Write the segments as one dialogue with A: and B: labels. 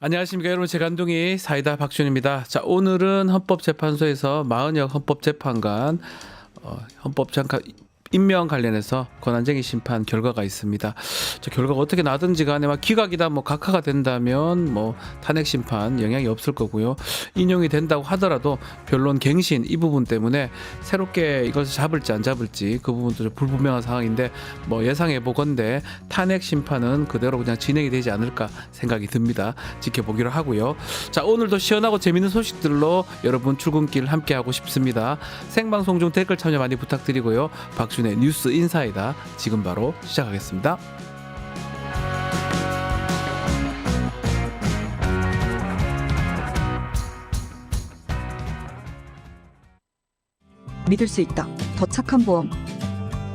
A: 안녕하십니까 여러분, 제간둥이 사이다 박준입니다. 자, 오늘은 헌법재판소에서 마은혁 헌법재판관 헌법재판 임명 관련해서 권한쟁의 심판 결과가 있습니다. 저 결과가 어떻게 나든지 간에 막 기각이다 각하가 된다면 탄핵 심판 영향이 없을 거고요. 인용이 된다고 하더라도 변론 갱신 이 부분 때문에 새롭게 이것을 잡을지 안 잡을지 그 부분도 좀 불분명한 상황인데 예상해 보건대 탄핵 심판은 그대로 그냥 진행이 되지 않을까 생각이 듭니다. 지켜보기로 하고요. 자, 오늘도 시원하고 재밌는 소식들로 여러분 출근길 함께하고 싶습니다. 생방송 중 댓글 참여 많이 부탁드리고요. 박준의 뉴스 인사이다 지금 바로 시작하겠습니다.
B: 믿을 수 있다. 더 착한 보험.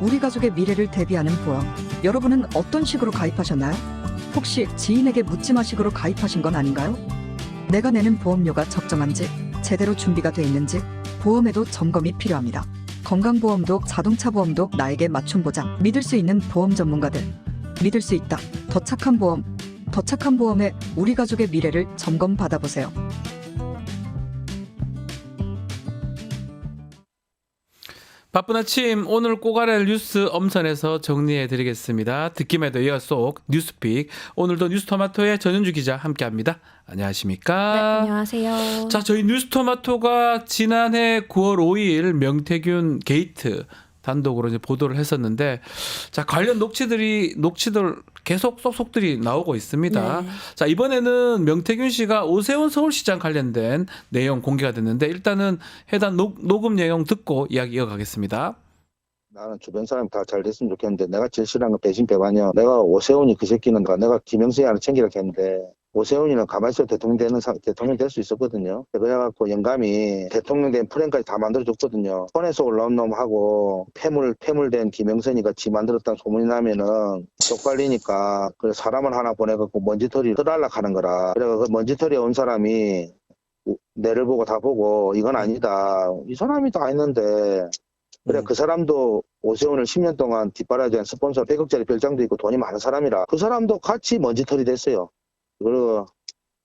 B: 우리 가족의 미래를 대비하는 보험. 여러분은 어떤 식으로 가입하셨나요? 혹시 지인에게 묻지마식으로 가입하신 건 아닌가요? 내가 내는 보험료가 적정한지, 제대로 준비가 돼 있는지 보험에도 점검이 필요합니다. 건강보험도 자동차보험도 나에게 맞춤 보장. 믿을 수 있는 보험 전문가들. 믿을 수 있다. 더 착한 보험. 더 착한 보험에 우리 가족의 미래를 점검 받아보세요.
A: 바쁜 아침 오늘 꼭 알아야 할 뉴스 엄선해서 정리해 드리겠습니다. 듣기만 해도 이어 속 뉴스픽. 오늘도 뉴스토마토의 전윤주 기자 함께합니다. 안녕하십니까?
C: 네, 안녕하세요.
A: 자, 저희 뉴스토마토가 지난해 9월 5일 명태균 게이트 단독으로 이제 보도를 했었는데, 자, 관련 녹취들 계속 속속들이 나오고 있습니다.
C: 네.
A: 자, 이번에는 명태균 씨가 오세훈 서울시장 관련된 내용 공개가 됐는데, 일단은 해당 녹음 내용 듣고 이야기 이어가겠습니다.
D: 나는 주변 사람 다 잘 됐으면 좋겠는데 내가 제일 싫어하는 건 배신 배반이야. 내가 오세훈이 그 새끼는 내가 김영수이 하나 챙기라 했는데 오세훈이는 가만히 있어 대통령 될 수 있었거든요. 그래갖고 영감이 대통령 된 프랭까지 다 만들어줬거든요. 폰에서 올라온 놈하고 폐물된 김영선이가 지 만들었다는 소문이 나면은 쪽팔리니까 그래 사람을 하나 보내갖고 먼지털이 떠달라 하는 거라. 그래서 그 먼지털이에 온 사람이 내를 보고 다 보고 이건 아니다. 이 사람이 다 했는데 그래 그 사람도 오세훈을 10년 동안 뒷바라지한 스폰서 100억짜리 별장도 있고 돈이 많은 사람이라 그 사람도 같이 먼지털이 됐어요. 그리고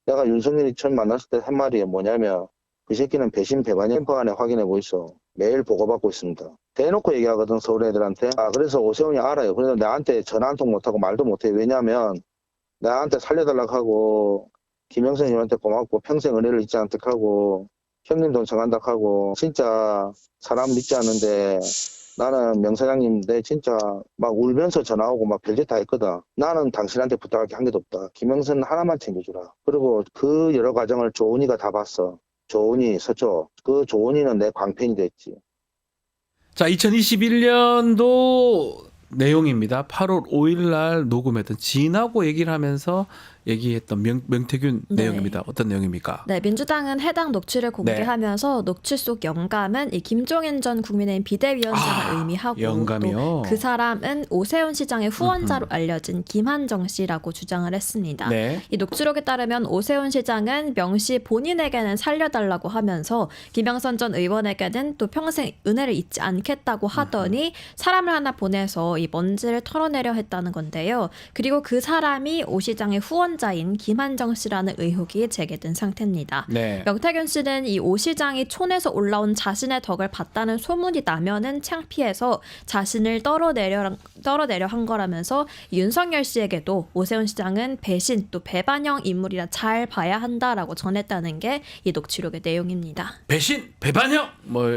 D: 내가 윤석열이 처음 만났을 때 한 말이 뭐냐면 그 새끼는 배신 배반이 캠프 안에 확인해보고 있어. 매일 보고받고 있습니다. 대놓고 얘기하거든 서울 애들한테. 그래서 오세훈이 알아요. 그래서 나한테 전화 한 통 못하고 말도 못해. 왜냐하면 나한테 살려달라고 하고 김영선 형한테 고맙고 평생 은혜를 잊지 않도록 하고 형님 돈 정한다고 하고 진짜 사람 믿지 않는데 나는 명사장님 내 진짜 막 울면서 전화 오고 막 별짓 다 했거든. 나는 당신한테 부탁할 게 한 개도 없다. 김영선 하나만 챙겨주라. 그리고 그 여러 과정을 조은이가 다 봤어. 조은이 서초. 그 조은이는 내 광팬이 됐지.
A: 자, 2021년도 내용입니다. 8월 5일 날 녹음했던 지인하고 얘기를 하면서 얘기했던 명태균
C: 네.
A: 내용입니다. 어떤 내용입니까?
C: 네, 민주당은 해당 녹취를 공개하면서 녹취 속 영감은 이 김종인 전 국민의힘 비대위원장을 의미하고
A: 영감이요?
C: 또 그 사람은 오세훈 시장의 후원자로 알려진 김한정 씨라고 주장을 했습니다.
A: 네.
C: 이 녹취록에 따르면 오세훈 시장은 명 씨 본인에게는 살려달라고 하면서 김영선 전 의원에게는 또 평생 은혜를 잊지 않겠다고 하더니 사람을 하나 보내서 이 먼지를 털어내려 했다는 건데요. 그리고 그 사람이 오 시장의 후원자인 김한정 씨라는 의혹이 제기된 상태입니다.
A: 네.
C: 명태균 씨는 이 오 시장이 촌에서 올라온 자신의 덕을 봤다는 소문이 나면은 창피해서 자신을 떨어내려 한 거라면서 윤석열 씨에게도 오세훈 시장은 배신 또 배반형 인물이라 잘 봐야 한다라고 전했다는 게 이 녹취록의 내용입니다.
A: 배신, 배반형!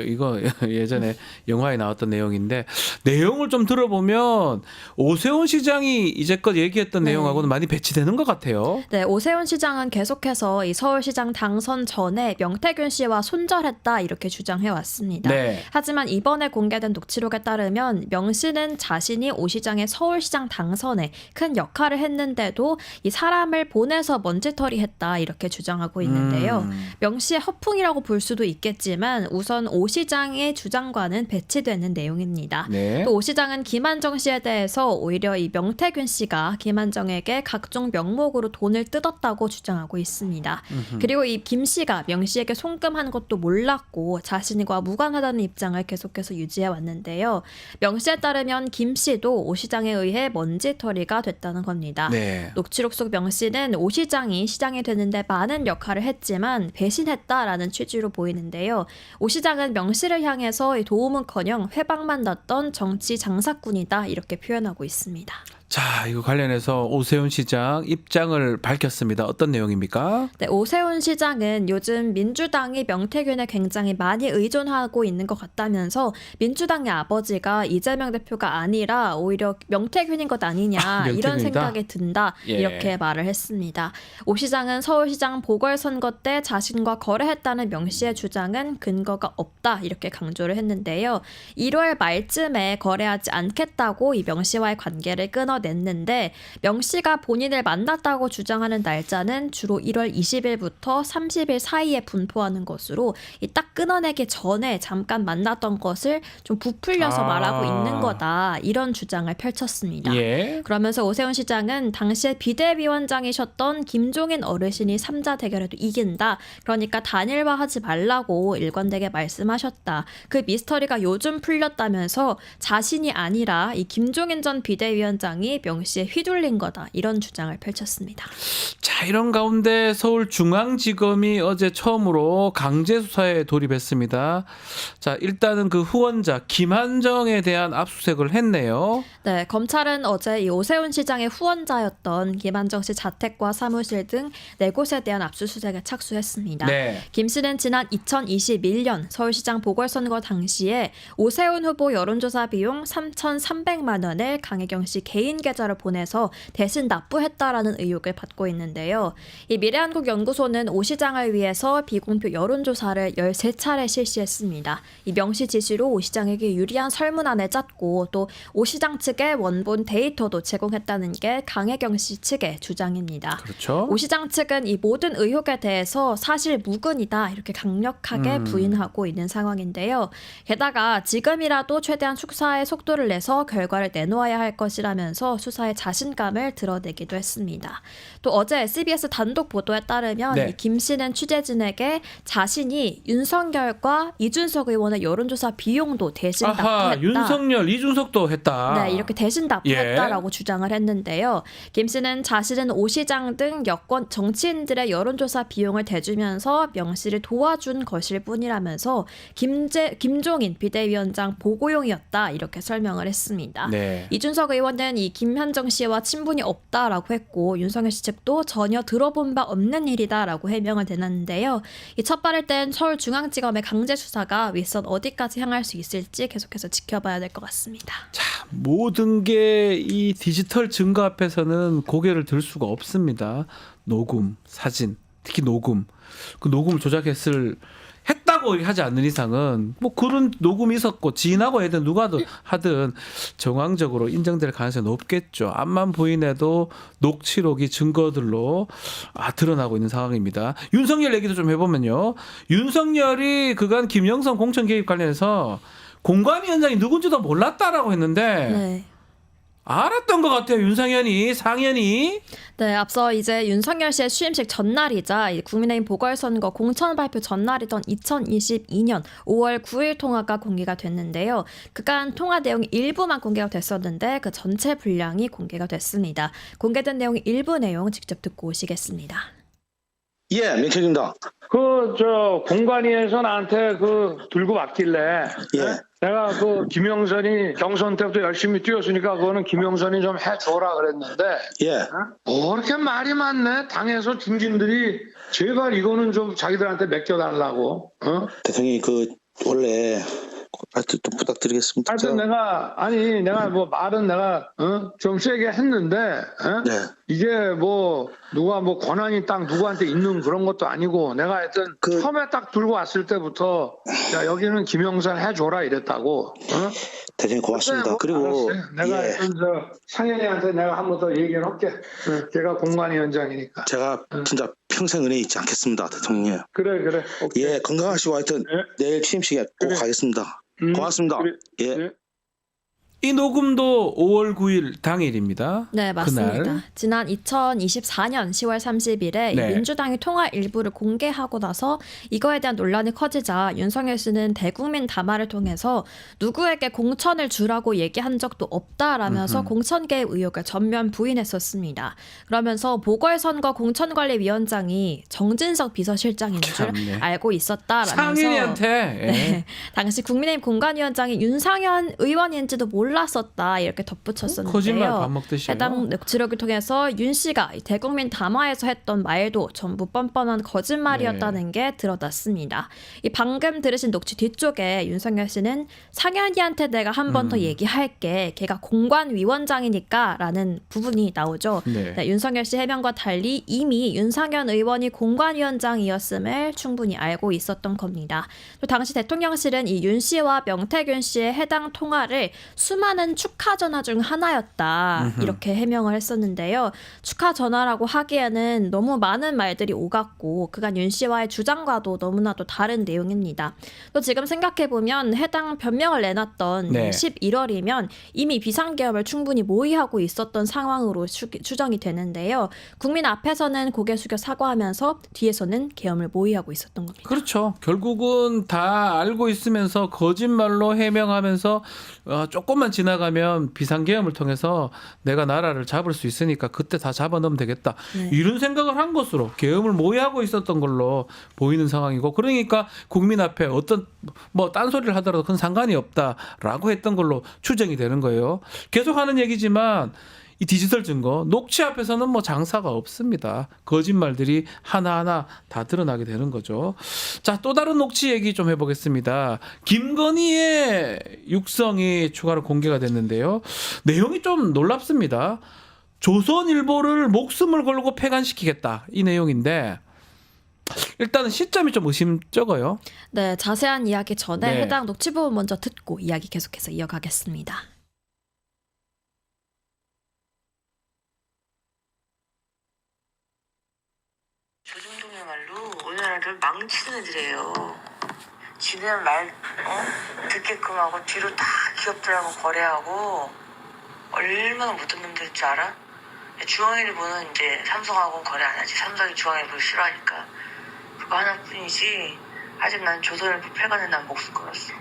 A: 이거 예전에 영화에 나왔던 내용인데, 내용을 좀 들어보면 오세훈 시장이 이제껏 얘기했던
C: 네.
A: 내용하고는 많이 배치되는 것 같아요.
C: 네, 오세훈 시장은 계속해서 이 서울시장 당선 전에 명태균 씨와 손절했다 이렇게 주장해 왔습니다.
A: 네.
C: 하지만 이번에 공개된 녹취록에 따르면 명 씨는 자신이 오 시장의 서울시장 당선에 큰 역할을 했는데도 이 사람을 보내서 먼지털이 했다 이렇게 주장하고 있는데요. 명 씨의 허풍이라고 볼 수도 있겠지만 우선 오 시장의 주장과는 배치되는 내용입니다.
A: 네.
C: 또 오 시장은 김한정 씨에 대해서 오히려 이 명태균 씨가 김한정에게 각종 명목으로 의도적으로 돈을 뜯었다고 주장하고 있습니다.
A: 음흠.
C: 그리고 이 김 씨가 명 씨에게 송금한 것도 몰랐고 자신과 무관하다는 입장을 계속해서 유지해 왔는데요. 명 씨에 따르면 김 씨도 오 시장에 의해 먼지털이가 됐다는 겁니다.
A: 네.
C: 녹취록 속 명 씨는 오 시장이 시장이 되는데 많은 역할을 했지만 배신했다라는 취지로 보이는데요. 오 시장은 명 씨를 향해서 이 도움은커녕 회방만 났던 정치 장사꾼이다 이렇게 표현하고 있습니다.
A: 자, 이거 관련해서 오세훈 시장 입장을 밝혔습니다. 어떤 내용입니까?
C: 네, 오세훈 시장은 요즘 민주당이 명태균에 굉장히 많이 의존하고 있는 것 같다면서 민주당의 아버지가 이재명 대표가 아니라 오히려 명태균인 것 아니냐 이런
A: 명태균이다?
C: 생각이 든다
A: 예.
C: 이렇게 말을 했습니다. 오 시장은 서울시장 보궐선거 때 자신과 거래했다는 명 씨의 주장은 근거가 없다 이렇게 강조를 했는데요. 1월 말쯤에 거래하지 않겠다고 이 명 씨와의 관계를 냈는데 명 씨가 본인을 만났다고 주장하는 날짜는 주로 1월 20일부터 30일 사이에 분포하는 것으로 이 딱 끊어내기 전에 잠깐 만났던 것을 좀 부풀려서 말하고 있는 거다 이런 주장을 펼쳤습니다.
A: 예.
C: 그러면서 오세훈 시장은 당시에 비대위원장이셨던 김종인 어르신이 3자 대결에도 이긴다. 그러니까 단일화하지 말라고 일관되게 말씀하셨다. 그 미스터리가 요즘 풀렸다면서 자신이 아니라 이 김종인 전 비대위원장이 명 씨에 휘둘린 거다 이런 주장을 펼쳤습니다.
A: 자, 이런 가운데 서울중앙지검이 어제 처음으로 강제 수사에 돌입했습니다. 자, 일단은 그 후원자 김한정에 대한 압수수색을 했네요.
C: 네, 검찰은 어제 이 오세훈 시장의 후원자였던 김한정 씨 자택과 사무실 등 4곳에 대한 압수수색에 착수했습니다.
A: 네.
C: 김 씨는 지난 2021년 서울시장 보궐선거 당시에 오세훈 후보 여론조사 비용 3,300만 원을 강혜경 씨 개인 계좌를 보내서 대신 납부했다라는 의혹을 받고 있는데요. 이 미래한국연구소는 오 시장을 위해서 비공표 여론조사를 13차례 실시했습니다. 이 명 씨 지시로 오 시장에게 유리한 설문안을 짰고 또 오 시장 측에 원본 데이터도 제공했다는 게 강혜경 씨 측의 주장입니다.
A: 그렇죠.
C: 오 시장 측은 이 모든 의혹에 대해서 사실 무근이다 이렇게 강력하게 부인하고 있는 상황인데요. 게다가 지금이라도 최대한 수사의 속도를 내서 결과를 내놓아야 할 것이라면서 수사의 자신감을 드러내기도 했습니다. 또 어제 SBS 단독 보도에 따르면
A: 네.
C: 이 김 씨는 취재진에게 자신이 윤석열과 이준석 의원의 여론조사 비용도 대신
A: 아하,
C: 납부했다.
A: 윤석열, 이준석도 했다.
C: 네, 이렇게 대신 납부했다라고 주장을 했는데요. 김 씨는 자신은 오 시장 등 여권 정치인들의 여론조사 비용을 대주면서 명 씨를 도와준 것일 뿐이라면서 김종인 비대위원장 보고용이었다 이렇게 설명을 했습니다.
A: 네.
C: 이준석 의원은 이 김한정 씨와 친분이 없다라고 했고 윤석열 씨 측도 전혀 들어본 바 없는 일이다라고 해명을 내놨는데요. 이 첫발을 뗀 서울중앙지검의 강제 수사가 윗선 어디까지 향할 수 있을지 계속해서 지켜봐야 될 것 같습니다.
A: 자, 모든 게 이 디지털 증거 앞에서는 고개를 들 수가 없습니다. 녹음, 사진, 특히 녹음. 그 녹음을 했다고 하지 않는 이상은 뭐 그런 녹음이 있었고 지인하고 하든 누가 하든 정황적으로 인정될 가능성이 높겠죠. 앞만 보이네도 녹취록이 증거들로 드러나고 있는 상황입니다. 윤석열 얘기도 좀 해보면요. 윤석열이 그간 김영선 공천 개입 관련해서 공관위원장이 누군지도 몰랐다라고 했는데
C: 네.
A: 알았던 것 같아요. 윤상현이 상현이.
C: 네, 앞서 이제 윤석열 씨의 취임식 전날이자 국민의힘 보궐선거 공천 발표 전날이던 2022년 5월 9일 통화가 공개가 됐는데요. 그간 통화 내용이 일부만 공개가 됐었는데 그 전체 분량이 공개가 됐습니다. 공개된 내용 일부 내용 직접 듣고 오시겠습니다.
E: 예, 명철입니다.
F: 공관위에서 나한테 들고 왔길래.
E: 예.
F: 내가 김영선이 경선 때부터 열심히 뛰었으니까 그거는 김영선이 좀 해줘라 그랬는데.
E: 예.
F: 뭐 이렇게 말이 많네. 당에서 중진들이 제발 이거는 좀 자기들한테 맡겨달라고.
E: 대통령이 원래 하여튼 좀 부탁드리겠습니다.
F: 하여튼 내가 말은 내가 좀 세게 했는데
E: 네.
F: 이게 누가 권한이 딱 누구한테 있는 그런 것도 아니고 내가 하여튼 처음에 딱 들고 왔을 때부터 야 여기는 김영선 해줘라 이랬다고.
E: 대통령 고맙습니다. 그리고
F: 내가 하여튼 상현이한테 내가 한 번 더 얘기를 할게. 걔가 공관위원장이니까.
E: 제가 진짜 평생 은혜 잊지 않겠습니다, 대통령.
F: 그래. 오케이.
E: 예, 건강하시고 하여튼 내일 취임식에 꼭 가겠습니다. 고맙습니다.
F: 그래.
E: 예.
A: 이 녹음도 5월 9일 당일입니다.
C: 네, 맞습니다.
A: 그날.
C: 지난 2024년 10월 30일에
A: 네.
C: 민주당이 통화 일부를 공개하고 나서 이거에 대한 논란이 커지자 윤석열 씨는 대국민 담화를 통해서 누구에게 공천을 주라고 얘기한 적도 없다라면서 공천개입 의혹을 전면 부인했었습니다. 그러면서 보궐선거 공천관리위원장이 정진석 비서실장인 줄
A: 참네.
C: 알고 있었다라면서
A: 상인이한테 예.
C: 네, 당시 국민의힘 공관위원장이 윤상현 의원인지도 몰랐었다 이렇게 덧붙였었는데요.
A: 거짓말 밥 먹듯이요.
C: 해당 녹취록을 통해서 윤 씨가 이 대국민 담화에서 했던 말도 전부 뻔뻔한 거짓말이었다는 게 드러났습니다. 이 방금 들으신 녹취 뒤쪽에 윤석열 씨는 상현이한테 내가 한 번 더 얘기할게. 걔가 공관위원장이니까라는 부분이 나오죠.
A: 네.
C: 네, 윤석열 씨 해명과 달리 이미 윤상현 의원이 공관위원장이었음을 충분히 알고 있었던 겁니다. 또 당시 대통령실은 이 윤 씨와 명태균 씨의 해당 통화를 수많은 축하 전화 중 하나였다 이렇게 해명을 했었는데요. 축하 전화라고 하기에는 너무 많은 말들이 오갔고 그간 윤 씨와의 주장과도 너무나도 다른 내용입니다. 또 지금 생각해보면 해당 변명을 내놨던
A: 네.
C: 11월이면 이미 비상계엄을 충분히 모의하고 있었던 상황으로 추정이 되는데요. 국민 앞에서는 고개 숙여 사과하면서 뒤에서는 계엄을 모의하고 있었던 겁니다.
A: 그렇죠. 결국은 다 알고 있으면서 거짓말로 해명하면서 조금만 지나가면 비상계엄을 통해서 내가 나라를 잡을 수 있으니까 그때 다 잡아넣으면 되겠다.
C: 네.
A: 이런 생각을 한 것으로 계엄을 모의하고 있었던 걸로 보이는 상황이고 그러니까 국민 앞에 어떤 뭐 딴소리를 하더라도 큰 상관이 없다라고 했던 걸로 추정이 되는 거예요. 계속 하는 얘기지만 이 디지털 증거 녹취 앞에서는 뭐 장사가 없습니다. 거짓말들이 하나하나 다 드러나게 되는 거죠. 자, 또 다른 녹취 얘기 좀 해보겠습니다. 김건희의 육성이 추가로 공개가 됐는데요. 내용이 좀 놀랍습니다. 조선일보를 목숨을 걸고 폐간시키겠다 이 내용인데 일단은 시점이 좀 의심쩍어요.
C: 네, 자세한 이야기 전에
A: 네.
C: 해당 녹취 부분 먼저 듣고 이야기 계속해서 이어가겠습니다.
G: 조중동이야말로 우리나라를 망치는 애들이에요. 지는 말 듣게끔 하고 뒤로 다 기업들하고 거래하고 얼마나 못된 놈들인 줄 알아? 중앙일보는 이제 삼성하고 거래 안 하지. 삼성이 중앙일보를 싫어하니까. 그거 하나뿐이지. 아직 난 조선일보 폐간에 난 목숨 걸었어.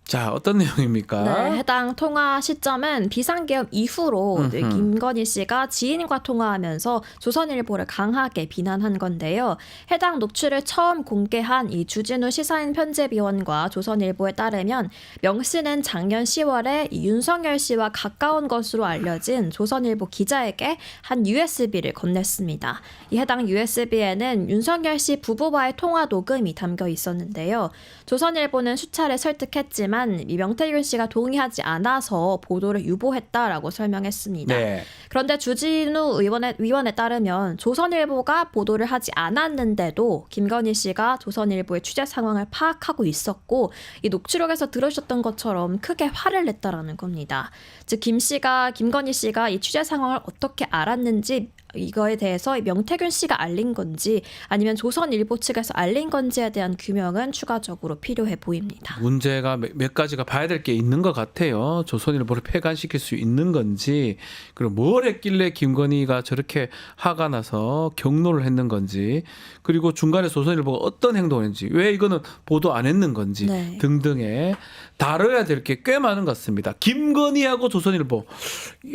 A: 자, 어떤 내용입니까?
C: 네, 해당 통화 시점은 비상계엄 이후로 이제 김건희 씨가 지인과 통화하면서 조선일보를 강하게 비난한 건데요. 해당 녹취를 처음 공개한 이 주진우 시사인 편집위원과 조선일보에 따르면 명 씨는 작년 10월에 이 윤석열 씨와 가까운 것으로 알려진 조선일보 기자에게 한 USB를 건넸습니다. 이 해당 USB에는 윤석열 씨 부부와의 통화 녹음이 담겨 있었는데요. 조선일보는 수차례 설득했지만 이 명태균 씨가 동의하지 않아서 보도를 유보했다라고 설명했습니다.
A: 네.
C: 그런데 주진우 위원에 따르면 조선일보가 보도를 하지 않았는데도 김건희 씨가 조선일보의 취재 상황을 파악하고 있었고 이 녹취록에서 들으셨던 것처럼 크게 화를 냈다라는 겁니다. 즉 김건희 씨가 이 취재 상황을 어떻게 알았는지 이거에 대해서 명태균 씨가 알린 건지 아니면 조선일보 측에서 알린 건지에 대한 규명은 추가적으로 필요해 보입니다.
A: 문제가 몇 가지가 봐야 될 게 있는 것 같아요. 조선일보를 폐간시킬 수 있는 건지 그리고 뭘 했길래 김건희가 저렇게 화가 나서 경로를 했는 건지 그리고 중간에 조선일보가 어떤 행동을 했는지 왜 이거는 보도 안 했는 건지
C: 네.
A: 등등에 다뤄야 될 게 꽤 많은 것 같습니다. 김건희하고 조선일보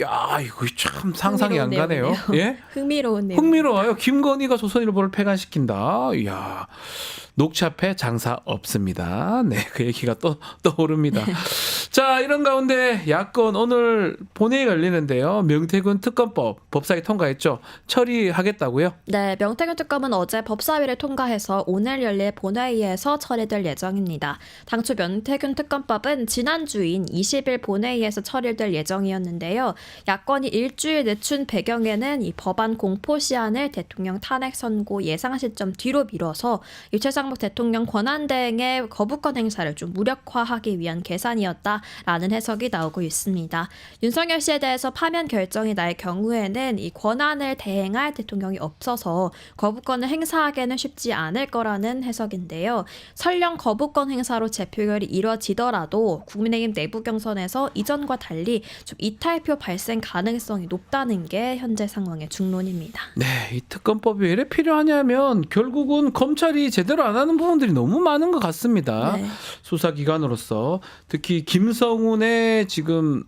A: 야 이거 참 상상이 안
C: 흥미로운
A: 가네요.
C: 내용이네요.
A: 예?
C: 흥미로운 내용.
A: 흥미로워요. 김건희가 조선일보를 폐간시킨다. 이야. 녹취 앞에 장사 없습니다. 네, 그 얘기가 또 떠오릅니다. 자, 이런 가운데 야권 오늘 본회의가 열리는데요. 명태균 특검법 법사위 통과했죠. 처리하겠다고요?
C: 네, 명태균 특검은 어제 법사위를 통과해서 오늘 열릴 본회의에서 처리될 예정입니다. 당초 명태균 특검법은 지난주인 20일 본회의에서 처리될 예정이었는데요. 야권이 일주일 늦춘 배경에는 이 법안 공포 시한을 대통령 탄핵 선고 예상 시점 뒤로 미뤄서 최상목 대통령 권한대행의 거부권 행사를 좀 무력화하기 위한 계산이었다. 않았다라는 해석이 나오고 있습니다. 윤석열 씨에 대해서 파면 결정이 날 경우에는 이 권한을 대행할 대통령이 없어서 거부권을 행사하기는 쉽지 않을 거라는 해석인데요. 설령 거부권 행사로 재표결이 이뤄지더라도 국민의힘 내부 경선에서 이전과 달리 좀 이탈표 발생 가능성이 높다는 게 현재 상황의 중론입니다.
A: 네, 이 특검법이 왜 이래 필요하냐면 결국은 검찰이 제대로 안 하는 부분들이 너무 많은 것 같습니다.
C: 네.
A: 수사기관으로서 특히 김성훈의 지금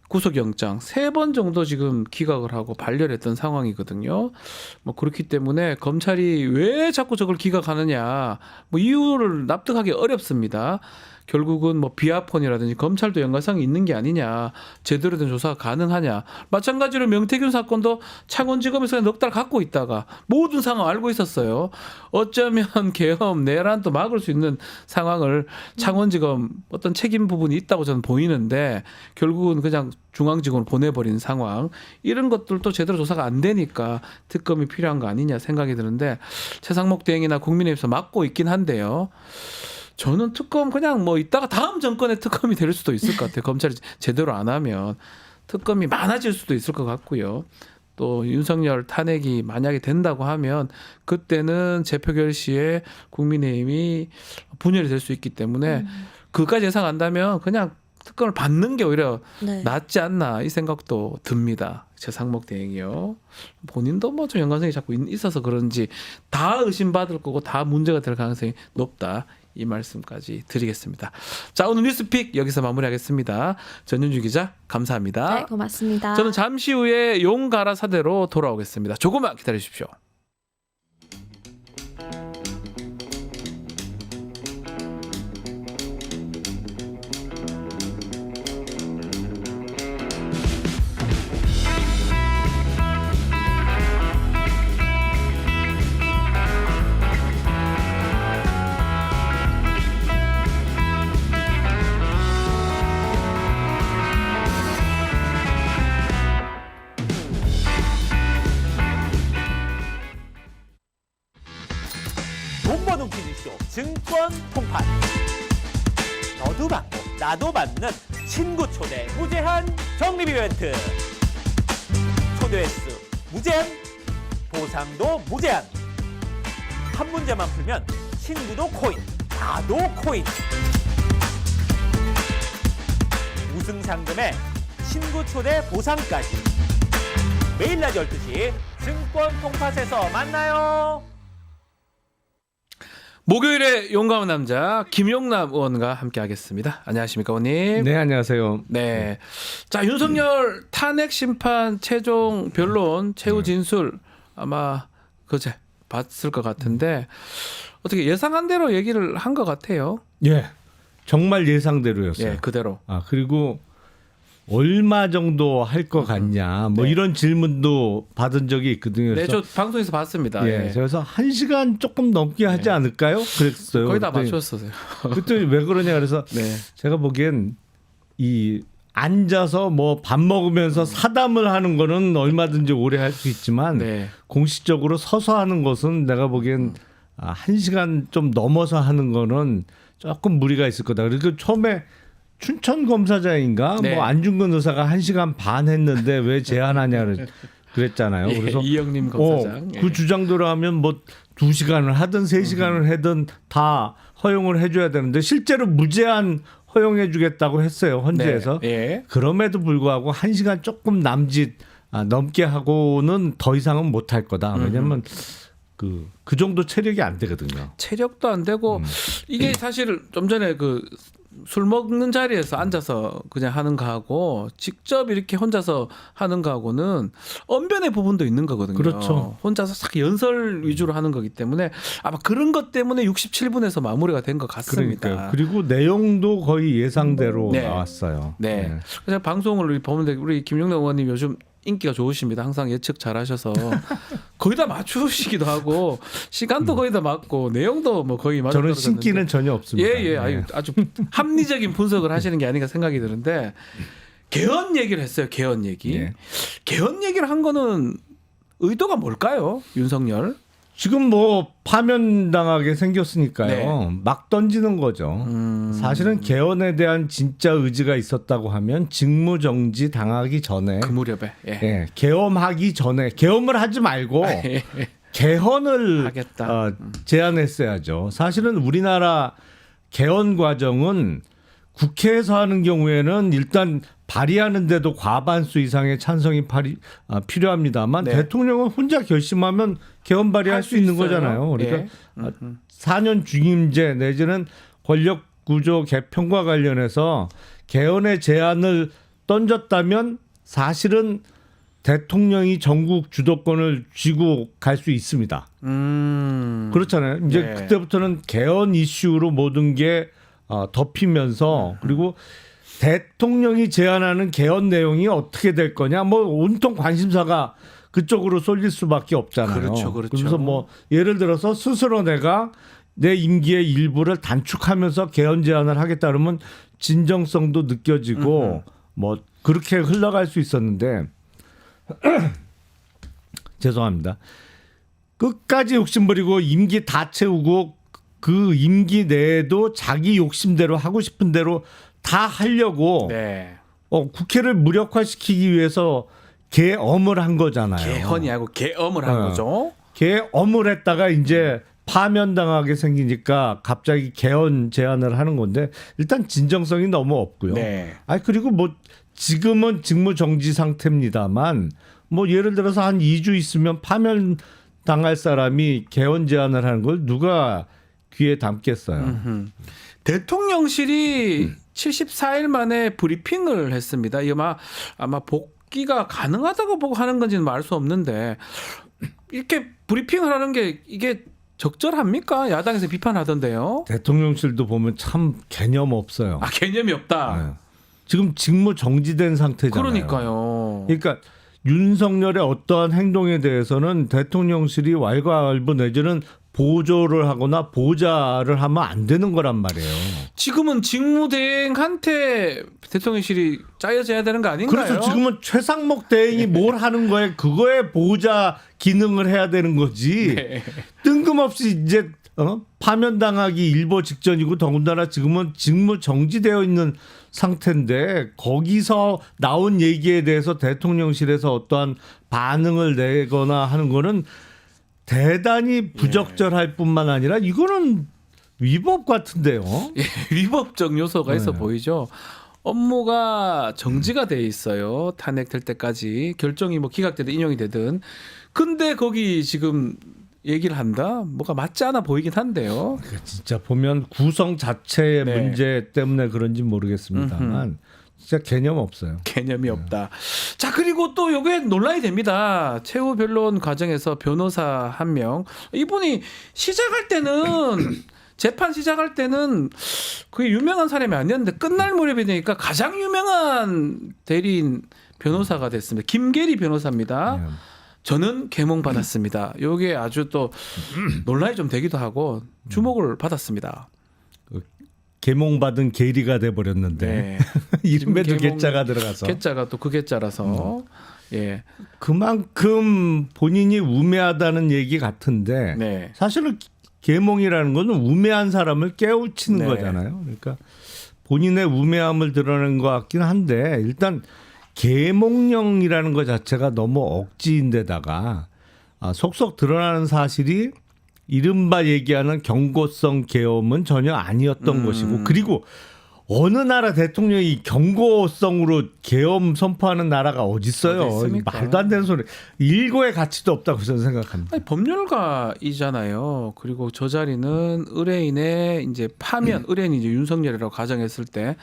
A: 구속영장 3번 정도 지금 기각을 하고 발열했던 상황이거든요. 뭐 그렇기 때문에 검찰이 왜 자꾸 저걸 기각하느냐, 뭐 이유를 납득하기 어렵습니다. 결국은 뭐 비아폰이라든지 검찰도 연관성이 있는 게 아니냐, 제대로 된 조사가 가능하냐. 마찬가지로 명태균 사건도 창원지검에서 넉 달 갖고 있다가 모든 상황 알고 있었어요. 어쩌면 계엄 내란도 막을 수 있는 상황을 창원지검 어떤 책임 부분이 있다고 저는 보이는데 결국은 그냥 중앙지검으로 보내버린 상황, 이런 것들도 제대로 조사가 안 되니까 특검이 필요한 거 아니냐 생각이 드는데 최상목 대행이나 국민의힘에서 막고 있긴 한데요. 저는 특검 그냥 뭐 이따가 다음 정권의 특검이 될 수도 있을 것 같아요. 검찰이 제대로 안 하면 특검이 많아질 수도 있을 것 같고요. 또 윤석열 탄핵이 만약에 된다고 하면 그때는 재표결 시에 국민의힘이 분열이 될 수 있기 때문에 그까지 예상한다면 그냥 특검을 받는 게 오히려
C: 네.
A: 낫지 않나 이 생각도 듭니다. 최상목 대행이요. 본인도 뭐 좀 연관성이 자꾸 있어서 그런지 다 의심받을 거고 다 문제가 될 가능성이 높다. 이 말씀까지 드리겠습니다. 자, 오늘 뉴스픽 여기서 마무리하겠습니다. 전윤주 기자 감사합니다.
C: 네, 고맙습니다.
A: 저는 잠시 후에 용가라 사대로 돌아오겠습니다. 조금만 기다려 주십시오.
H: 돈 버는 퀴즈쇼 증권 통판. 너도 받고 나도 받는 친구 초대 무제한 적립 이벤트. 초대 횟수 무제한, 보상도 무제한. 한 문제만 풀면 친구도 코인, 나도 코인. 우승 상금에 친구 초대 보상까지. 매일 낮 12시 증권 통팟에서 만나요.
A: 목요일에 용감한 남자 김용남 의원과 함께하겠습니다. 안녕하십니까, 의원님?
I: 네, 안녕하세요.
A: 네. 자, 윤석열 탄핵 심판 최종 변론 최후 진술 아마 그제 봤을 것 같은데 어떻게 예상한 대로 얘기를 한 것 같아요.
I: 예, 정말 예상대로였어요.
A: 예, 그대로.
I: 그리고 얼마 정도 할 것 같냐, 뭐
A: 네.
I: 이런 질문도 받은 적이 있거든요.
A: 네,
I: 그래서
A: 저 방송에서 봤습니다.
I: 예,
A: 예.
I: 그래서 1시간 조금 넘게 하지 않을까요? 그랬어요.
A: 거의 다
I: 그랬더니
A: 맞췄어요.
I: 그때 왜 그러냐 그래서
A: 네.
I: 제가 보기엔 이 앉아서 뭐 밥 먹으면서 사담을 하는 거는 얼마든지 오래 할 수 있지만
A: 네.
I: 공식적으로 서서 하는 것은 내가 보기엔 1시간 좀 넘어서 하는 거는 조금 무리가 있을 거다. 그리고 처음에 춘천 검사장인가
A: 네.
I: 뭐 안중근 의사가 1시간 반 했는데 왜 제한하냐 그랬잖아요.
A: 예,
I: 그래서
A: 이영림 검사장. 예.
I: 그 주장대로 하면 뭐 2시간을 하든 3시간을 하든 다 허용을 해줘야 되는데 실제로 무제한 허용해 주겠다고 했어요. 헌재에서.
A: 네. 예.
I: 그럼에도 불구하고 1시간 조금 남짓 넘게 하고는 더 이상은 못할 거다. 왜냐하면 그 정도 체력이 안 되거든요.
A: 체력도 안 되고 이게 사실 좀 전에 그 술 먹는 자리에서 앉아서 그냥 하는 거하고 직접 이렇게 혼자서 하는 거하고는 언변의 부분도 있는 거거든요.
I: 그렇죠.
A: 혼자서 싹 연설 위주로 하는 거기 때문에 아마 그런 것 때문에 67분에서 마무리가 된 것 같습니다.
I: 그러니까요. 그리고 내용도 거의 예상대로
A: 네.
I: 나왔어요.
A: 네. 그래서 방송을 보는데 우리 김용남 의원님 요즘 인기가 좋으십니다. 항상 예측 잘하셔서 거의 다 맞추시기도 하고 시간도 거의 다 맞고 내용도 뭐 거의 맞아.
I: 저는 신기는 전혀 없습니다.
A: 예. 아주 합리적인 분석을 하시는 게 아닌가 생각이 드는데 개헌 얘기를 했어요. 개헌 얘기.
I: 예.
A: 개헌 얘기를 한 거는 의도가 뭘까요? 윤석열.
I: 지금 뭐 파면당하게 생겼으니까요.
A: 네.
I: 막 던지는 거죠. 사실은 개헌에 대한 진짜 의지가 있었다고 하면 직무정지 당하기 전에
A: 그 무렵에
I: 예, 개헌하기 전에 개헌을 하지 말고
A: 예.
I: 개헌을
A: 하겠다.
I: 제안했어야죠. 사실은 우리나라 개헌 과정은 국회에서 하는 경우에는 일단 발의하는데도 과반수 이상의 찬성이 필요합니다만
A: 네.
I: 대통령은 혼자 결심하면 개헌 발의할
A: 할
I: 수
A: 수
I: 있는
A: 있어요.
I: 거잖아요. 그러니까
A: 예.
I: 4년 중임제 내지는 권력구조 개편과 관련해서 개헌의 제안을 던졌다면 사실은 대통령이 전국 주도권을 쥐고 갈 수 있습니다. 그렇잖아요. 이제
A: 네.
I: 그때부터는 개헌 이슈로 모든 게 덮이면서 그리고 대통령이 제안하는 개헌 내용이 어떻게 될 거냐, 뭐 온통 관심사가 그쪽으로 쏠릴 수밖에 없잖아요.
A: 그렇죠, 그렇죠.
I: 그래서 뭐 예를 들어서 스스로 내가 내 임기의 일부를 단축하면서 개헌 제안을 하겠다 그러면 진정성도 느껴지고 뭐 그렇게 흘러갈 수 있었는데 죄송합니다. 끝까지 욕심부리고 임기 다 채우고 그 임기 내에도 자기 욕심대로 하고 싶은 대로 다 하려고
A: 네.
I: 국회를 무력화시키기 위해서 개엄을 한 거잖아요.
A: 개헌이 아니고 개엄을 한 거죠.
I: 개엄을 했다가 이제 파면당하게 생기니까 갑자기 개헌 제안을 하는 건데 일단 진정성이 너무 없고요.
A: 네.
I: 그리고 뭐 지금은 직무 정지 상태입니다만 뭐 예를 들어서 한 2주 있으면 파면 당할 사람이 개헌 제안을 하는 걸 누가 귀에 담겠어요.
A: 대통령실이 74일 만에 브리핑을 했습니다. 이게 아마 복귀가 가능하다고 보고 하는 건지는 알 수 없는데 이렇게 브리핑을 하는 게 이게 적절합니까? 야당에서 비판하던데요.
I: 대통령실도 보면 참 개념 없어요.
A: 개념이 없다.
I: 네. 지금 직무 정지된 상태잖아요.
A: 그러니까요.
I: 그러니까 윤석열의 어떠한 행동에 대해서는 대통령실이 왈가왈부 내지는 보조를 하거나 보좌를 하면 안 되는 거란 말이에요.
A: 지금은 직무대행한테 대통령실이 짜여져야 되는 거 아닌가요?
I: 그래서 지금은 최상목 대행이 뭘 하는 거에 그거에 보좌 기능을 해야 되는 거지.
A: 네.
I: 뜬금없이 이제 파면당하기 일보 직전이고 더군다나 지금은 직무 정지되어 있는 상태인데 거기서 나온 얘기에 대해서 대통령실에서 어떠한 반응을 내거나 하는 거는 대단히 부적절할 뿐만 아니라 이거는 위법 같은데요.
A: 위법적 요소가 있어
I: 네.
A: 보이죠. 업무가 정지가 돼 있어요. 탄핵될 때까지 결정이 뭐 기각되든 인용이 되든. 근데 거기 지금 얘기를 한다? 뭐가 맞지 않아 보이긴 한데요.
I: 진짜 보면 구성 자체의
A: 네.
I: 문제 때문에 그런지 모르겠습니다만 진짜 개념 없어요.
A: 개념이 없다. 자, 그리고 또 요게 논란이 됩니다. 최후 변론 과정에서 변호사 한 명. 이분이 시작할 때는 재판 시작할 때는 그게 유명한 사람이 아니었는데 끝날 무렵이 되니까 가장 유명한 대리인 변호사가 됐습니다. 김계리 변호사입니다.
I: 네.
A: 저는 개몽 받았습니다. 요게 아주 또 논란이 좀 되기도 하고 주목을 받았습니다.
I: 개몽받은 계리가 돼버렸는데
A: 네.
I: 이름에도
A: 개몽,
I: 개자가 들어가서
A: 개자가 또 그 개자라서 예.
I: 그만큼 본인이 우매하다는 얘기 같은데
A: 네.
I: 사실은 계몽이라는 거는 우매한 사람을 깨우치는
A: 네.
I: 거잖아요. 그러니까 본인의 우매함을 드러낸 것 같긴 한데 일단 계몽령이라는 것 자체가 너무 억지인데다가 속속 드러나는 사실이 이른바 얘기하는 경고성 계엄은 전혀 아니었던 것이고 그리고 어느 나라 대통령이 경고성으로 계엄 선포하는 나라가 어디 있어요?
A: 어디 있습니까?
I: 말도 안 되는 소리. 일고의 가치도 없다고 저는 생각합니다.
A: 아니, 법률가이잖아요. 그리고 저 자리는 의뢰인의 이제 파면, 의뢰인이 이제 윤석열이라고 가정했을 때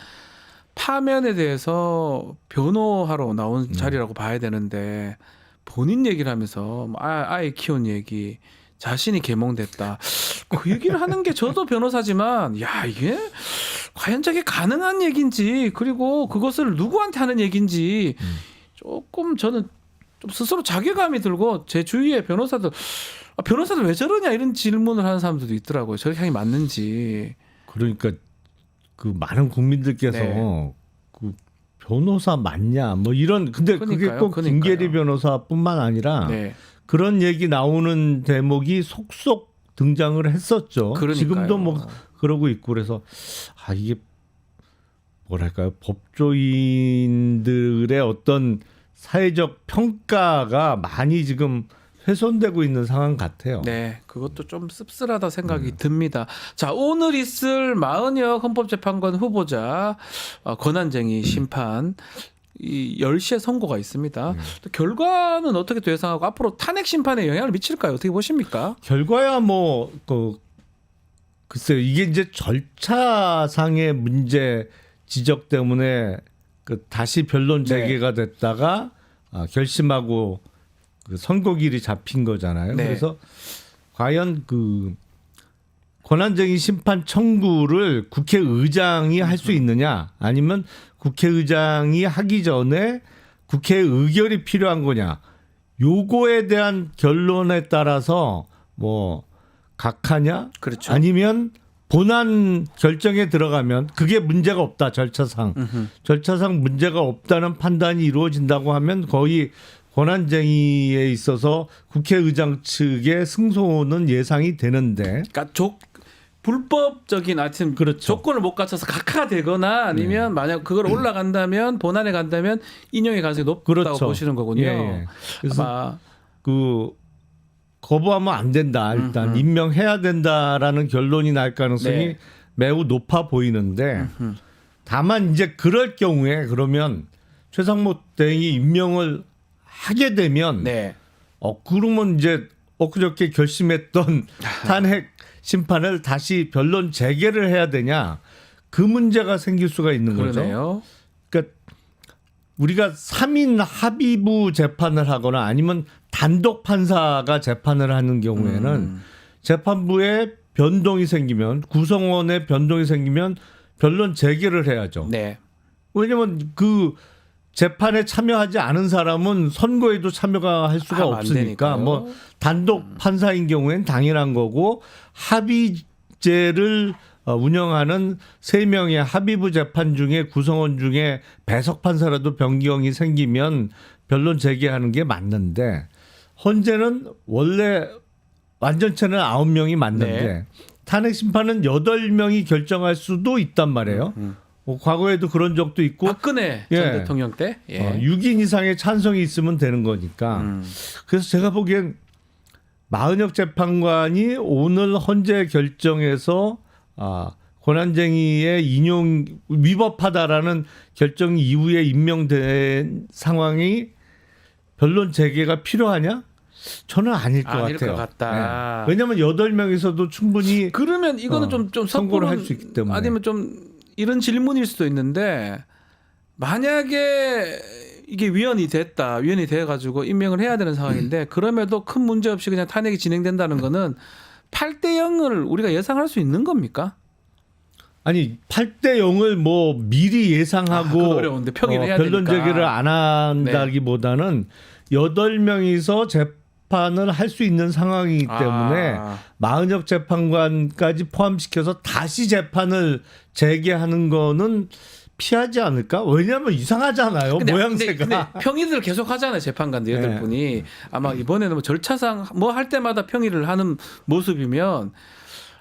A: 파면에 대해서 변호하러 나온 자리라고 봐야 되는데 본인 얘기를 하면서 아이 키운 얘기, 자신이 계몽됐다. 그 얘기를 하는 게 저도 변호사지만 야 이게 과연 저게 가능한 얘기인지 그리고 그것을 누구한테 하는 얘기인지 조금 저는 좀 스스로 자괴감이 들고 제 주위에 변호사들 왜 저러냐 이런 질문을 하는 사람들도 있더라고요. 저렇게 하는 게 맞는지.
I: 그러니까 그 많은 국민들께서
A: 네.
I: 그 변호사 맞냐 뭐 이런 근데 그게
A: 그러니까요,
I: 꼭
A: 그러니까요.
I: 김계리 변호사뿐만 아니라
A: 네.
I: 그런 얘기 나오는 대목이 속속 등장을 했었죠.
A: 그러니까요.
I: 지금도 뭐 그러고 있고 그래서 이게 뭐랄까요? 법조인들의 어떤 사회적 평가가 많이 지금 훼손되고 있는 상황 같아요.
A: 네, 그것도 좀 씁쓸하다 생각이 듭니다. 자, 오늘 있을 마은혁 헌법재판관 후보자 권한쟁의 심판 이 10시에 선고가 있습니다. 또 결과는 어떻게 또 예상하고 앞으로 탄핵 심판에 영향을 미칠까요? 어떻게 보십니까?
I: 결과야 뭐 글쎄요. 이게 이제 절차상의 문제 지적 때문에 다시 변론 재개가 됐다가 결심하고 선고일이 잡힌 거잖아요.
A: 네.
I: 그래서 과연 권한쟁의 심판 청구를 국회의장이 할 수 있느냐, 아니면 국회의장이 하기 전에 국회 의결이 필요한 거냐, 요거에 대한 결론에 따라서 뭐 각하냐,
A: 그렇죠.
I: 아니면 본안 결정에 들어가면 그게 문제가 없다, 절차상 문제가 없다는 판단이 이루어진다고 하면 거의 권한쟁의에 있어서 국회의장 측의 승소는 예상이 되는데,
A: 그러니까 불법적인 하여튼
I: 그렇죠.
A: 조건을 못 갖춰서 각하되거나 아니면 만약 그걸 올라간다면 본안에 간다면 인용의 가능성이 높다고
I: 그렇죠.
A: 보시는 거군요.
I: 예. 그래서
A: 아마
I: 거부하면 안 된다. 일단 임명해야 된다라는 결론이 날 가능성이
A: 네.
I: 매우 높아 보이는데, 다만 이제 그럴 경우에 그러면 최상목 대행이 임명을 하게 되면
A: 네.
I: 그러면 이제 엊그저께 결심했던 탄핵 심판을 다시 변론 재개를 해야 되냐, 그 문제가 생길 수가 있는 거죠.
A: 그러네요.
I: 그러니까 우리가 3인 합의부 재판을 하거나 아니면 단독 판사가 재판을 하는 경우에는 재판부에 변동이 생기면, 구성원의 변동이 생기면 변론 재개를 해야죠.
A: 네.
I: 왜냐하면 그 재판에 참여하지 않은 사람은 선고에도 참여가 할 수가
A: 하면 안
I: 없으니까
A: 되니까요.
I: 뭐 단독 판사인 경우에는 당연한 거고, 합의제를 운영하는 3명의 합의부 재판 중에 구성원 중에 배석 판사라도 변경이 생기면 변론 재개하는 게 맞는데, 헌재는 원래 완전체는 9명이 맞는데
A: 네.
I: 탄핵 심판은 8명이 결정할 수도 있단 말이에요. 과거에도 그런 적도 있고,
A: 박근혜 전 대통령 때
I: 6인 이상의 찬성이 있으면 되는 거니까. 그래서 제가 보기엔 마은혁 재판관이 오늘 헌재 결정에서 권한쟁의의 인용 위법하다라는 결정 이후에 임명된 상황이 변론 재개가 필요하냐? 저는 아닐 것
A: 아닐
I: 같아요.
A: 것 같다.
I: 네. 왜냐하면 8명에서도 충분히
A: 그러면 이거는 좀
I: 선고를
A: 섣부른-
I: 할 수 있기 때문에.
A: 아니면 좀 이런 질문일 수도 있는데, 만약에 이게 위헌이 돼가지고 임명을 해야 되는 상황인데 그럼에도 큰 문제 없이 그냥 탄핵이 진행된다는 거는 8대 0을 우리가 예상할 수 있는 겁니까?
I: 아니 8대 0을 뭐 미리 예상하고
A: 그거 어려운데 평의를 해야
I: 변론
A: 되니까.
I: 재개를 안 한다기보다는 8명이서 재판을 할 수 있는 상황이기 때문에 마은혁 재판관까지 포함시켜서 다시 재판을 재개하는 거는 피하지 않을까? 왜냐하면 이상하잖아요. 모양새가.
A: 근데 평의를 계속 하잖아요. 재판관들 8분이. 아마 이번에는 뭐 절차상 뭐 할 때마다 평의를 하는 모습이면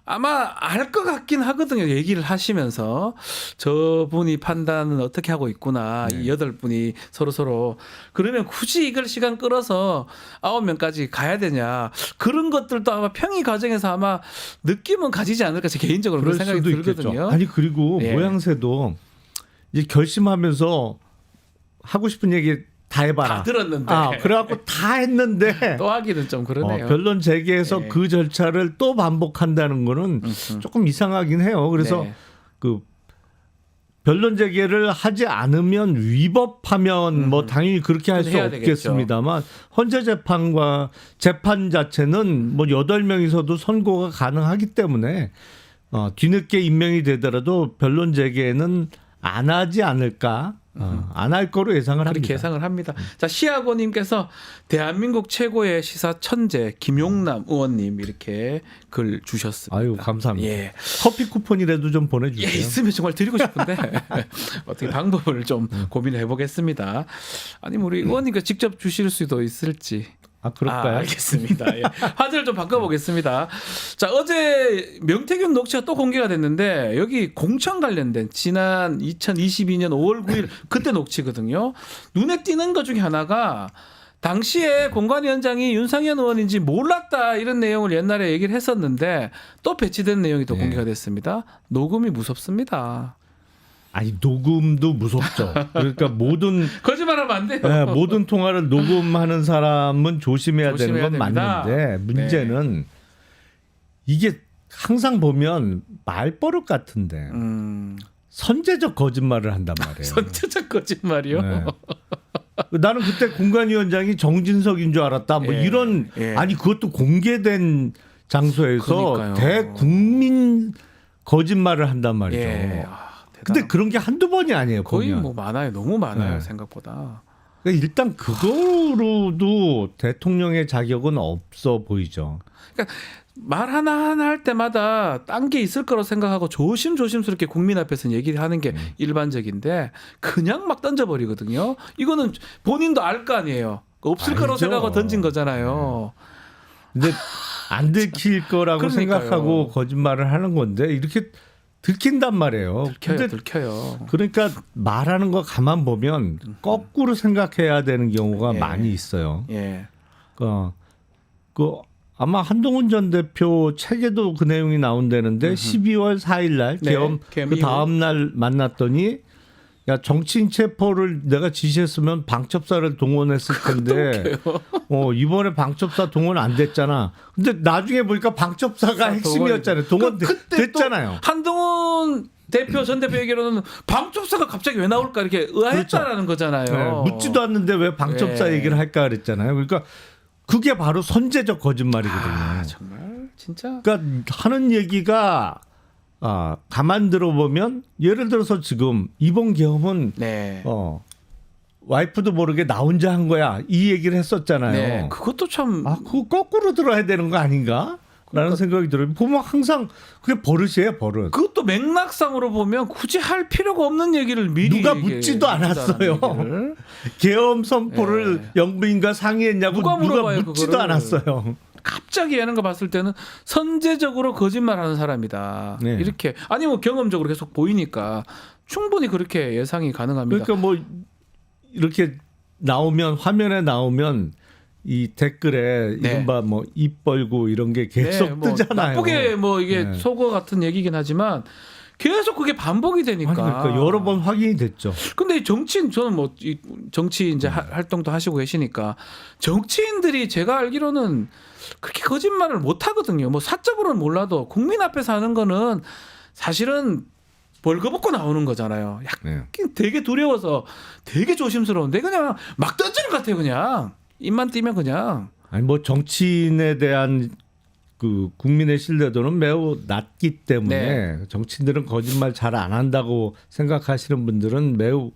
A: 아마 알 것 같긴 하거든요. 얘기를 하시면서 저분이 판단은 어떻게 하고 있구나. 이 8분이 서로 그러면 굳이 이걸 시간 끌어서 9명까지 가야 되냐. 그런 것들도 아마 평의 과정에서 아마 느낌은 가지지 않을까. 제 개인적으로 그런 생각이 들거든요.
I: 있겠죠. 아니 그리고 모양새도 이제 결심하면서 하고 싶은 얘기 다 해봐라.
A: 다 들었는데.
I: 그래갖고 다 했는데
A: 또 하기는 좀 그러네요.
I: 변론 재개해서 그 절차를 또 반복한다는 거는 조금 이상하긴 해요. 그래서 그 변론 재개를 하지 않으면 위법하면 뭐 당연히 그렇게 할 수 없겠습니다만, 헌재 재판 자체는 뭐 8명이서도 선고가 가능하기 때문에 뒤늦게 임명이 되더라도 변론 재개는 안 하지 않을까. 안 할 거로 예상을
A: 그렇게
I: 합니다.
A: 예상을 합니다. 자, 시아고님께서 대한민국 최고의 시사 천재 김용남 의원님 이렇게 글 주셨습니다.
I: 아유 감사합니다.
A: 예.
I: 커피 쿠폰이라도 좀 보내주세요.
A: 있으면 정말 드리고 싶은데 어떻게 방법을 좀 고민해 보겠습니다. 아니면 우리 의원님께 직접 주실 수도 있을지.
I: 그럴까요?
A: 알겠습니다. 예. 화제를 좀 바꿔보겠습니다. 자, 어제 명태균 녹취가 또 공개가 됐는데 여기 공천 관련된 지난 2022년 5월 9일 그때 녹취거든요. 눈에 띄는 것 중에 하나가 당시에 공관위원장이 윤상현 의원인지 몰랐다 이런 내용을 옛날에 얘기를 했었는데 또 배치된 내용이 또
I: 네.
A: 공개가 됐습니다. 녹음이 무섭습니다.
I: 아니 녹음도 무섭죠. 그러니까 모든
A: 거짓말하면 안 돼요.
I: 모든 통화를 녹음하는 사람은 조심해야 되는
A: 조심해야
I: 건
A: 됩니다.
I: 맞는데 문제는 이게 항상 보면 말버릇 같은데 선제적 거짓말을 한단 말이에요.
A: 선체적 거짓말이요.
I: 네. 나는 그때 공관위원장이 정진석인 줄 알았다. 뭐
A: 예,
I: 이런
A: 예.
I: 아니 그것도 공개된 장소에서
A: 그러니까요.
I: 대국민 거짓말을 한단 말이죠.
A: 예.
I: 근데 그런 게 한두 번이 아니에요.
A: 거의
I: 보면.
A: 뭐 많아요. 너무 많아요.
I: 네.
A: 생각보다.
I: 그러니까 일단 그거로도 대통령의 자격은 없어 보이죠.
A: 말 하나 할 때마다 딴 게 있을 거라고 생각하고 조심스럽게 국민 앞에서 얘기를 하는 게 일반적인데 그냥 막 던져버리거든요. 이거는 본인도 알 거 아니에요. 없을 거라고
I: 알죠.
A: 생각하고 던진 거잖아요.
I: 근데 안 들킬 거라고
A: 그러니까요.
I: 생각하고 거짓말을 하는 건데 이렇게 들킨단 말이에요. 근데
A: 들켜요.
I: 그러니까 말하는 거 가만 보면 거꾸로 생각해야 되는 경우가
A: 예.
I: 많이 있어요.
A: 예.
I: 그 아마 한동훈 전 대표 책에도 그 내용이 나온다는데 12월 4일 날
A: 네,
I: 계엄
A: 계엄
I: 그
A: 이후.
I: 다음 날 만났더니 야 정치인 체포를 내가 지시했으면 방첩사를 동원했을 텐데 이번에 방첩사 동원 안 됐잖아. 근데 나중에 보니까 방첩사가 핵심이었잖아요. 동원
A: 그때
I: 됐잖아요.
A: 또 한동훈 대표 전 대표 얘기로는 방첩사가 갑자기 왜 나올까 이렇게 의아했다라는 거잖아요.
I: 네, 묻지도 않는데 왜 방첩사
A: 예.
I: 얘기를 할까 그랬잖아요. 그러니까 그게 바로 선제적 거짓말이거든요.
A: 정말 진짜.
I: 그러니까 하는 얘기가 가만 들어보면 예를 들어서 지금 이번 계엄은
A: 네.
I: 와이프도 모르게 나 혼자 한 거야 이 얘기를 했었잖아요.
A: 네. 그것도 참.
I: 그거 거꾸로 들어야 되는 거 아닌가? 라는 생각이 들어요. 보면 항상 그게 버릇이에요, 버릇.
A: 그것도 맥락상으로 보면 굳이 할 필요가 없는 얘기를 미리
I: 누가 묻지도 않았어요. 계엄 선포를 영부인과 상의했냐고
A: 누가 물어봐요,
I: 묻지도
A: 그거를.
I: 않았어요.
A: 갑자기 하는 거 봤을 때는 선제적으로 거짓말하는 사람이다.
I: 네.
A: 이렇게 아니 뭐 경험적으로 계속 보이니까 충분히 그렇게 예상이 가능합니다.
I: 그러니까 뭐 이렇게 나오면 화면에 나오면 이 댓글에
A: 네.
I: 이른바 뭐 입 벌고 이런 게 계속
A: 뭐
I: 뜨잖아요.
A: 나쁘게 뭐 이게
I: 네.
A: 속어 같은 얘기긴 하지만 계속 그게 반복이 되니까.
I: 아니, 그러니까 여러 번 확인이 됐죠.
A: 근데 정치인 저는 뭐 이 정치 이제 활동도 하시고 계시니까 정치인들이 제가 알기로는 그렇게 거짓말을 못 하거든요. 뭐 사적으로는 몰라도 국민 앞에서 하는 거는 사실은 벌거벗고 나오는 거잖아요. 약간
I: 네.
A: 되게 두려워서 되게 조심스러운데 그냥 막 던지는 것 같아요. 그냥 입만 띄면 그냥.
I: 아니 뭐 정치인에 대한 그 국민의 신뢰도는 매우 낮기 때문에 정치인들은 거짓말 잘 안 한다고 생각하시는 분들은 매우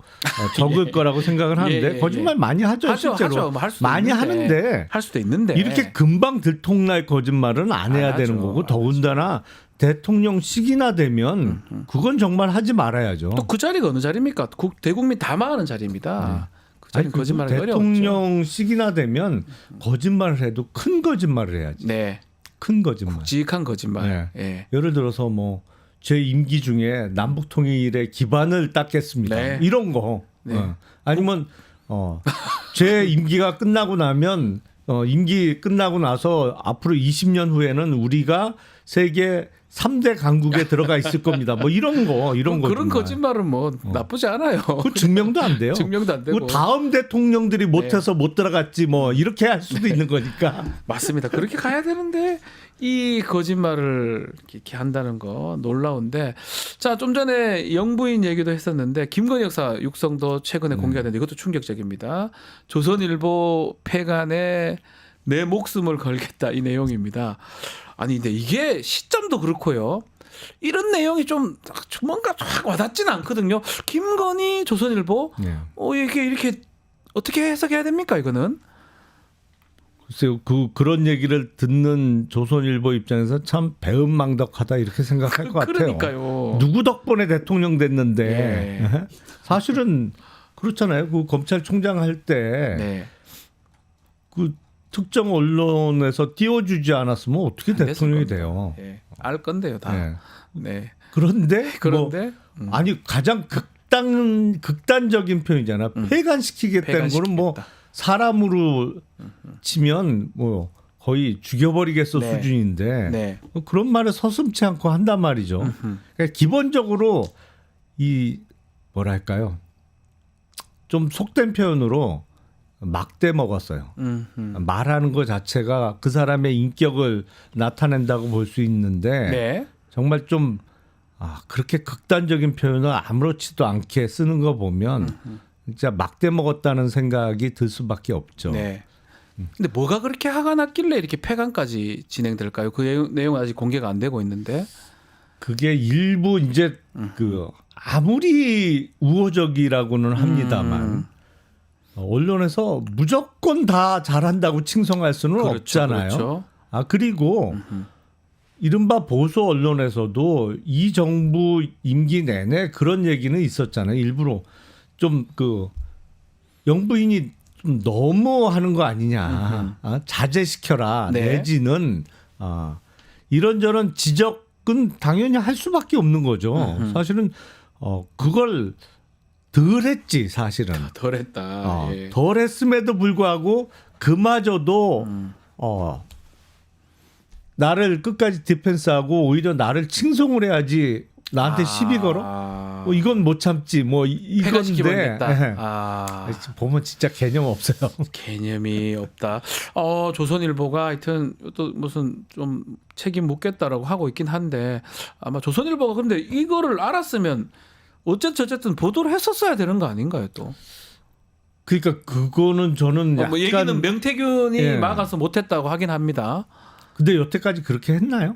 I: 적을 거라고 생각을 하는데
A: 예.
I: 거짓말 많이 하죠, 실제로.
A: 뭐 할 수도
I: 많이
A: 있는데.
I: 하는데
A: 할 수도 있는데
I: 이렇게 금방 들통날 거짓말은 안 해야
A: 안
I: 되는
A: 하죠.
I: 거고 더군다나 대통령직이나 되면 그건 정말 하지 말아야죠.
A: 또 그 자리가 어느 자리입니까? 대국민 다 망하는 자리입니다. 그 자리는
I: 아니,
A: 거짓말하기 어렵죠.
I: 대통령직이나 되면 거짓말을 해도 큰 거짓말을 해야지.
A: 네,
I: 큰 거짓말.
A: 묵직한 거짓말.
I: 네.
A: 예.
I: 예를 들어서 뭐 제 임기 중에 남북 통일의 기반을 닦겠습니다.
A: 네.
I: 이런 거.
A: 네.
I: 아니면 제 임기가 끝나고 나면 임기 끝나고 나서 앞으로 20년 후에는 우리가 세계 3대 강국에 들어가 있을 겁니다. 뭐 이런 거, 이런 거.
A: 그런 거짓말은 뭐 나쁘지 않아요.
I: 그 증명도 안 돼요.
A: 증명도 안 되고.
I: 그 다음 대통령들이 못해서 못 들어갔지 뭐 이렇게 할 수도 있는 거니까.
A: 맞습니다. 그렇게 가야 되는데 이 거짓말을 이렇게 한다는 거 놀라운데 자, 좀 전에 영부인 얘기도 했었는데 김건희 여사 육성도 최근에 공개가 됐는데 이것도 충격적입니다. 조선일보 폐간에 내 목숨을 걸겠다 이 내용입니다. 아니 근데 이게 시점도 그렇고요. 이런 내용이 좀 뭔가 확 와닿지는 않거든요. 김건희 조선일보 이게 이렇게 어떻게 해석해야 됩니까 이거는?
I: 글쎄요, 그런 얘기를 듣는 조선일보 입장에서 참 배은망덕하다 이렇게 생각할 것 같아요.
A: 그러니까요.
I: 누구 덕분에 대통령 됐는데
A: 예.
I: 사실은 그렇잖아요. 그 검찰총장 할 때
A: 네.
I: 그 특정 언론에서 띄워주지 않았으면 어떻게
A: 안 됐을
I: 대통령이
A: 겁니다.
I: 돼요?
A: 예. 알 건데요, 다.
I: 네.
A: 네.
I: 그런데
A: 그런데
I: 아니 가장 극단적인 표현이잖아. 폐간시키겠다는 거는 뭐
A: 폐간시키겠다.
I: 사람으로 치면 뭐 거의 죽여버리겠어
A: 네.
I: 수준인데
A: 네.
I: 뭐 그런 말을 서슴지 않고 한단 말이죠. 그러니까 기본적으로 이 뭐랄까요? 좀 속된 표현으로 막대 먹었어요. 말하는 것 자체가 그 사람의 인격을 나타낸다고 볼 수 있는데
A: 네.
I: 정말 좀 그렇게 극단적인 표현을 아무렇지도 않게 쓰는 거 보면 진짜 막대 먹었다는 생각이 들 수밖에 없죠.
A: 네. 근데 뭐가 그렇게 화가 났길래 이렇게 폐간까지 진행될까요? 그 내용은 아직 공개가 안 되고 있는데.
I: 그게 일부 이제 그 아무리 우호적이라고는 합니다만 언론에서 무조건 다 잘한다고 칭송할 수는
A: 그렇죠,
I: 없잖아요.
A: 그렇죠.
I: 그리고 이른바 보수 언론에서도 이 정부 임기 내내 그런 얘기는 있었잖아요. 일부러 좀 그 영부인이 좀 너무 하는 거 아니냐. 자제시켜라.
A: 네.
I: 내지는 이런저런 지적은 당연히 할 수밖에 없는 거죠. 사실은 그걸 덜 했지 사실은.
A: 덜했다. 예.
I: 덜 했음에도 불구하고 그마저도 나를 끝까지 디펜스하고 오히려 나를 칭송을 해야지 나한테 시비 걸어? 뭐 이건 못 참지 뭐 이건데
A: 폐간시켜버리겠다.
I: 보면 진짜 개념 없어요.
A: 개념이 없다. 조선일보가 하여튼 또 무슨 좀 책임 묻겠다라고 하고 있긴 한데 아마 조선일보가 그런데 이거를 알았으면 어쨌든 보도를 했었어야 되는 거 아닌가요 또?
I: 그러니까 그거는 저는 약간
A: 뭐 얘기는 명태균이
I: 예.
A: 막아서 못했다고 하긴 합니다.
I: 근데 여태까지 그렇게 했나요?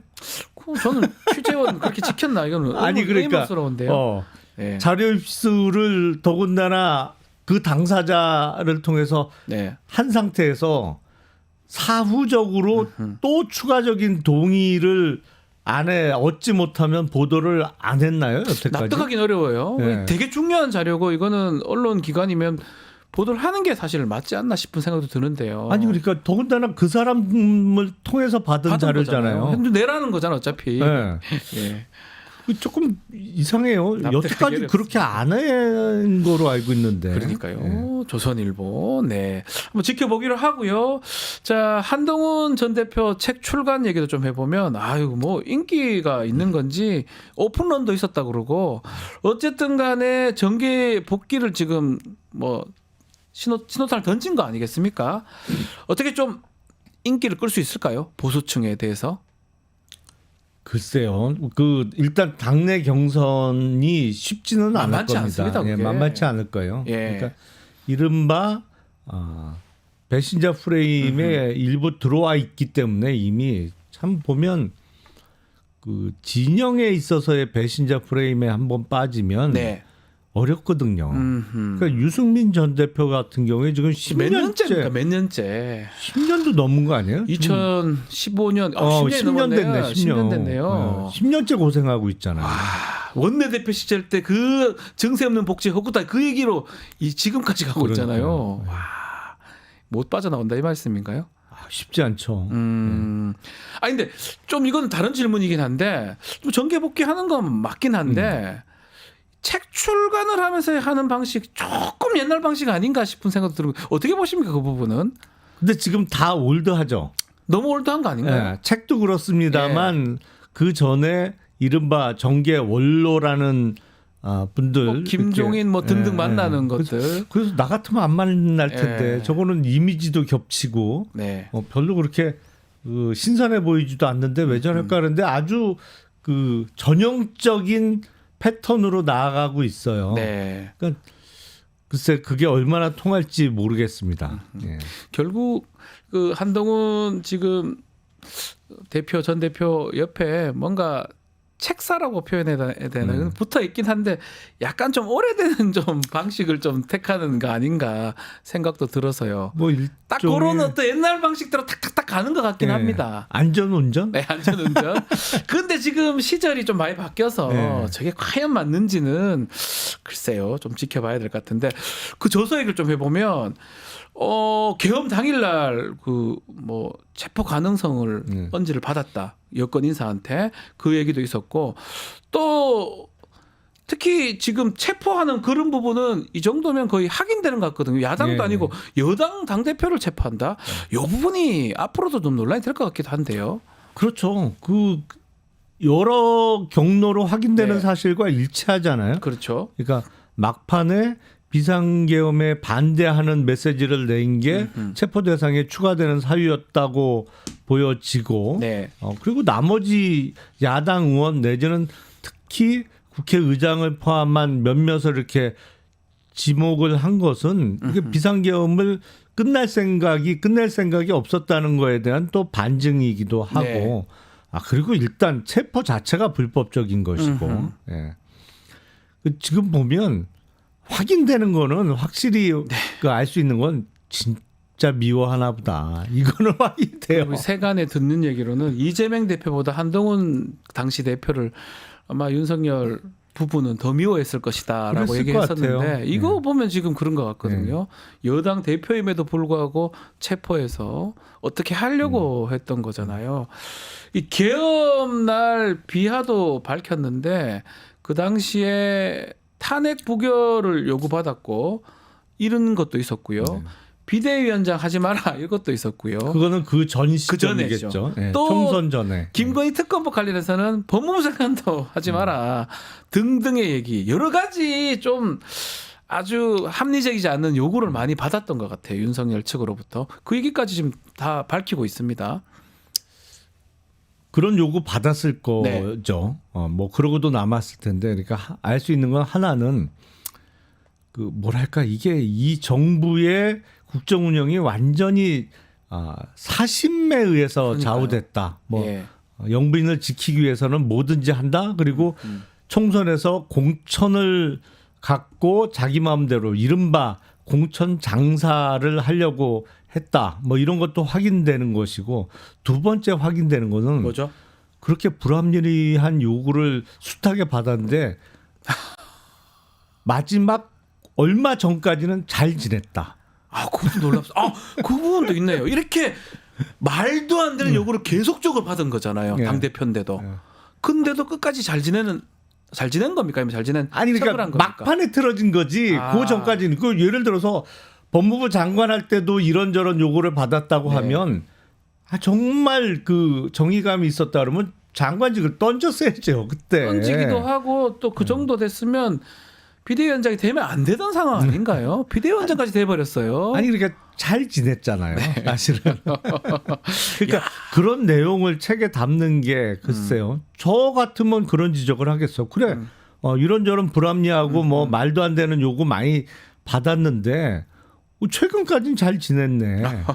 A: 저는 취재원 그렇게 지켰나 이거는
I: 아니 그러니까
A: 의문스러운데요. 예.
I: 자료 입수를 더군다나 그 당사자를 통해서
A: 네.
I: 한 상태에서 사후적으로 또 추가적인 동의를 안에 얻지 못하면 보도를 안 했나요? 여태까지?
A: 납득하기는 어려워요.
I: 네.
A: 되게 중요한 자료고 이거는 언론 기관이면 보도를 하는 게 사실 맞지 않나 싶은 생각도 드는데요.
I: 아니 그러니까 더군다나 그 사람을 통해서 받은 자료잖아요.
A: 현재 내라는 거잖아 어차피.
I: 네.
A: 예.
I: 조금 이상해요.
A: 납득하기
I: 여태까지
A: 어렵습니다.
I: 그렇게 안 한 거로 알고 있는데.
A: 그러니까요.
I: 네.
A: 조선일보. 네. 한번 지켜보기로 하고요. 자, 한동훈 전 대표 책 출간 얘기도 좀 해보면 아유 뭐 인기가 있는 건지 오픈런도 있었다 그러고 어쨌든 간에 정계 복귀를 지금 뭐 신호탄을 던진 거 아니겠습니까? 어떻게 좀 인기를 끌 수 있을까요? 보수층에 대해서.
I: 글쎄요. 그 일단 당내 경선이 쉽지는 않을
A: 만만치
I: 겁니다.
A: 않습니다, 그게.
I: 만만치 않을 거예요.
A: 예.
I: 그러니까 이른바 배신자 프레임에 일부 들어와 있기 때문에 이미 참 보면 그 진영에 있어서의 배신자 프레임에 한번 빠지면
A: 네.
I: 어렵거든요. 그러니까 유승민 전 대표 같은 경우에 지금
A: 몇
I: 10년째,
A: 년째입니까? 몇 년째?
I: 10년도 넘은 거 아니에요?
A: 2015년, 10년
I: 됐네.
A: 10년 됐네요.
I: 10년째 고생하고 있잖아요.
A: 원내대표 시절 때 그 정세 없는 복지 허구다 그 얘기로 지금까지 가고
I: 그러니까요.
A: 있잖아요. 와, 못 빠져나온다 이 말씀인가요?
I: 쉽지 않죠.
A: 근데 좀 이건 다른 질문이긴 한데 좀 정계 복귀하는 건 맞긴 한데 책 출간을 하면서 하는 방식 조금 옛날 방식 아닌가 싶은 생각도 들고 어떻게 보십니까 그 부분은?
I: 근데 지금 다 올드하죠.
A: 너무 올드한 거 아닌가요?
I: 예, 책도 그렇습니다만 그 전에 이른바 정계 원로라는 분들
A: 뭐 김종인 뭐 등등 만나는 것들.
I: 그래서 나 같으면 안 만날 텐데
A: 예.
I: 저거는 이미지도 겹치고
A: 네.
I: 별로 그렇게 신선해 보이지도 않는데 왜 저럴까 그런데 아주 그 전형적인 패턴으로 나아가고 있어요.
A: 네.
I: 그러니까 글쎄 그게 얼마나 통할지 모르겠습니다. 예.
A: 결국 그 한동훈 지금 전 대표 옆에 뭔가 책사라고 표현해야 되나 붙어 있긴 한데 약간 좀 오래된 좀 방식을 좀 택하는 거 아닌가 생각도 들어서요.
I: 뭐
A: 딱 그런 어떤 옛날 방식대로 탁탁탁 가는 것 같긴 합니다.
I: 안전운전?
A: 네, 안전운전. 근데 지금 시절이 좀 많이 바뀌어서
I: 네.
A: 저게 과연 맞는지는 글쎄요, 좀 지켜봐야 될 것 같은데 그 저서 얘기를 좀 해보면 계엄 당일날 그 뭐 체포 가능성을 언지를 받았다. 여권 인사한테 그 얘기도 있었고 또 특히 지금 체포하는 그런 부분은 이 정도면 거의 확인되는 것 같거든요. 야당도 아니고 여당 당대표를 체포한다. 이 부분이 앞으로도 좀 논란이 될 것 같기도 한데요.
I: 그렇죠. 그 여러 경로로 확인되는
A: 네.
I: 사실과 일치하잖아요.
A: 그렇죠.
I: 그러니까 막판에 비상계엄에 반대하는 메시지를 낸 게 체포 대상에 추가되는 사유였다고 보여지고
A: 네.
I: 그리고 나머지 야당 의원 내지는 특히 국회의장을 포함한 몇몇을 이렇게 지목을 한 것은 이게 비상계엄을 끝낼 생각이 없었다는 거에 대한 또 반증이기도 하고
A: 네.
I: 그리고 일단 체포 자체가 불법적인 것이고 예. 지금 보면 확인되는 거는 확실히 그 알 수 있는 건 진짜 미워하나 보다. 이거는 확인돼요.
A: 우리 세간에 듣는 얘기로는 이재명 대표보다 한동훈 당시 대표를 아마 윤석열 부부는 더 미워했을 것이다라고
I: 그랬을
A: 얘기했었는데
I: 것 같아요.
A: 이거 보면 지금 그런 것 같거든요. 여당 대표임에도 불구하고 체포해서 어떻게 하려고 했던 거잖아요. 이 계엄 날 비하도 밝혔는데 그 당시에 탄핵 부결을 요구받았고 이런 것도 있었고요. 비대위원장 하지 마라 이것도 있었고요.
I: 그거는 그 전
A: 전에죠.
I: 시점이겠죠. 예,
A: 또
I: 총선 전에.
A: 김건희 특검법 관련해서는 법무부 장관도 하지 마라 등등의 얘기 여러 가지 좀 아주 합리적이지 않는 요구를 많이 받았던 것 같아요. 윤석열 측으로부터 그 얘기까지 지금 다 밝히고 있습니다.
I: 그런 요구 받았을
A: 네.
I: 거죠. 뭐 그러고도 남았을 텐데, 그러니까 알 수 있는 건 하나는 그 뭐랄까 이게 이 정부의 국정 운영이 완전히 사심에 의해서
A: 그러니까요.
I: 좌우됐다. 뭐
A: 예.
I: 영부인을 지키기 위해서는 뭐든지 한다. 그리고 총선에서 공천을 갖고 자기 마음대로 이른바 공천 장사를 하려고 했다. 뭐 이런 것도 확인되는 것이고, 두 번째 확인되는 것은
A: 뭐죠?
I: 그렇게 불합리한 요구를 숱하게 받았는데 마지막 얼마 전까지는 잘 지냈다.
A: 그 부분 놀랍다. 그 부분도 있네요. 이렇게 말도 안 되는 요구를 계속적으로 받은 거잖아요.
I: 예.
A: 당 대표인데도.
I: 예.
A: 근데도 끝까지 잘 지낸 겁니까? 아니면 잘 지낸
I: 아니
A: 척을
I: 그러니까
A: 한 겁니까?
I: 막판에 틀어진 거지. 그 전까지는 그 예를 들어서 법무부 장관 할 때도 이런저런 요구를 받았다고
A: 네.
I: 하면 정말 그 정의감이 있었다 그러면 장관직을 던졌어야죠 그때.
A: 던지기도 하고 또 그 정도 됐으면 비대위원장이 되면 안 되던 상황 아닌가요? 비대위원장까지 돼버렸어요.
I: 아니 그러니까 잘 지냈잖아요. 사실은. 그러니까 그런 내용을 책에 담는 게 글쎄요. 저 같으면 그런 지적을 하겠어. 그래. 이런저런 불합리하고 뭐 말도 안 되는 요구 많이 받았는데 최근까지는 잘 지냈네.
A: 야,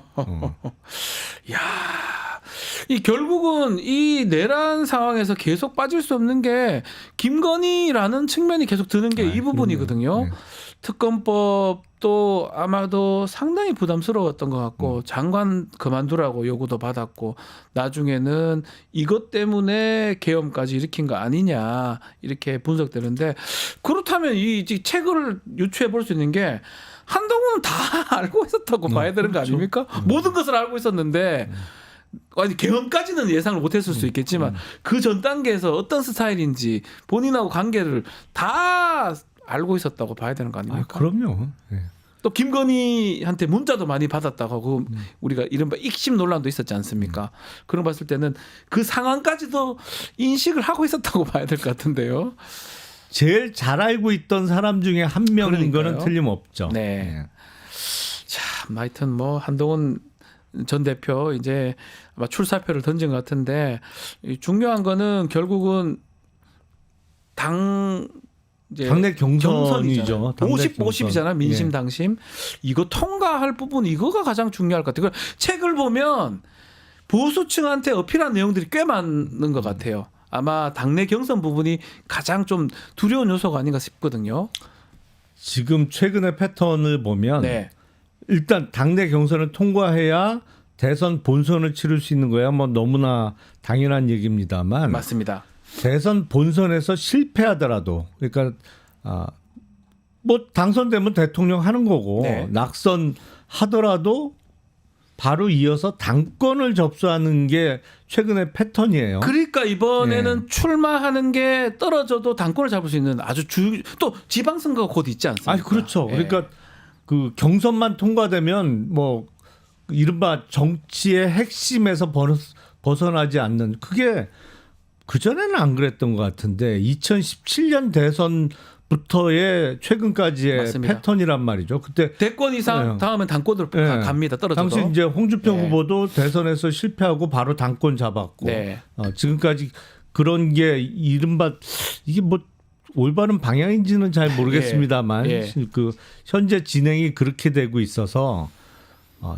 A: 이 결국은 이 내란 상황에서 계속 빠질 수 없는 게 김건희라는 측면이 계속 드는 게 이 부분이거든요.
I: 네.
A: 특검법도 아마도 상당히 부담스러웠던 것 같고 장관 그만두라고 요구도 받았고 나중에는 이것 때문에 계엄까지 일으킨 거 아니냐 이렇게 분석되는데 그렇다면 이 책을 유추해 볼 수 있는 게 한동훈은 다 알고 있었다고 봐야 되는 거
I: 그렇죠.
A: 아닙니까? 모든 것을 알고 있었는데 아니 계엄까지는 예상을 못했을 수 있겠지만 그 전 단계에서 어떤 스타일인지 본인하고 관계를 다 알고 있었다고 봐야 되는 거 아닙니까?
I: 그럼요. 네.
A: 또 김건희한테 문자도 많이 받았다고 하고 우리가 이른바 익심 논란도 있었지 않습니까? 그런 거 봤을 때는 그 상황까지도 인식을 하고 있었다고 봐야 될 것 같은데요.
I: 제일 잘 알고 있던 사람 중에 한 명인
A: 그러니까요.
I: 거는 틀림없죠.
A: 네. 참 하여튼 뭐 한동훈 전 대표 이제 아마 출사표를 던진 것 같은데 이 중요한 거는 결국은 당 이제
I: 당내 경선이죠.
A: 경선이잖아요.
I: 당내
A: 50,
I: 경선.
A: 50이잖아. 민심
I: 예.
A: 당심. 이거 통과할 부분 이거가 가장 중요할 것 같아요. 책을 보면 보수층한테 어필한 내용들이 꽤 많은 것 같아요. 아마 당내 경선 부분이 가장 좀 두려운 요소가 아닌가 싶거든요.
I: 지금 최근의 패턴을 보면
A: 네.
I: 일단 당내 경선을 통과해야 대선 본선을 치를 수 있는 거야. 뭐 너무나 당연한 얘기입니다만
A: 맞습니다.
I: 대선 본선에서 실패하더라도 그러니까 뭐 당선되면 대통령 하는 거고
A: 네.
I: 낙선 하더라도 바로 이어서 당권을 접수하는 게 최근의 패턴이에요.
A: 그러니까 이번에는
I: 예.
A: 출마하는 게 떨어져도 당권을 잡을 수 있는 아주 또 지방선거가 곧 있지 않습니까?
I: 아니 그렇죠.
A: 예.
I: 그러니까 그 경선만 통과되면 뭐 이른바 정치의 핵심에서 벗어나지 않는 그게 그전에는 안 그랬던 것 같은데 2017년 대선부터의 최근까지의
A: 맞습니다.
I: 패턴이란 말이죠. 그때
A: 대권 이상
I: 네.
A: 다음엔 당권으로
I: 네.
A: 갑니다. 떨어져도.
I: 당시 이제 홍준표
A: 네.
I: 후보도 대선에서 실패하고 바로 당권 잡았고
A: 네.
I: 지금까지 그런 게 이른바 이게 뭐 올바른 방향인지는 잘 모르겠습니다만
A: 예.
I: 그 현재 진행이 그렇게 되고 있어서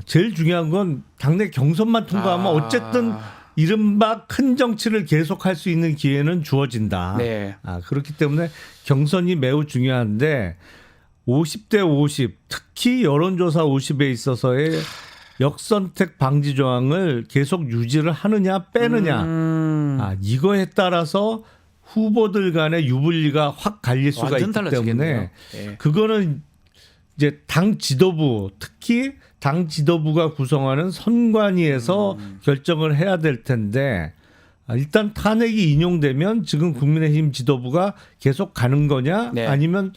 I: 제일 중요한 건 당내 경선만 통과하면 어쨌든 이른바 큰 정치를 계속할 수 있는 기회는 주어진다.
A: 네.
I: 그렇기 때문에 경선이 매우 중요한데 50대 50 특히 여론조사 50에 있어서의 역선택 방지 조항을 계속 유지를 하느냐 빼느냐 이거에 따라서 후보들 간의 유불리가 확 갈릴 수가
A: 완전
I: 있기
A: 달라지겠네요.
I: 때문에
A: 예.
I: 그거는 이제 당 지도부 특히 당 지도부가 구성하는 선관위에서 결정을 해야 될 텐데 일단 탄핵이 인용되면 지금 국민의힘 지도부가 계속 가는 거냐
A: 네.
I: 아니면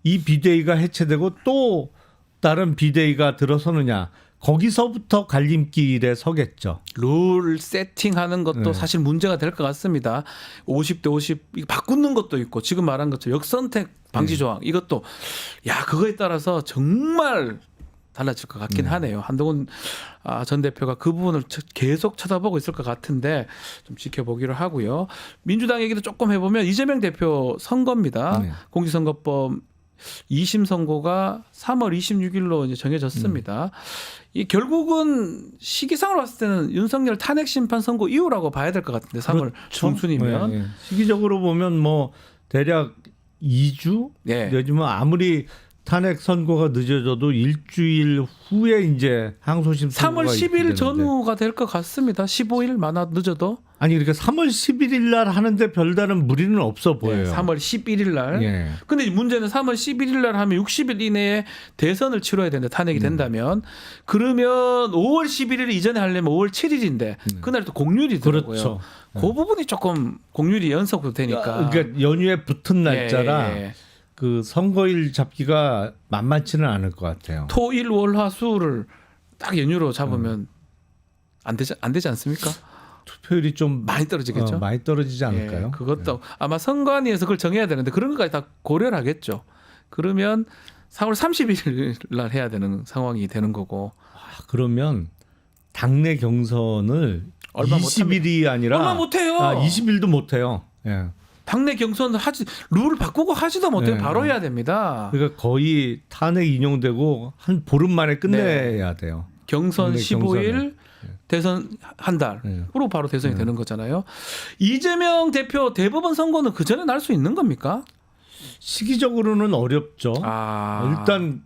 I: 이 비대위가 해체되고 또 다른 비대위가 들어서느냐 거기서부터 갈림길에 서겠죠.
A: 룰 세팅하는 것도
I: 네.
A: 사실 문제가 될 것 같습니다. 50대 50 이거 바꾸는 것도 있고 지금 말한 것처럼 역선택 방지 조항 이것도 그거에 따라서 정말 달라질 것 같긴 하네요. 한동훈 전 대표가 그 부분을 계속 쳐다보고 있을 것 같은데 좀 지켜보기로 하고요. 민주당 얘기도 조금 해보면 이재명 대표 선거입니다.
I: 네.
A: 공직선거법 2심 선고가 3월 26일로 이제 정해졌습니다. 이 결국은 시기상으로 봤을 때는 윤석열 탄핵 심판 선고 이후라고 봐야 될 것 같은데 3월 중순이면
I: 네, 네. 시기적으로 보면 뭐 대략 2주
A: 네.
I: 내지만 아무리 탄핵 선고가 늦어져도 일주일 후에 이제 항소심
A: 3월
I: 선고가
A: 10일
I: 있게
A: 전후가 될 것 같습니다. 15일 많아 늦어도
I: 아니 그러니까 3월 11일 날 하는데 별다른 무리는 없어 보여요.
A: 3월 11일 날.
I: 예.
A: 근데 문제는 3월 11일 날 하면 60일 이내에 대선을 치러야 되는데 탄핵이 된다면 그러면 5월 11일 이전에 하려면 5월 7일인데 그날 또 공휴일이더라고요.
I: 그렇죠.
A: 그 부분이 조금 공휴일이 연속으로 되니까.
I: 그러니까 연휴에 붙은 날짜라
A: 예.
I: 그 선거일 잡기가 만만치는 않을 것 같아요.
A: 토일 월화수를 딱 연휴로 잡으면 안 되지 않습니까?
I: 투표율이 좀
A: 많이 떨어지겠죠.
I: 많이 떨어지지 않을까요?
A: 예, 그것도 아마 선관위에서 그걸 정해야 되는데 그런 것까지 다 고려를 하겠죠. 그러면 4월 30일 날 해야 되는 상황이 되는 거고.
I: 그러면 당내 경선을
A: 얼마
I: 20일이 아니라
A: 얼마 못해요.
I: 20일도 못해요. 예.
A: 당내 경선을 룰을 바꾸고 하지도 못해요.
I: 네.
A: 바로 해야 됩니다.
I: 그러니까 거의 탄핵 인용되고 한 보름 만에 끝내야 돼요.
A: 경선
I: 당내
A: 15일,
I: 경선을.
A: 대선 한 달로
I: 네.
A: 바로 대선이 되는 거잖아요. 이재명 대표 대법원 선거는 그 전에 날 수 있는 겁니까?
I: 시기적으로는 어렵죠. 일단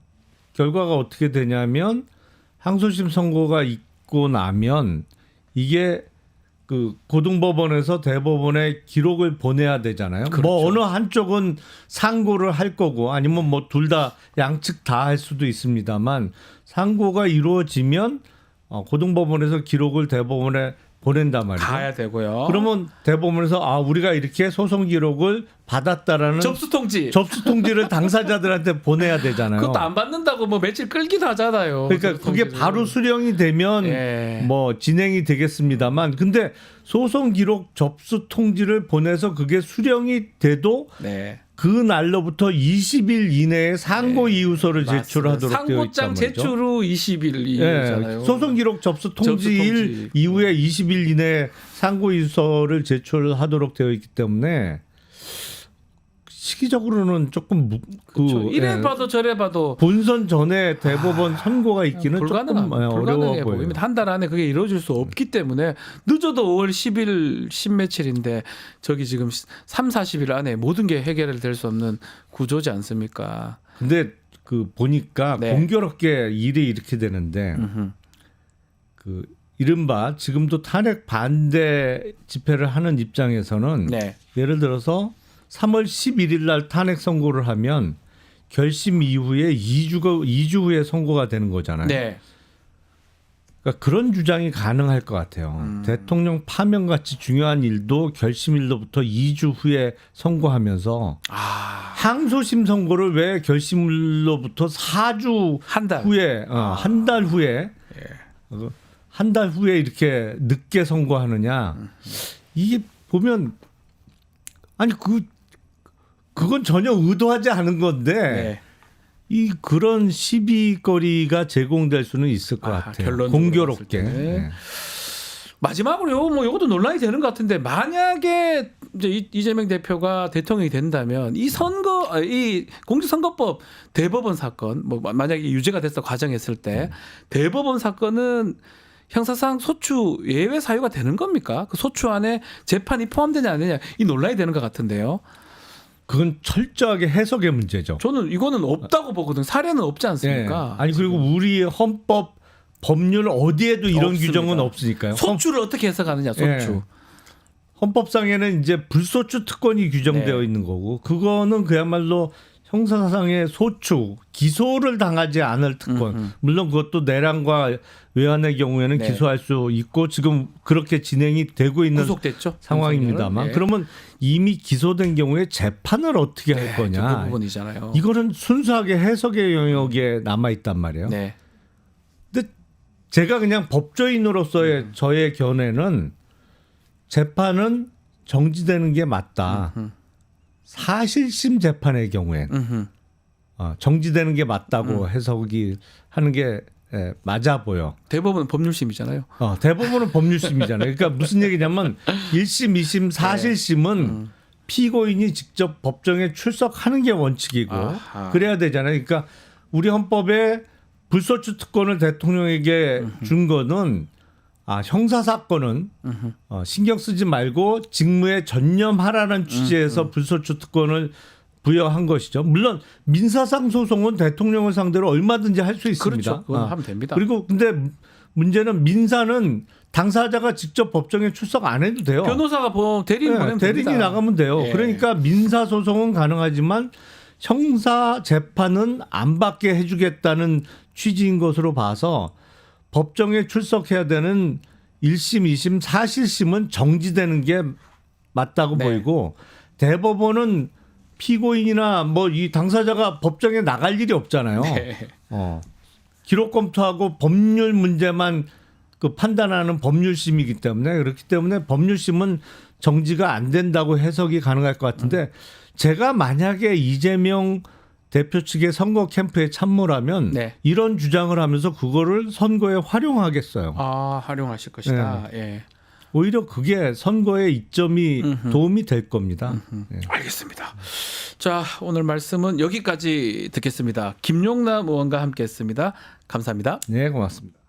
I: 결과가 어떻게 되냐면 항소심 선고가 있고 나면 이게 그 고등법원에서 대법원에 기록을 보내야 되잖아요.
A: 그렇죠.
I: 뭐 어느 한쪽은 상고를 할 거고 아니면 뭐 둘 다 양측 다 할 수도 있습니다만 상고가 이루어지면 고등법원에서 기록을 대법원에 보낸단 말이에요.
A: 가야 되고요.
I: 그러면 대법원에서 우리가 이렇게 소송 기록을 받았다라는
A: 접수
I: 통지를 당사자들한테 보내야 되잖아요.
A: 그것도 안 받는다고 뭐 며칠 끌기도 하잖아요.
I: 그러니까
A: 접수
I: 그게
A: 통지를.
I: 바로 수령이 되면
A: 예.
I: 뭐 진행이 되겠습니다만 근데 소송 기록 접수 통지를 보내서 그게 수령이 돼도
A: 네.
I: 그 날로부터 20일 이내에 상고 이유서를
A: 맞습니다.
I: 제출하도록 되어 있단
A: 상고장
I: 말이죠.
A: 제출 후 20일 이후잖아요.
I: 소송 기록 접수 통지일 이후에 20일 이내에 상고 이유서를 제출하도록 되어 있기 때문에 시기적으로는 조금
A: 그렇죠. 이래 봐도 저래 봐도
I: 본선 전에 대법원 선고가 있기는 조금
A: 불가능해
I: 어려워 보여요.
A: 보입니다. 한 달 안에 그게 이루어질 수 없기 때문에 늦어도 5월 10일 10며칠인데 저기 지금 3, 40일 안에 모든 게 해결될 수 없는 구조지 않습니까?
I: 근데 그 보니까
A: 네.
I: 공교롭게 일이 이렇게 되는데 그 이른바 지금도 탄핵 반대 집회를 하는 입장에서는
A: 네.
I: 예를 들어서 3월 11일 날 탄핵 선고를 하면 결심 이후에 2주 후에 선고가 되는 거잖아요.
A: 네.
I: 그러니까 그런 주장이 가능할 것 같아요. 대통령 파면 같이 중요한 일도 결심일로부터 2주 후에 선고하면서 항소심 선고를 왜 결심일로부터 4주
A: 한 달.
I: 후에 한 달 후에 한 달 후에 이렇게 늦게 선고하느냐. 이게 보면 아니 그건 전혀 의도하지 않은 건데
A: 네.
I: 이 그런 시비거리가 제공될 수는 있을 것 같아요.
A: 결론적으로
I: 공교롭게.
A: 봤을 때.
I: 네.
A: 마지막으로 뭐 이것도 논란이 되는 것 같은데 만약에 이제 이재명 대표가 대통령이 된다면 이 공직선거법 대법원 사건 뭐 만약에 유죄가 됐어 과정했을 때 대법원 사건은 형사상 소추 예외 사유가 되는 겁니까? 그 소추 안에 재판이 포함되냐 안 되냐 이 논란이 되는 것 같은데요.
I: 그건 철저하게 해석의 문제죠.
A: 저는 이거는 없다고 보거든. 사례는 없지 않습니까?
I: 아니 그리고 우리 헌법 법률 어디에도 이런
A: 없습니다.
I: 규정은 없으니까요.
A: 소추를 어떻게 해석하느냐 소추.
I: 예. 헌법상에는 이제 불소추 특권이 규정되어
A: 네.
I: 있는 거고 그거는 그야말로 형사상의 소추 기소를 당하지 않을 특권. 물론 그것도 내란과 외환의 경우에는
A: 네.
I: 기소할 수 있고 지금 그렇게 진행이 되고 있는
A: 구속됐죠.
I: 상황입니다만
A: 네.
I: 그러면 이미 기소된 경우에 재판을 어떻게 할
A: 그
I: 거냐.
A: 부분이잖아요.
I: 이거는 순수하게 해석의 영역에 남아 있단 말이에요.
A: 네.
I: 근데 제가 그냥 법조인으로서의 저의 견해는 재판은 정지되는 게 맞다. 사실심 재판의 경우에 정지되는 게 맞다고 해석이 하는 게 맞아 보여.
A: 대법원은 법률심이잖아요.
I: 대법원은 법률심이잖아요. 그러니까 무슨 얘기냐면 1심, 2심, 4실심은 피고인이 직접 법정에 출석하는 게 원칙이고
A: 아하.
I: 그래야 되잖아요. 그러니까 우리 헌법에 불소추 특권을 대통령에게 준 거는 형사 사건은 신경 쓰지 말고 직무에 전념하라는 취지에서 불소추 특권을 부여한 것이죠. 물론 민사상 소송은 대통령을 상대로 얼마든지 할 수 있습니다.
A: 그렇죠. 그건 하면 됩니다.
I: 그리고 근데 문제는 민사는 당사자가 직접 법정에 출석 안 해도 돼요.
A: 변호사가 대리인 보내면
I: 대리인이
A: 됩니다.
I: 나가면 돼요.
A: 예.
I: 그러니까 민사 소송은 가능하지만 형사 재판은 안 받게 해주겠다는 취지인 것으로 봐서 법정에 출석해야 되는 1심, 2심, 4실심은 정지되는 게 맞다고
A: 네.
I: 보이고 대법원은 피고인이나 뭐 이 당사자가 법정에 나갈 일이 없잖아요.
A: 네.
I: 기록 검토하고 법률 문제만 그 판단하는 법률심이기 때문에 그렇기 때문에 법률심은 정지가 안 된다고 해석이 가능할 것 같은데 제가 만약에 이재명 대표 측의 선거 캠프에 참모라면
A: 네.
I: 이런 주장을 하면서 그거를 선거에 활용하겠어요.
A: 활용하실 것이다. 예.
I: 오히려 그게 선거의 이점이 도움이 될 겁니다. 예.
A: 알겠습니다. 자, 오늘 말씀은 여기까지 듣겠습니다. 김용남 의원과 함께했습니다. 감사합니다.
I: 네, 고맙습니다.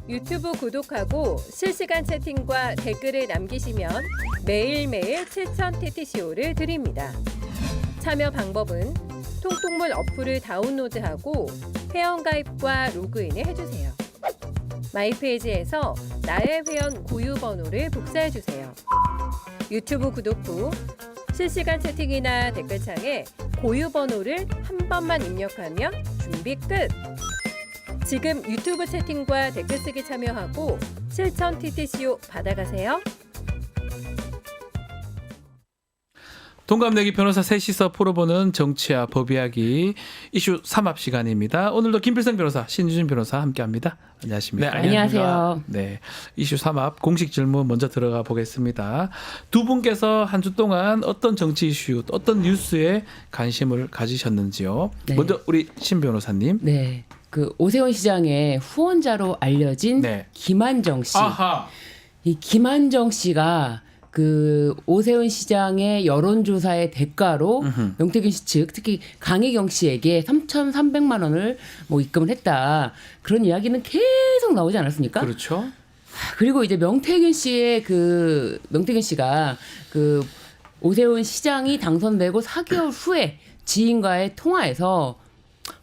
J: 유튜브 구독하고 실시간 채팅과 댓글을 남기시면 매일매일 7,000TTCO를 드립니다. 참여 방법은 통통물 어플을 다운로드하고 회원가입과 로그인을 해주세요. 마이페이지에서 나의 회원 고유 번호를 복사해주세요. 유튜브 구독 후 실시간 채팅이나 댓글창에 고유 번호를 한 번만 입력하면 준비 끝! 지금 유튜브 채팅과 댓글 쓰기 참여하고 7,000TTCO 받아가세요.
A: 동갑내기 변호사 셋이서 풀어보는 정치와 법 이야기 이슈 3합 시간입니다. 오늘도 김필성 변호사, 신유진 변호사 함께합니다. 안녕하십니까?
K: 네, 안녕하세요.
A: 네, 이슈 3합 공식 질문 먼저 들어가 보겠습니다. 두 분께서 한 주 동안 어떤 정치 이슈, 어떤 뉴스에 관심을 가지셨는지요?
K: 네.
A: 먼저 우리 신 변호사님.
K: 네, 그 오세훈 시장의 후원자로 알려진
A: 네.
K: 김한정 씨.
A: 아하.
K: 이 김한정 씨가 그 오세훈 시장의 여론조사의 대가로 명태균 씨 측, 특히 강혜경 씨에게 3,300만 원을 뭐 입금을 했다. 그런 이야기는 계속 나오지 않았습니까?
A: 그렇죠.
K: 그리고 이제 명태균 씨가 그 오세훈 시장이 당선되고 4개월 후에 지인과의 통화에서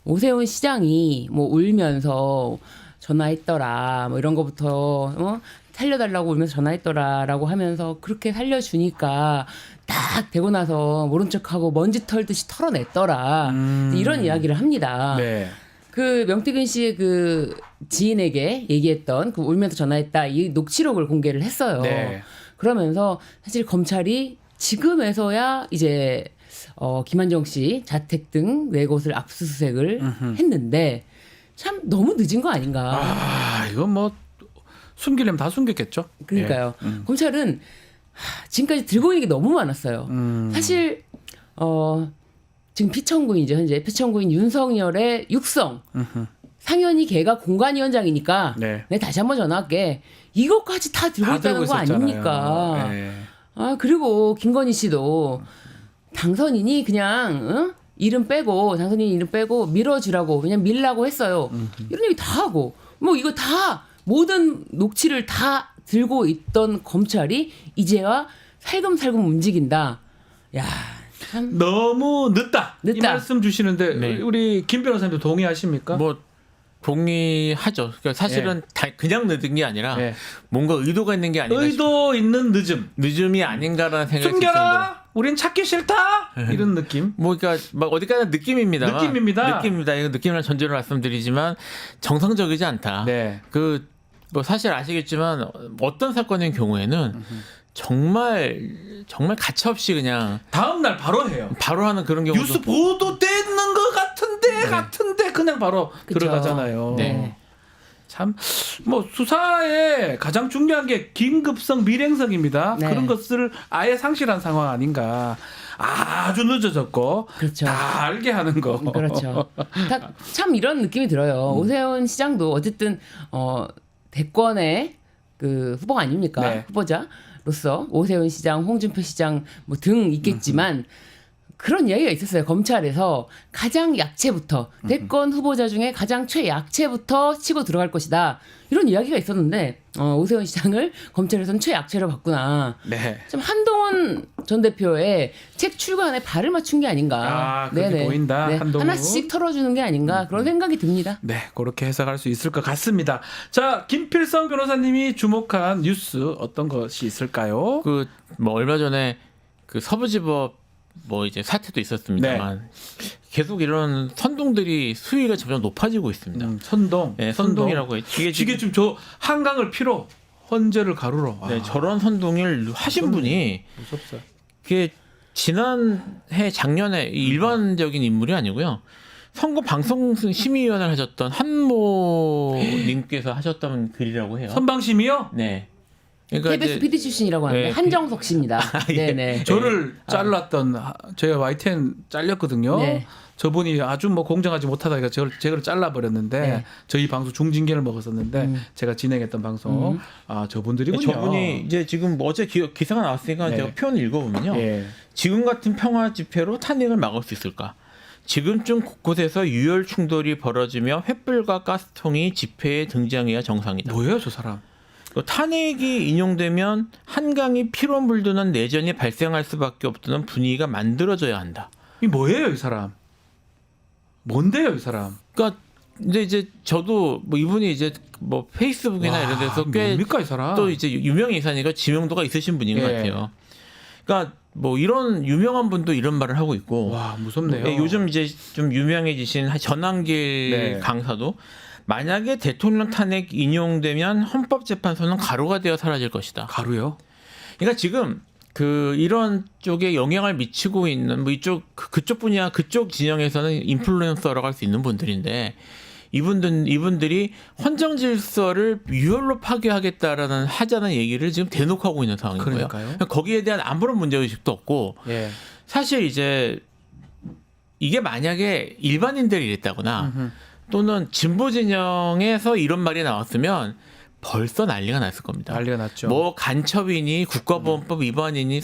K: 오세훈 시장이 뭐 울면서 전화했더라, 뭐 이런 거부터 살려달라고 울면서 전화했더라라고 하면서 그렇게 살려주니까 딱 되고 나서 모른 척하고 먼지 털듯이 털어냈더라, 이런 이야기를 합니다.
A: 네.
K: 그 명태균 씨의 그 지인에게 얘기했던 그 울면서 전화했다 이 녹취록을 공개를 했어요.
A: 네.
K: 그러면서 사실 검찰이 지금에서야 이제 김한정 씨 자택 등 네 곳을 압수수색을 했는데 참 너무 늦은 거 아닌가.
A: 아, 이건 뭐 숨기려면 다 숨겼겠죠.
K: 그러니까요. 검찰은 지금까지 들고 있는 게 너무 많았어요. 사실 지금 피청구인이죠. 현재 피청구인 윤석열의 육성. 상현이 걔가 공관위원장이니까
A: 네.
K: 내가 다시 한번 전화할게. 이것까지 다 들고
A: 다
K: 있다는
A: 들고
K: 거
A: 있었잖아요.
K: 아닙니까?
A: 네.
K: 아, 그리고 김건희 씨도 당선인이 그냥 이름 빼고 당선인 이름 빼고 밀어주라고 그냥 밀라고 했어요. 이런 얘기 다 하고 뭐 이거 다 모든 녹취를 다 들고 있던 검찰이 이제와 살금살금 움직인다. 야, 참
A: 너무 늦다. 이
K: 늦다.
A: 말씀 주시는데
L: 네.
A: 우리 김 변호사님도 동의하십니까?
L: 뭐 동의하죠. 그러니까 사실은 그냥 늦은 게 아니라
A: 예.
L: 뭔가 의도가 있는 게 아닌가
A: 의도 있는 늦음.
L: 늦음이 아닌가라는 생각이 들 정도로.
A: 숨겨라. 우린 찾기 싫다. 이런 느낌.
L: 뭐 그러니까 막 어디까지나 느낌입니다.
A: 느낌입니다.
L: 느낌입니다. 이거 느낌이란 전제로 말씀드리지만 정상적이지 않다.
A: 네.
L: 그 뭐 사실 아시겠지만 어떤 사건인 경우에는 정말 가차없이 그냥
A: 다음 날 바로 해요.
L: 바로 하는 그런 경우도
A: 뉴스 보도되는 것 같은데 그냥 바로
K: 그쵸.
A: 들어가잖아요.
L: 네.
A: 참 뭐 수사에 가장 중요한 게 긴급성, 밀행성입니다.
K: 네.
A: 그런 것을 아예 상실한 상황 아닌가. 아주 늦어졌고
K: 그렇죠.
A: 다 알게 하는 거.
K: 그렇죠. 참 이런 느낌이 들어요. 오세훈 시장도 어쨌든 대권의 그 후보가 아닙니까?
A: 네.
K: 후보자로서 오세훈 시장, 홍준표 시장 뭐 등 있겠지만 그런 이야기가 있었어요. 검찰에서 가장 약체부터 대권 후보자 중에 가장 최약체부터 치고 들어갈 것이다. 이런 이야기가 있었는데 오세훈 시장을 검찰에서는 최약체로 봤구나.
A: 네.
K: 좀 한동훈 전 대표의 책 출간에 발을 맞춘 게 아닌가.
A: 아, 그렇게 보인다. 한동훈.
K: 하나씩 털어주는 게 아닌가 그런 생각이 듭니다.
A: 네, 그렇게 해석할 수 있을 것 같습니다. 자, 김필성 변호사님이 주목한 뉴스 어떤 것이 있을까요?
L: 그 뭐 얼마 전에 그 서부지법 뭐 이제 사태도 있었습니다만 계속 이런 선동들이 수위가 점점 높아지고 있습니다.
A: 선동.
L: 네, 선동이라고 해요.
A: 이게 지금 저 한강을 피로 헌재를 가루로.
L: 네, 저런 선동을 하신 분이
A: 무섭어요.
L: 그게 지난해 작년에 일반적인 인물이 아니고요. 선거 방송 심의위원회를 하셨던 한모님께서 하셨던 글이라고 해요.
A: 선방심이요?
L: 네. 그러니까
K: KBS
L: 이제
K: PD 출신이라고 하는데
L: 네,
K: 한정석 씨입니다.
L: 예.
K: 네네.
A: 저를 잘랐던 제가 YTN 잘렸거든요.
K: 네.
A: 저분이 아주 뭐 공정하지 못하다가 제가 잘라버렸는데
K: 네.
A: 저희 방송 중징계를 먹었었는데 제가 진행했던 방송 저분들이군요.
L: 저분이 이제 지금 뭐 어제 기사가 나왔으니까
A: 네.
L: 제가 표현을 읽어보면요.
A: 예.
L: 지금 같은 평화 집회로 탄핵을 막을 수 있을까? 지금쯤 곳곳에서 유혈 충돌이 벌어지며 횃불과 가스통이 집회에 등장해야 정상이다.
A: 뭐예요, 저 사람?
L: 탄핵이 인용되면 한강이 피로 물드는 내전이 발생할 수밖에 없다는 분위기가 만들어져야 한다.
A: 이 뭐예요, 이 사람? 뭔데요, 이 사람?
L: 그러니까 근데 이제 저도 뭐 이분이 이제 뭐 페이스북이나 이런 데서 꽤
A: 뭡니까, 이 사람?
L: 또 이제 유명 인사니까 지명도가 있으신 분인 것
A: 예.
L: 같아요. 그러니까 뭐 이런 유명한 분도 이런 말을 하고 있고
A: 와, 무섭네요.
L: 네, 요즘 이제 좀 유명해지신 전한길
A: 네.
L: 강사도 만약에 대통령 탄핵 인용되면 헌법재판소는 가루가 되어 사라질 것이다.
A: 가루요?
L: 그러니까 지금 그 이런 쪽에 영향을 미치고 있는 뭐 이쪽 그쪽 분야 그쪽 진영에서는 인플루언서라고 할 수 있는 분들인데 이분들이 헌정 질서를 유혈로 파괴하겠다라는 하자는 얘기를 지금 대놓고 하고 있는 상황인 거예요.
A: 그러니까요.
L: 거기에 대한 아무런 문제 의식도 없고
A: 예.
L: 사실 이제 이게 만약에 일반인들이 이랬다거나 또는 진보 진영에서 이런 말이 나왔으면 벌써 난리가 났을 겁니다.
A: 난리가 났죠.
L: 뭐 간첩이니 국가보안법 위반이니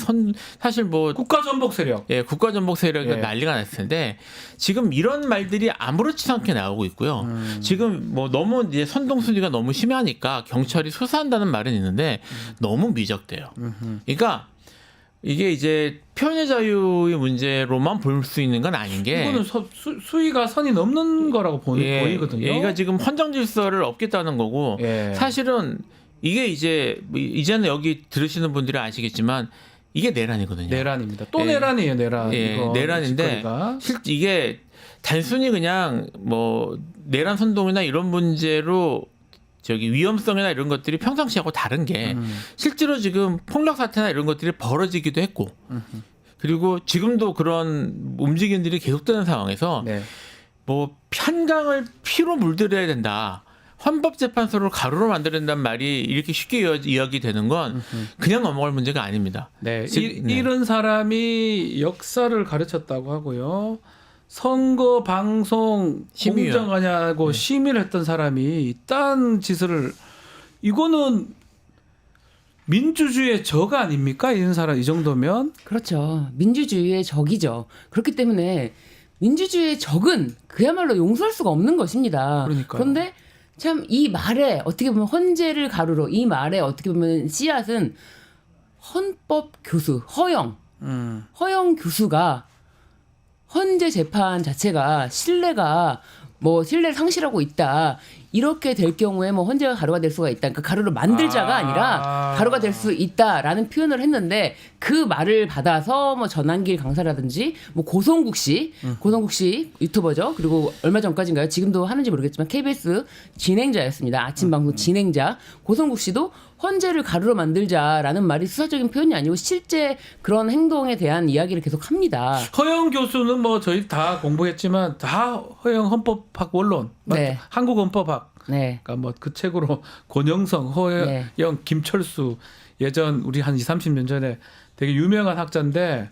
L: 사실 뭐
A: 국가전복 세력.
L: 예, 국가전복 세력이
A: 예.
L: 난리가 났을 텐데 지금 이런 말들이 아무렇지 않게 나오고 있고요. 지금 뭐 너무 이제 선동순위가 너무 심하니까 경찰이 수사한다는 말은 있는데 너무 미적대요. 그러니까 이게 이제 표현의 자유의 문제로만 볼 수 있는 건 아닌 게
A: 이거는 수위가 선이 넘는 거라고 보이거든요.
L: 얘가 지금 헌정 질서를 없겠다는 거고
A: 예.
L: 사실은 이게 이제는 여기 들으시는 분들이 아시겠지만 이게 내란이거든요.
A: 내란입니다. 또
L: 예.
A: 내란이에요, 내란.
L: 예,
A: 이거
L: 내란인데
A: 짓거리가.
L: 이게 단순히 그냥 뭐 내란 선동이나 이런 문제로 위험성이나 이런 것들이 평상시하고 다른 게 실제로 지금 폭력 사태나 이런 것들이 벌어지기도 했고 그리고 지금도 그런 움직임들이 계속되는 상황에서
A: 네.
L: 뭐 한강을 피로 물들여야 된다. 헌법재판소를 가루로 만들어야 된다는 말이 이렇게 쉽게 이야기되는 건 그냥 넘어갈 문제가 아닙니다.
A: 네.
L: 네.
A: 이런 사람이 역사를 가르쳤다고 하고요. 선거 방송
L: 심의위원.
A: 공정하냐고 심의를 했던 사람이 이딴 짓을 이거는 민주주의의 적 아닙니까? 이런 사람 이 정도면
K: 그렇죠. 민주주의의 적이죠. 그렇기 때문에 민주주의의 적은 그야말로 용서할 수가 없는 것입니다.
A: 그러니까요.
K: 그런데 참 이 말에 어떻게 보면 헌재를 가루로 이 말에 어떻게 보면 씨앗은 헌법 교수 허영 교수가 헌재 재판 자체가 신뢰를 상실하고 있다. 이렇게 될 경우에 뭐 헌재가 가루가 될 수가 있다. 그러니까 가루를 만들자가 아니라 가루가 될 수 있다라는 표현을 했는데 그 말을 받아서 뭐 전한길 강사라든지 뭐 고성국 씨 유튜버죠. 그리고 얼마 전까지인가요? 지금도 하는지 모르겠지만 KBS 진행자였습니다. 아침 방송 진행자 고성국 씨도 헌재를 가루로 만들자라는 말이 수사적인 표현이 아니고 실제 그런 행동에 대한 이야기를 계속 합니다.
A: 허영 교수는 뭐 저희 다 공부했지만 다 허영 헌법학 원론,
K: 네.
A: 한국 헌법학,
K: 네.
A: 그러니까 뭐 그 책으로 권영성, 허영,
K: 네.
A: 김철수 예전 우리 한 20-30년 전에 되게 유명한 학자인데.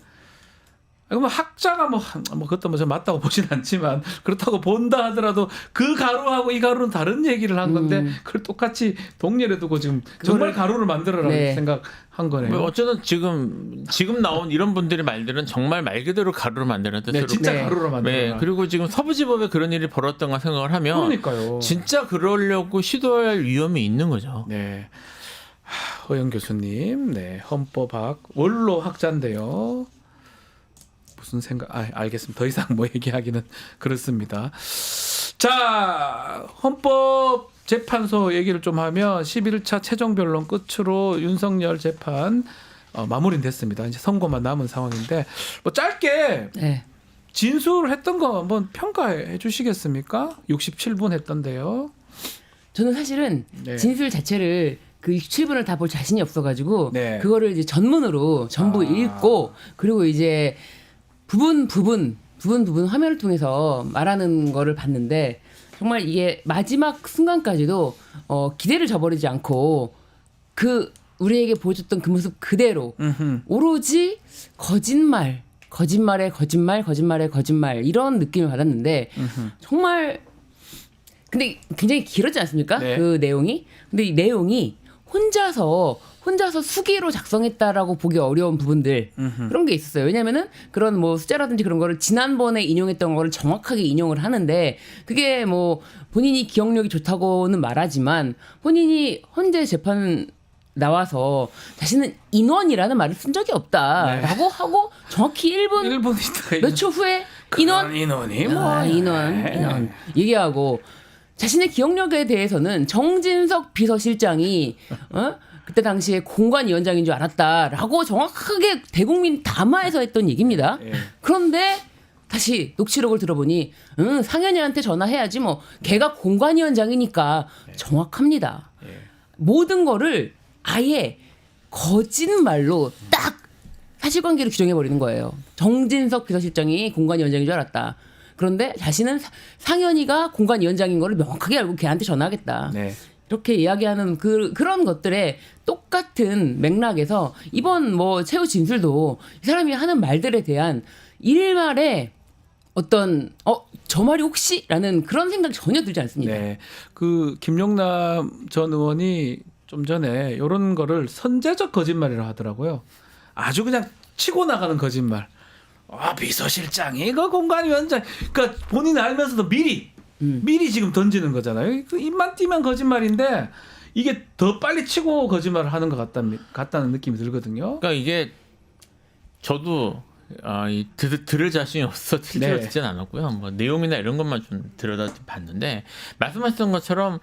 A: 뭐 학자가 뭐 그것도 뭐 맞다고 보진 않지만 그렇다고 본다 하더라도 그 가루하고 이 가루는 다른 얘기를 한 건데 그걸 똑같이 동렬해 두고 지금 정말 가루를 만들어라고
K: 네.
A: 생각한 거네요.
L: 뭐 어쨌든 지금 나온 이런 분들의 말들은 정말 말 그대로 가루로 만드는 뜻으로
A: 네, 진짜
K: 네.
A: 가루로 만들어.
L: 네, 그리고 지금 서부지법에 그런 일이 벌어졌던가 생각을 하면
A: 그러니까요.
L: 진짜 그러려고 시도할 위험이 있는 거죠.
A: 네. 허영 교수님, 네, 헌법학 원로 학자인데요. 무슨 생각? 알겠습니다. 더 이상 뭐 얘기하기는 그렇습니다. 자, 헌법재판소 얘기를 좀 하면 11차 최종 변론 끝으로 윤석열 재판 마무리됐습니다. 이제 선고만 남은 상황인데 뭐 짧게
K: 네.
A: 진술했던 거 한번 평가해 주시겠습니까? 67분 했던데요.
K: 저는 사실은
A: 네.
K: 진술 자체를 그 67분을 다 볼 자신이 없어가지고
A: 네.
K: 그거를 이제 전문으로 전부 읽고 그리고 이제 부분 화면을 통해서 말하는 거를 봤는데 정말 이게 마지막 순간까지도 기대를 저버리지 않고 그 우리에게 보여줬던 그 모습 그대로 오로지 거짓말에 거짓말 이런 느낌을 받았는데 정말 근데 굉장히 길었지 않습니까?
A: 네.
K: 그 내용이. 근데 이 내용이 혼자서 수기로 작성했다라고 보기 어려운 부분들 그런 게 있었어요. 왜냐면은 그런 뭐 숫자라든지 그런 거를 지난번에 인용했던 거를 정확하게 인용을 하는데 그게 뭐 본인이 기억력이 좋다고는 말하지만 본인이 헌재 재판 나와서 자신은 인원이라는 말을 쓴 적이 없다라고 하고 정확히 1분 몇 초 후에
A: 인원이 뭐
K: 인원 얘기하고 자신의 기억력에 대해서는 정진석 비서실장이 그때 당시에 공관위원장인 줄 알았다라고 정확하게 대국민 담화에서 했던 얘기입니다.
A: 예.
K: 그런데 다시 녹취록을 들어보니 상현이한테 전화해야지 뭐 걔가 공관위원장이니까 정확합니다. 모든 거를 아예 거짓말로 딱 사실관계를 규정해버리는 거예요. 정진석 비서실장이 공관위원장인 줄 알았다. 그런데 자신은 상현이가 공관위원장인 거를 명확하게 알고 걔한테 전화하겠다.
A: 네.
K: 이렇게 이야기하는 그런 것들의 똑같은 맥락에서 이번 뭐 최후 진술도 이 사람이 하는 말들에 대한 일말의 어떤 저 말이 혹시라는 그런 생각이 전혀 들지 않습니다.
A: 네. 그 김용남 전 의원이 좀 전에 이런 거를 선제적 거짓말이라 하더라고요. 아주 그냥 치고 나가는 거짓말. 비서실장이 그 공관위원장, 그러니까 본인이 알면서도 미리 지금 던지는 거잖아요. 그 입만 띄면 거짓말인데 이게 더 빨리 치고 거짓말을 하는 것 같다는 느낌이 들거든요.
L: 그러니까 이게 저도 들을 자신이 없어 실제로
A: 네.
L: 듣진 않았고요. 뭐 내용이나 이런 것만 좀 들여다 봤는데 말씀하셨던 것처럼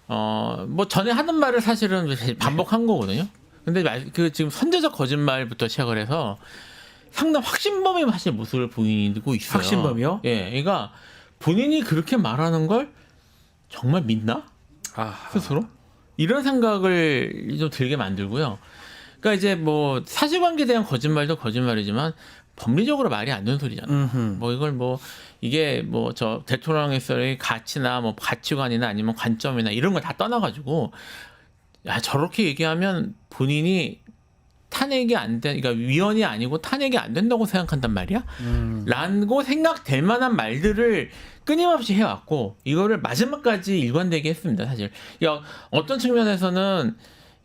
L: 뭐 전에 하는 말을 사실은 반복한 거거든요. 근데 그 지금 선제적 거짓말부터 시작을 해서 상당 확신범의 사실 모습을 보이고 있어요.
A: 확신범이요?
L: 예, 그러니까 본인이 그렇게 말하는 걸 정말 믿나? 스스로? 이런 생각을 좀 들게 만들고요. 그러니까 이제 뭐 사실관계에 대한 거짓말도 거짓말이지만 법리적으로 말이 안 되는 소리잖아요. 뭐 이걸 뭐 이게 뭐 저 대통령의 가치나 뭐 가치관이나 아니면 관점이나 이런 걸 다 떠나가지고 야 저렇게 얘기하면 본인이 탄핵이 안 된, 그러니까 위헌이 아니고 탄핵이 안 된다고 생각한단 말이야? 라고 생각될 만한 말들을 끊임없이 해왔고, 이거를 마지막까지 일관되게 했습니다, 사실. 어떤 측면에서는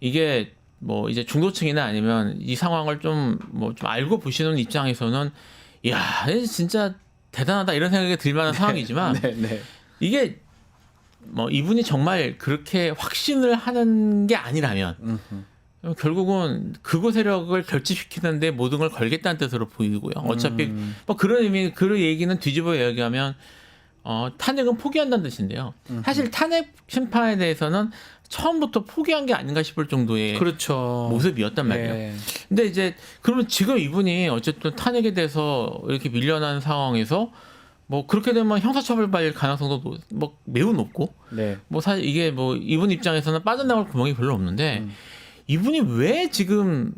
L: 이게 뭐 이제 중도층이나 아니면 이 상황을 좀 알고 보시는 입장에서는, 야, 진짜 대단하다 이런 생각이 들 만한 상황이지만, 이게 뭐 이분이 정말 그렇게 확신을 하는 게 아니라면, 결국은 극우 세력을 결집시키는데 모든 걸 걸겠다는 뜻으로 보이고요. 어차피 뭐 그런 의미, 그 얘기는 뒤집어 이야기하면 탄핵은 포기한다는 뜻인데요. 사실 탄핵 심판에 대해서는 처음부터 포기한 게 아닌가 싶을 정도의
A: 그렇죠.
L: 모습이었단 말이에요.
A: 네.
L: 근데 이제 그러면 지금 이분이 어쨌든 탄핵에 대해서 이렇게 밀려난 상황에서 뭐 그렇게 되면 형사처벌 받을 가능성도 뭐 매우 높고,
A: 네.
L: 뭐 사실 이게 뭐 이분 입장에서는 빠져나갈 구멍이 별로 없는데. 이분이 왜 지금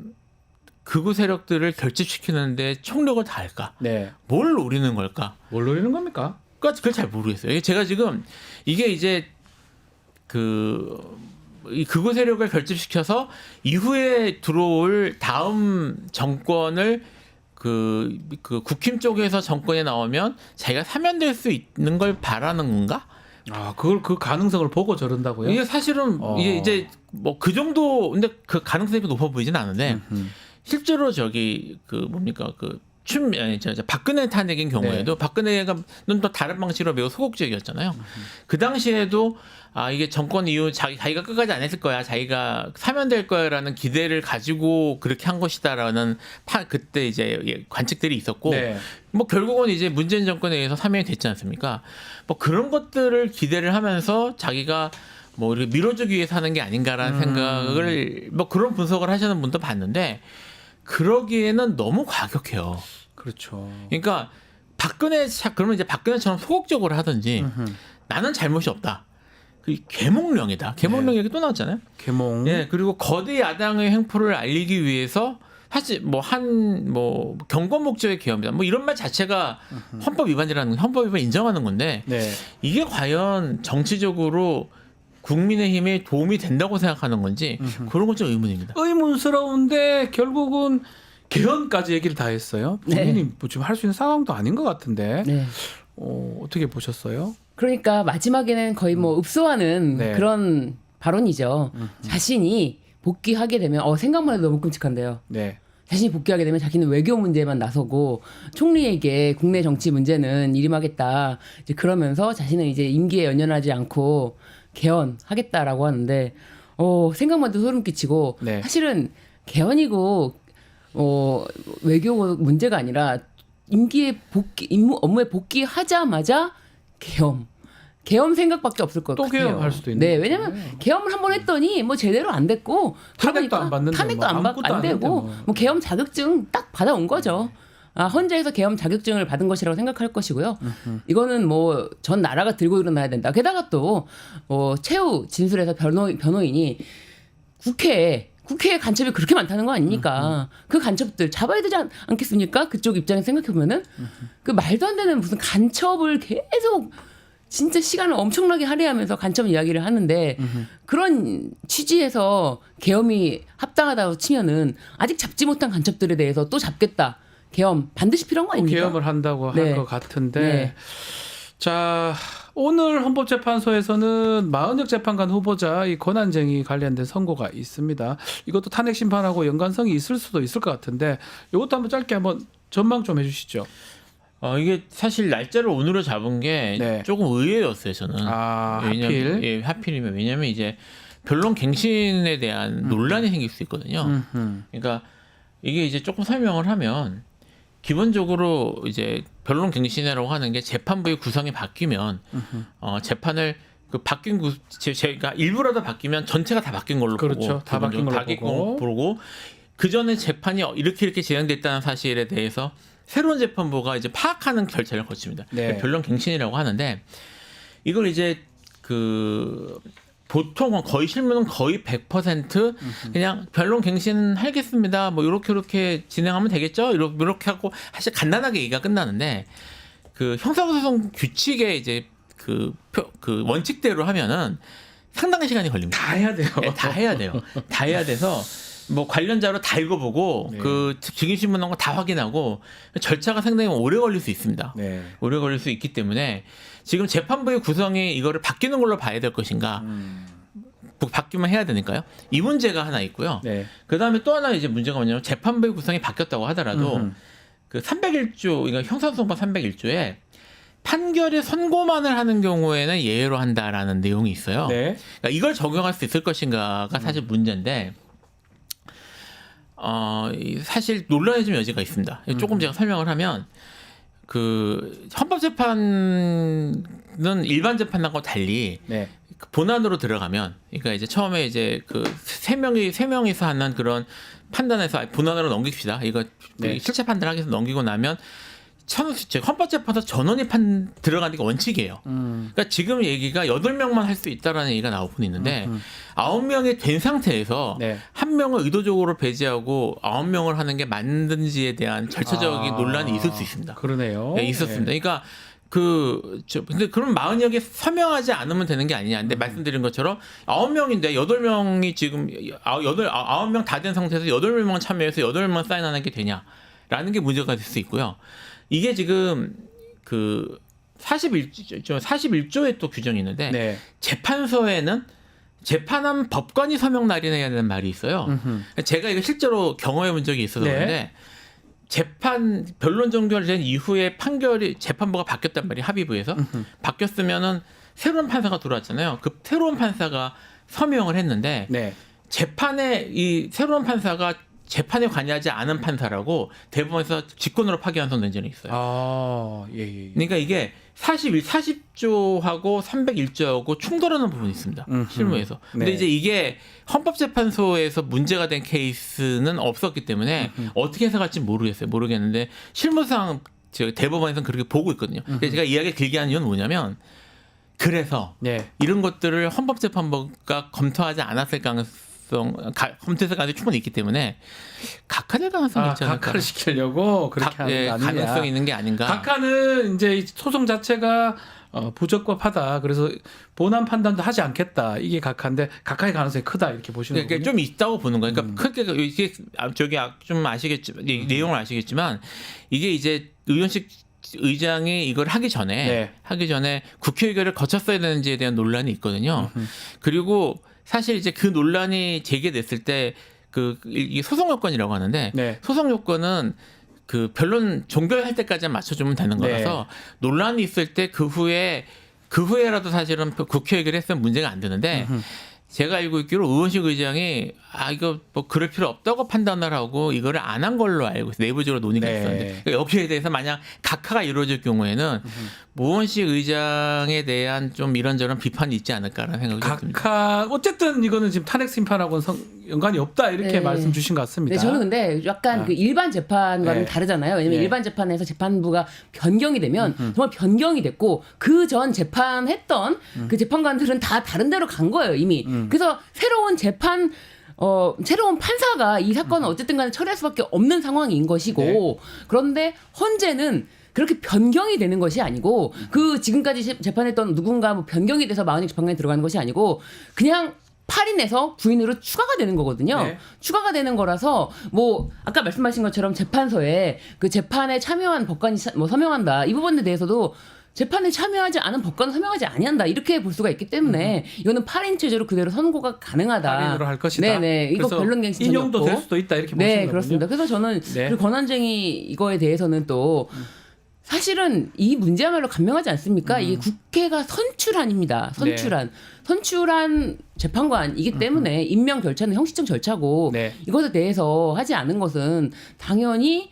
L: 극우 세력들을 결집시키는데 총력을 다할까?
A: 네.
L: 뭘 노리는 걸까?
A: 뭘 노리는 겁니까?
L: 그걸 잘 모르겠어요. 제가 지금 이게 이제 이 극우 세력을 결집시켜서 이후에 들어올 다음 정권을 그 국힘 쪽에서 정권에 나오면 자기가 사면될 수 있는 걸 바라는 건가?
A: 그 가능성을 보고 저런다고요?
L: 이게 사실은 이게 이제 뭐 그 정도, 근데 그 가능성이 높아 보이진 않은데 실제로 저기 박근혜 탄핵인 경우에도 박근혜가 또 다른 방식으로 매우 소극적이었잖아요. 그 당시에도 이게 정권 이후 자기가 끝까지 안 했을 거야, 자기가 사면될 거야라는 기대를 가지고 그렇게 한 것이다라는 그때 이제 관측들이 있었고, 뭐 결국은 이제 문재인 정권에 의해서 사면이 됐지 않습니까? 뭐 그런 것들을 기대를 하면서 자기가 뭐 이렇게 밀어주기 위해서 하는 게 아닌가라는 생각을, 뭐 그런 분석을 하시는 분도 봤는데, 그러기에는 너무 과격해요.
A: 그렇죠.
L: 그러니까 그러면 이제 박근혜처럼 소극적으로 하든지, 나는 잘못이 없다, 그 계몽령이다. 계몽령 얘기 또 나왔잖아요.
A: 계몽.
L: 예, 그리고 거대 야당의 횡포를 알리기 위해서 사실 뭐 경고 목적의 계엄이다, 뭐 이런 말 자체가 헌법 위반이라는, 헌법 위반 인정하는 건데, 이게 과연 정치적으로 국민의힘에 도움이 된다고 생각하는 건지 그런 건 좀 의문입니다.
A: 의문스러운데 결국은 개헌까지 얘기를 다 했어요. 본인이 뭐 지금 할 수 있는 상황도 아닌 것 같은데. 어떻게 보셨어요?
K: 그러니까 마지막에는 거의 뭐 읍소하는 그런 발언이죠. 자신이 복귀하게 되면 생각만 해도 너무 끔찍한데요. 자신이 복귀하게 되면 자기는 외교 문제만 나서고 총리에게 국내 정치 문제는 일임하겠다, 이제 그러면서 자신은 이제 임기에 연연하지 않고 개헌하겠다라고 하는데 생각만 해도 소름 끼치고, 사실은 개헌이고 외교 문제가 아니라 임기에 업무에 복귀하자마자 계엄 생각밖에 없을 것 같아요.
A: 또 계엄할 수도 있는.
K: 네, 왜냐면 계엄을 한번 했더니 뭐 제대로 안 됐고,
A: 탄핵도 안 받는데,
K: 탄핵도 안 되고, 뭐 계엄 자격증 딱 받아온 거죠. 헌재에서 계엄 자격증을 받은 것이라고 생각할 것이고요. 이거는 뭐 전 나라가 들고 일어나야 된다. 게다가 또 최후 진술에서 변호인이 국회에 간첩이 그렇게 많다는 거 아닙니까? 그 간첩들 잡아야 되지 않겠습니까? 그쪽 입장에서 생각해보면은 그 말도 안 되는 무슨 간첩을 계속 진짜 시간을 엄청나게 할애하면서 간첩 이야기를 하는데, 그런 취지에서 계엄이 합당하다고 치면은 아직 잡지 못한 간첩들에 대해서 또 잡겠다, 계엄 반드시 필요한 거 아닙니까?
A: 계엄을 한다고
K: 네.
A: 할 것 같은데
K: 네.
A: 자 오늘 헌법재판소에서는 마은혁 재판관 후보자 이 권한쟁의 관련된 선고가 있습니다. 이것도 탄핵 심판하고 연관성이 있을 수도 있을 것 같은데 이것도 한번 짧게 한번 전망 좀 해주시죠.
L: 이게 사실 날짜를 오늘로 잡은 게
A: 네.
L: 조금 의외였어요, 저는.
A: 하필.
L: 예, 하필이면 왜냐면 이제 변론 갱신에 대한 논란이 생길 수 있거든요. 그러니까 이게 이제 조금 설명을 하면 기본적으로 이제 변론 갱신이라고 하는 게 재판부의 구성이 바뀌면 재판을 그 바뀐 제가 일부라도 바뀌면 전체가 다 바뀐 걸로
A: 그렇죠.
L: 보고
A: 다 바뀐 걸로
L: 보고 그 전에 재판이 이렇게 진행됐다는 사실에 대해서 새로운 재판부가 이제 파악하는 절차를 거칩니다.
A: 네.
L: 변론 갱신이라고 하는데 이걸 이제 그 보통은 거의 실무는 거의 100% 그냥 변론 갱신 하겠습니다. 뭐 이렇게 진행하면 되겠죠. 이렇게 하고 사실 간단하게 얘기가 끝나는데 그 형사소송 규칙에 이제 그 원칙대로 하면은 상당한 시간이 걸립니다.
A: 다 해야 돼요.
L: 네, 다 해야 돼요. 다 해야 돼서 뭐 관련 자료 다 읽어보고
A: 네.
L: 그 증인신문 나온 거 다 확인하고 절차가 상당히 오래 걸릴 수 있습니다.
A: 네.
L: 오래 걸릴 수 있기 때문에 지금 재판부의 구성이 이거를 바뀌는 걸로 봐야 될 것인가? 바뀌면 해야 되니까요. 이 문제가 하나 있고요.
A: 네.
L: 그 다음에 또 하나 이제 문제가 뭐냐면 재판부의 구성이 바뀌었다고 하더라도 그 301조, 그러니까 형사소송법 301조에 판결의 선고만을 하는 경우에는 예외로 한다라는 내용이 있어요.
A: 네.
L: 그러니까 이걸 적용할 수 있을 것인가가 사실 문제인데, 사실 논란의 좀 여지가 있습니다. 조금 제가 설명을 하면, 그 헌법재판은 일반 재판하고 달리
A: 네.
L: 그 본안으로 들어가면, 그러니까 이제 처음에 이제 그 세 명이서 하는 그런 판단에서 본안으로 넘깁시다. 이거
A: 네.
L: 실체 판단하기 위해서 넘기고 나면 헌법재판소 전원이 들어가는 게 원칙이에요. 그러니까 지금 얘기가 8명만 할 수 있다라는 얘기가 나오고 있는데 9명이 된 상태에서
A: 네.
L: 한 명을 의도적으로 배제하고 9명을 하는 게 맞는지에 대한 절차적인 논란이 있을 수 있습니다.
A: 그러네요.
L: 네, 있었습니다. 그러니까 근데 그럼 마흔역에 서명하지 않으면 되는 게 아니냐. 근데 말씀드린 것처럼 9명인데 8명이 지금 9명 다 된 상태에서 8명만 참여해서 8명만 사인하는 게 되냐라는 게 문제가 될 수 있고요. 이게 지금 그 41조에 또 규정이 있는데
A: 네.
L: 재판소에는 재판한 법관이 서명 날인해야 되는 말이 있어요. 제가 이거 실제로 경험해 본 적이 있어서
A: 네.
L: 그런데 변론 종결된 이후에 재판부가 바뀌었단 말이에요. 합의부에서. 바뀌었으면은 새로운 판사가 들어왔잖아요. 그 새로운 판사가 서명을 했는데
A: 네.
L: 재판에 이 새로운 판사가 재판에 관여하지 않은 판사라고 대법원에서 직권으로 파기한 선언전이 있어요.
A: 예.
L: 그러니까 이게 40조하고 301조하고 충돌하는 부분이 있습니다. 실무에서. 근데
A: 네.
L: 이제 이게 헌법재판소에서 문제가 된 케이스는 없었기 때문에 어떻게 해석할지 모르겠는데 실무상 대법원에서는 그렇게 보고 있거든요. 근데 제가 이야기 길게 하는 이유는 뭐냐면 그래서
A: 네.
L: 이런 것들을 헌법재판부가 검토하지 않았을 검토했을 가능성이 충분히 있기 때문에 각하될 가능성이 있지 않을까.
A: 각하를 시키려고 그렇게 하는 거 아니냐.
L: 가능성이 있는 게 아닌가.
A: 각하는 이제 이 소송 자체가 부적법하다. 그래서 본안 판단도 하지 않겠다. 이게 각하인데 각하의 가능성이 크다. 이렇게 보시는 거예요.
L: 그러니까 좀 있다고 보는 거예요. 그러니까 크게 이게 좀 아시겠지만 내용을 아시겠지만 이게 이제 의원식 의장이 이걸 하기 전에 국회의결을 거쳤어야 되는지에 대한 논란이 있거든요. 그리고 사실 이제 그 논란이 제기됐을 때 이게 소송 요건이라고 하는데 소송 요건은 그 변론 종결할 때까지만 맞춰주면 되는 거라서 논란이 있을 때 그 후에라도 사실은 국회의결을 했으면 문제가 안 되는데 제가 알고 있기로 의원식 의장이 이거 뭐 그럴 필요 없다고 판단을 하고 이거를 안 한 걸로 알고 있어요. 내부적으로 논의가 있었는데 그러니까 여기에 대해서 만약 각하가 이루어질 경우에는 의원식 의장에 대한 좀 이런저런 비판이 있지 않을까라는 생각이 듭니다.
A: 각하 어쨌든 이거는 지금 탄핵 심판하고는 연관이 없다 이렇게 말씀 주신 것 같습니다.
K: 네, 저는 근데 약간 그 일반 재판과는 다르잖아요. 왜냐면
A: 네.
K: 일반 재판에서 재판부가 변경이 되면 정말 변경이 됐고 그 전 재판했던 그 재판관들은 다 다른 데로 간 거예요 이미. 그래서 새로운 판사가 이 사건을 어쨌든 간에 처리할 수밖에 없는 상황인 것이고 그런데 헌재는 그렇게 변경이 되는 것이 아니고 그 지금까지 재판했던 누군가 뭐 변경이 돼서 마흔익 재판관에 들어가는 것이 아니고 그냥 8인에서 9인으로 추가가 되는 거거든요.
A: 네.
K: 추가가 되는 거라서 뭐 아까 말씀하신 것처럼 재판소에 그 재판에 참여한 법관이 뭐 서명한다 이 부분에 대해서도 재판에 참여하지 않은 법관은 서명하지 아니한다 이렇게 볼 수가 있기 때문에 이거는 8인 체제로 그대로 선고가 가능하다.
A: 8인으로 할 것이다.
K: 네네 이거
A: 그래서
K: 변론갱신
A: 인용도 될 수도 있다 이렇게 보시는
K: 네
A: 거군요.
K: 그렇습니다. 그래서 저는
A: 네.
K: 그 권한쟁의 이거에 대해서는 또 사실은 이 문제야말로 간명하지 않습니까? 이게 국회가 선출안입니다. 선출한 재판관이기 때문에 임명 절차는 형식적 절차고
A: 네.
K: 이것에 대해서 하지 않은 것은 당연히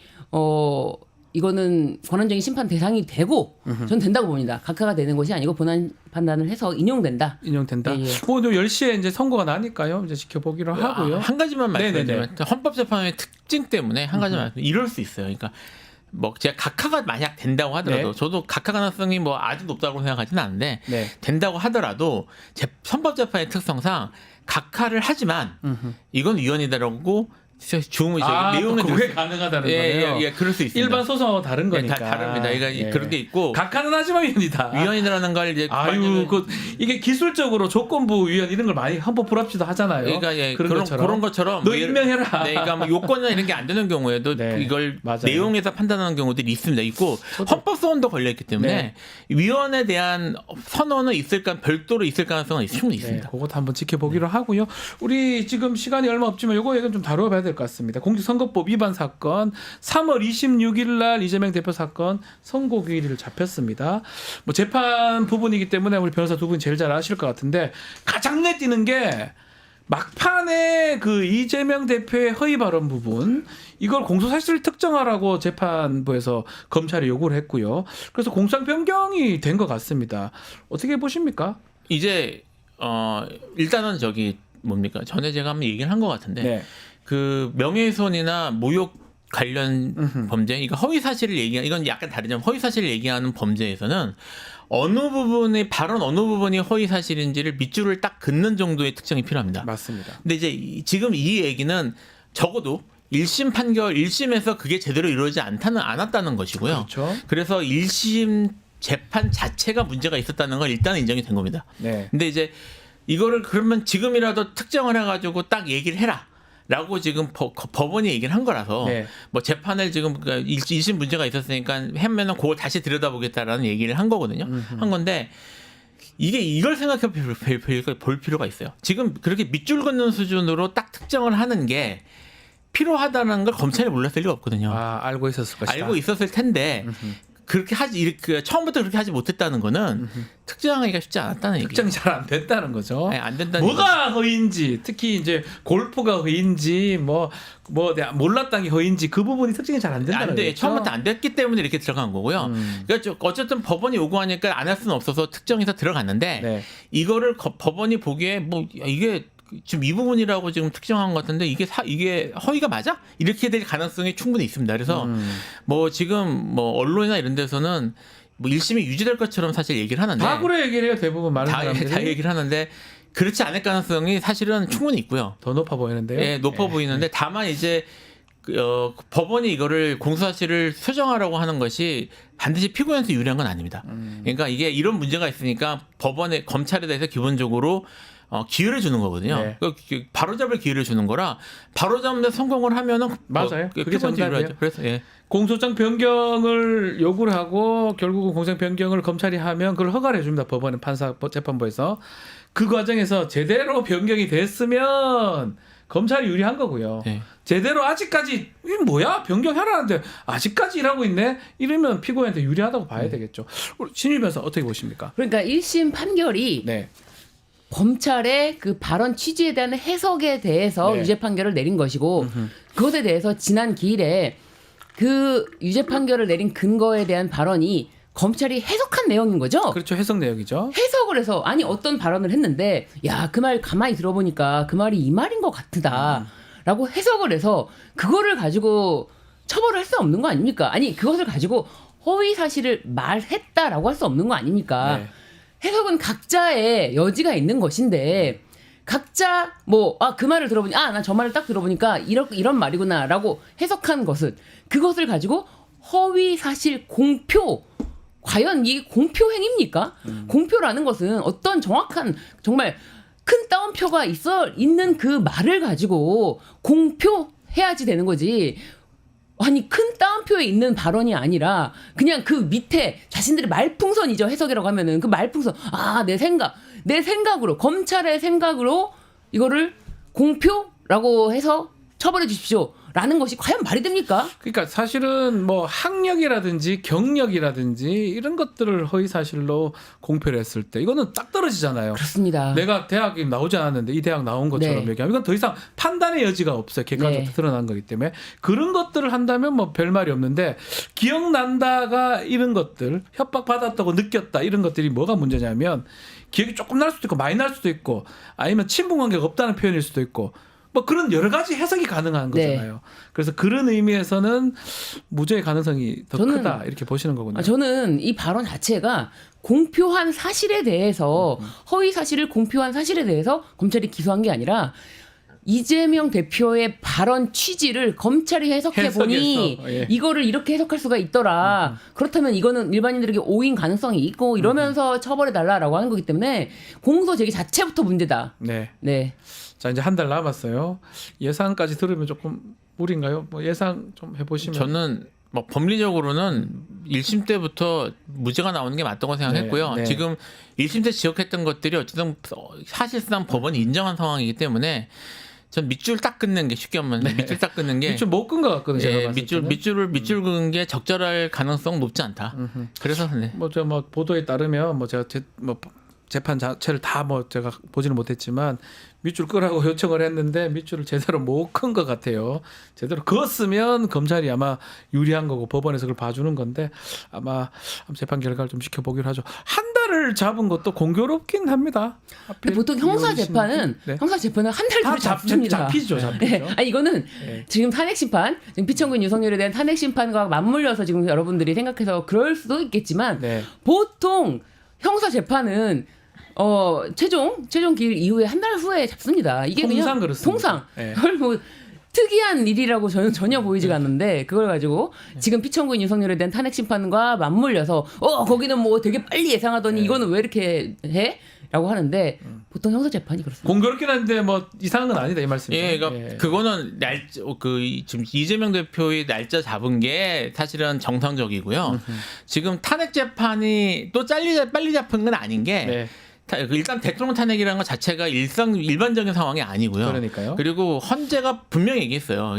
K: 이거는 권한쟁의 심판 대상이 되고 저는 된다고 봅니다. 각하가 되는 것이 아니고 본안 판단을 해서 인용된다.
A: 인용된다.
K: 예, 예.
A: 오늘 10시에 이제 선고가 나니까요. 이제 지켜보기로 하고요.
L: 한 가지만 말씀드리면
A: 네네네.
L: 헌법재판의 특징 때문에 한 가지만 이럴 수 있어요. 그러니까 뭐 제가 각하가 만약 된다고 하더라도
A: 네.
L: 저도 각하 가능성이 뭐 아주 높다고 생각하지는 않는데
A: 네.
L: 된다고 하더라도 선법재판의 특성상 각하를 하지만 이건 위헌이다라고 주문 내용은
A: 그게 가능하다는 거네요.
L: 예, 그럴 수 있습니다.
A: 일반 소송하고 다른
L: 예,
A: 거니까.
L: 다릅니다. 그러니까
A: 예.
L: 그런 게 있고
A: 각하는 하지만 위헌이다.
L: 위헌이라는 걸 이제
A: 아유, 이게 기술적으로 조건부 위헌 이런 걸 많이 헌법 불합치도 하잖아요.
L: 그러니까 예,
A: 그런
L: 것처럼
A: 너
L: 뭐
A: 임명해라.
L: 네, 그러니까 뭐 요건이나 이런 게 안 되는 경우에도
A: 네,
L: 이걸
A: 맞아요.
L: 내용에서 판단하는 경우들이 있습니다. 있고 헌법소원도 걸려 있기 때문에
A: 네.
L: 위헌에 대한 선언은 별도로 있을 가능성은 충분히
A: 네,
L: 있습니다.
A: 그것도 한번 지켜보기로 하고요. 우리 지금 시간이 얼마 없지만 요거 얘기는 좀 다뤄봐야 될 것 같습니다. 공직선거법 위반 사건 3월 26일 날 이재명 대표 사건 선고기일이 잡혔습니다. 뭐 재판 부분이기 때문에 우리 변호사 두 분이 제일 잘 아실 것 같은데 가장 눈에 띄는 게 막판에 그 이재명 대표의 허위 발언 부분 이걸 공소사실을 특정하라고 재판부에서 검찰이 요구를 했고요. 그래서 공소장 변경이 된 것 같습니다. 어떻게 보십니까?
L: 이제 일단은 뭡니까? 전에 제가 한번 얘기를 한 것 같은데
A: 네.
L: 그 명예훼손이나 모욕 관련 범죄, 이거 허위 사실을 얘기하는 이건 약간 다르지만 허위 사실을 얘기하는 범죄에서는 발언 어느 부분이 허위 사실인지를 밑줄을 딱 긋는 정도의 특정이 필요합니다.
A: 맞습니다.
L: 근데 이제 지금 이 얘기는 적어도 1심에서 그게 제대로 이루어지지 않았다는 것이고요.
A: 그렇죠.
L: 그래서 1심 재판 자체가 문제가 있었다는 건 일단 인정이 된 겁니다.
A: 네.
L: 근데 이제 이거를 그러면 지금이라도 특정을 해가지고 딱 얘기를 해라. 라고 지금 법원이 얘기를 한 거라서
A: 네.
L: 뭐 재판을 지금 1심 문제가 있었으니까 하면은 그걸 다시 들여다보겠다라는 얘기를 한 거거든요. 한 건데 이걸 생각해 볼 필요가 있어요. 지금 그렇게 밑줄 긋는 수준으로 딱 특정을 하는 게 필요하다는 걸 검찰이 몰랐을 리가 없거든요.
A: 알고 있었을 것이다.
L: 알고 있었을 텐데 그렇게 처음부터 그렇게 하지 못했다는 거는 특정하기가 쉽지 않았다는 얘기예요.
A: 특정이 잘 안 됐다는 거죠.
L: 아니, 안 된다는
A: 뭐가 허위인지, 특히 이제 골프가 허위인지, 내가 몰랐다는 게 허위인지 그 부분이 특정이 잘 안 된다는 거죠.
L: 처음부터 안 됐기 때문에 이렇게 들어간 거고요. 그러니까 어쨌든 법원이 요구하니까 안 할 수는 없어서 특정해서 들어갔는데
A: 네.
L: 이거를 법원이 보기에 이게 지금 이 부분이라고 지금 특정한 것 같은데 이게 허위가 맞아? 이렇게 될 가능성이 충분히 있습니다. 그래서 지금 언론이나 이런 데서는 1심이 유지될 것처럼 사실 얘기를 하는데
A: 다 그래 얘기를 해요. 대부분 많은 사람들이.
L: 다 얘기를 하는데 그렇지 않을 가능성이 사실은 충분히 있고요.
A: 더 높아 보이는데요.
L: 예, 높아 보이는데 다만 이제 법원이 이거를 공소사실을 수정하라고 하는 것이 반드시 피고인한테 유리한 건 아닙니다. 그러니까 이게 이런 문제가 있으니까 검찰에 대해서 기본적으로 기회를 주는 거거든요.
A: 네.
L: 바로잡을 기회를 주는 거라 바로잡는데 성공을 하면은
A: 맞아요. 그게
L: 정답이에요.
A: 정답이에요.
L: 그래서
A: 공소장 변경을 요구를 하고 결국은 공소장 변경을 검찰이 하면 그걸 허가를 해줍니다. 법원은 재판부에서 그 과정에서 제대로 변경이 됐으면 검찰이 유리한 거고요.
L: 네.
A: 제대로 아직까지 이게 뭐야 변경하라는데 아직까지 일하고 있네 이러면 피고인한테 유리하다고 봐야 되겠죠. 신유 변호사 어떻게 보십니까?
K: 그러니까 1심 판결이
A: 네.
K: 검찰의 그 발언 취지에 대한 해석에 대해서
A: 네.
K: 유죄 판결을 내린 것이고 그것에 대해서 지난 기일에 그 유죄 판결을 내린 근거에 대한 발언이 검찰이 해석한 내용인 거죠.
A: 그렇죠. 해석 내역이죠.
K: 해석을 해서 어떤 발언을 했는데 그 말 가만히 들어보니까 그 말이 이 말인 것 같다라고 해석을 해서 그거를 가지고 처벌을 할 수 없는 거 아닙니까? 아니 그것을 가지고 허위 사실을 말했다라고 할 수 없는 거 아닙니까?
A: 네.
K: 해석은 각자의 여지가 있는 것인데 각자 그 말을 들어보니 난 저 말을 딱 들어보니까 이런 말이구나라고 해석한 것은 그것을 가지고 허위 사실 공표 과연 이게 공표 행위입니까? 공표라는 것은 어떤 정확한 정말 큰 따옴표가 있는 그 말을 가지고 공표해야지 되는 거지. 아니 큰 따옴표에 있는 발언이 아니라 그냥 그 밑에 자신들의 말풍선이죠. 해석이라고 하면은 그 말풍선. 내 생각으로 검찰의 생각으로 이거를 공표라고 해서 처벌해 주십시오. 라는 것이 과연 말이 됩니까?
A: 그러니까 사실은 뭐 학력이라든지 경력이라든지 이런 것들을 허위 사실로 공표를 했을 때 이거는 딱 떨어지잖아요.
K: 그렇습니다.
A: 내가 대학이 나오지 않았는데 이 대학 나온 것처럼
K: 네.
A: 얘기하면 이건 더 이상 판단의 여지가 없어요. 객관적으로
K: 네.
A: 드러난 거기 때문에 그런 것들을 한다면 뭐 별말이 없는데 기억난다가 이런 것들 협박받았다고 느꼈다 이런 것들이 뭐가 문제냐면 기억이 조금 날 수도 있고 많이 날 수도 있고 아니면 친분 관계가 없다는 표현일 수도 있고 뭐 그런 여러 가지 해석이 가능한 거잖아요. 그래서 그런 의미에서는 무죄의 가능성이 더 크다 이렇게 보시는 거군요.
K: 저는 이 발언 자체가 공표한 사실에 대해서 허위 사실을 공표한 사실에 대해서 검찰이 기소한 게 아니라 이재명 대표의 발언 취지를 검찰이 해석해 보니
A: 예.
K: 이거를 이렇게 해석할 수가 있더라. 그렇다면 이거는 일반인들에게 오인 가능성이 있고 이러면서 처벌해 달라라고 하는 거기 때문에 공소 제기 자체부터 문제다.
A: 네.
K: 네.
A: 자 이제 한 달 남았어요. 예상까지 들으면 조금 무리인가요? 뭐 예상 좀 해보시면.
L: 저는 뭐 법리적으로는 1심 때부터 무죄가 나오는 게 맞다고 생각했고요.
A: 네, 네.
L: 지금 1심 때 지적했던 것들이 어쨌든 사실상 법원이 인정한 상황이기 때문에 전 밑줄 딱 끊는 게 쉽게 하면 밑줄 딱 끊는 게
A: 밑줄 못 끈 것 같거든요. 제가
L: 예,
A: 봤을 때는.
L: 밑줄 그은 게 적절할 가능성 높지 않다. 그래서 네.
A: 뭐 보도에 따르면 뭐 제가 재판 자체를 다 뭐 제가 보지는 못했지만 밑줄 끄라고 요청을 했는데 밑줄을 제대로 못 끈 것 같아요. 제대로 그었으면 검찰이 아마 유리한 거고 법원에서 그걸 봐주는 건데 아마 재판 결과를 좀 지켜보기로 하죠. 한 달을 잡은 것도 공교롭긴 합니다.
K: 근데 보통 형사 재판은 한 달 뒤로 잡습니다.
A: 잡히죠.
K: 네. 아니 이거는
A: 네.
K: 지금 탄핵 심판, 지금 피청군 유석열에 대한 탄핵 심판과 맞물려서 지금 여러분들이 생각해서 그럴 수도 있겠지만
A: 네.
K: 보통 형사 재판은 최종 기일 이후에 한 달 후에 잡습니다. 이게
A: 통상
K: 그냥
A: 그렇습니다.
K: 통상.
A: 네.
K: 그걸 뭐 특이한 일이라고 저는 전혀 보이지가 않는데 그걸 가지고 지금 피청구인 윤석열에 대한 탄핵 심판과 맞물려서 거기는 뭐 되게 빨리 예상하더니 이거는 왜 이렇게 해? 라고 하는데 보통 형사 재판이 그렇습니다.
A: 공교롭긴 한데 뭐 이상한 건 아니다 이 말씀이죠.
L: 예, 그러니까 그거는 지금 이재명 대표의 날짜 잡은 게 사실은 정상적이고요. 지금 탄핵 재판이 또 빨리 잡은 건 아닌 게
A: 네.
L: 일단 대통령 탄핵이라는 것 자체가 일반적인 상황이 아니고요.
A: 그러니까요.
L: 그리고 헌재가 분명히 얘기했어요.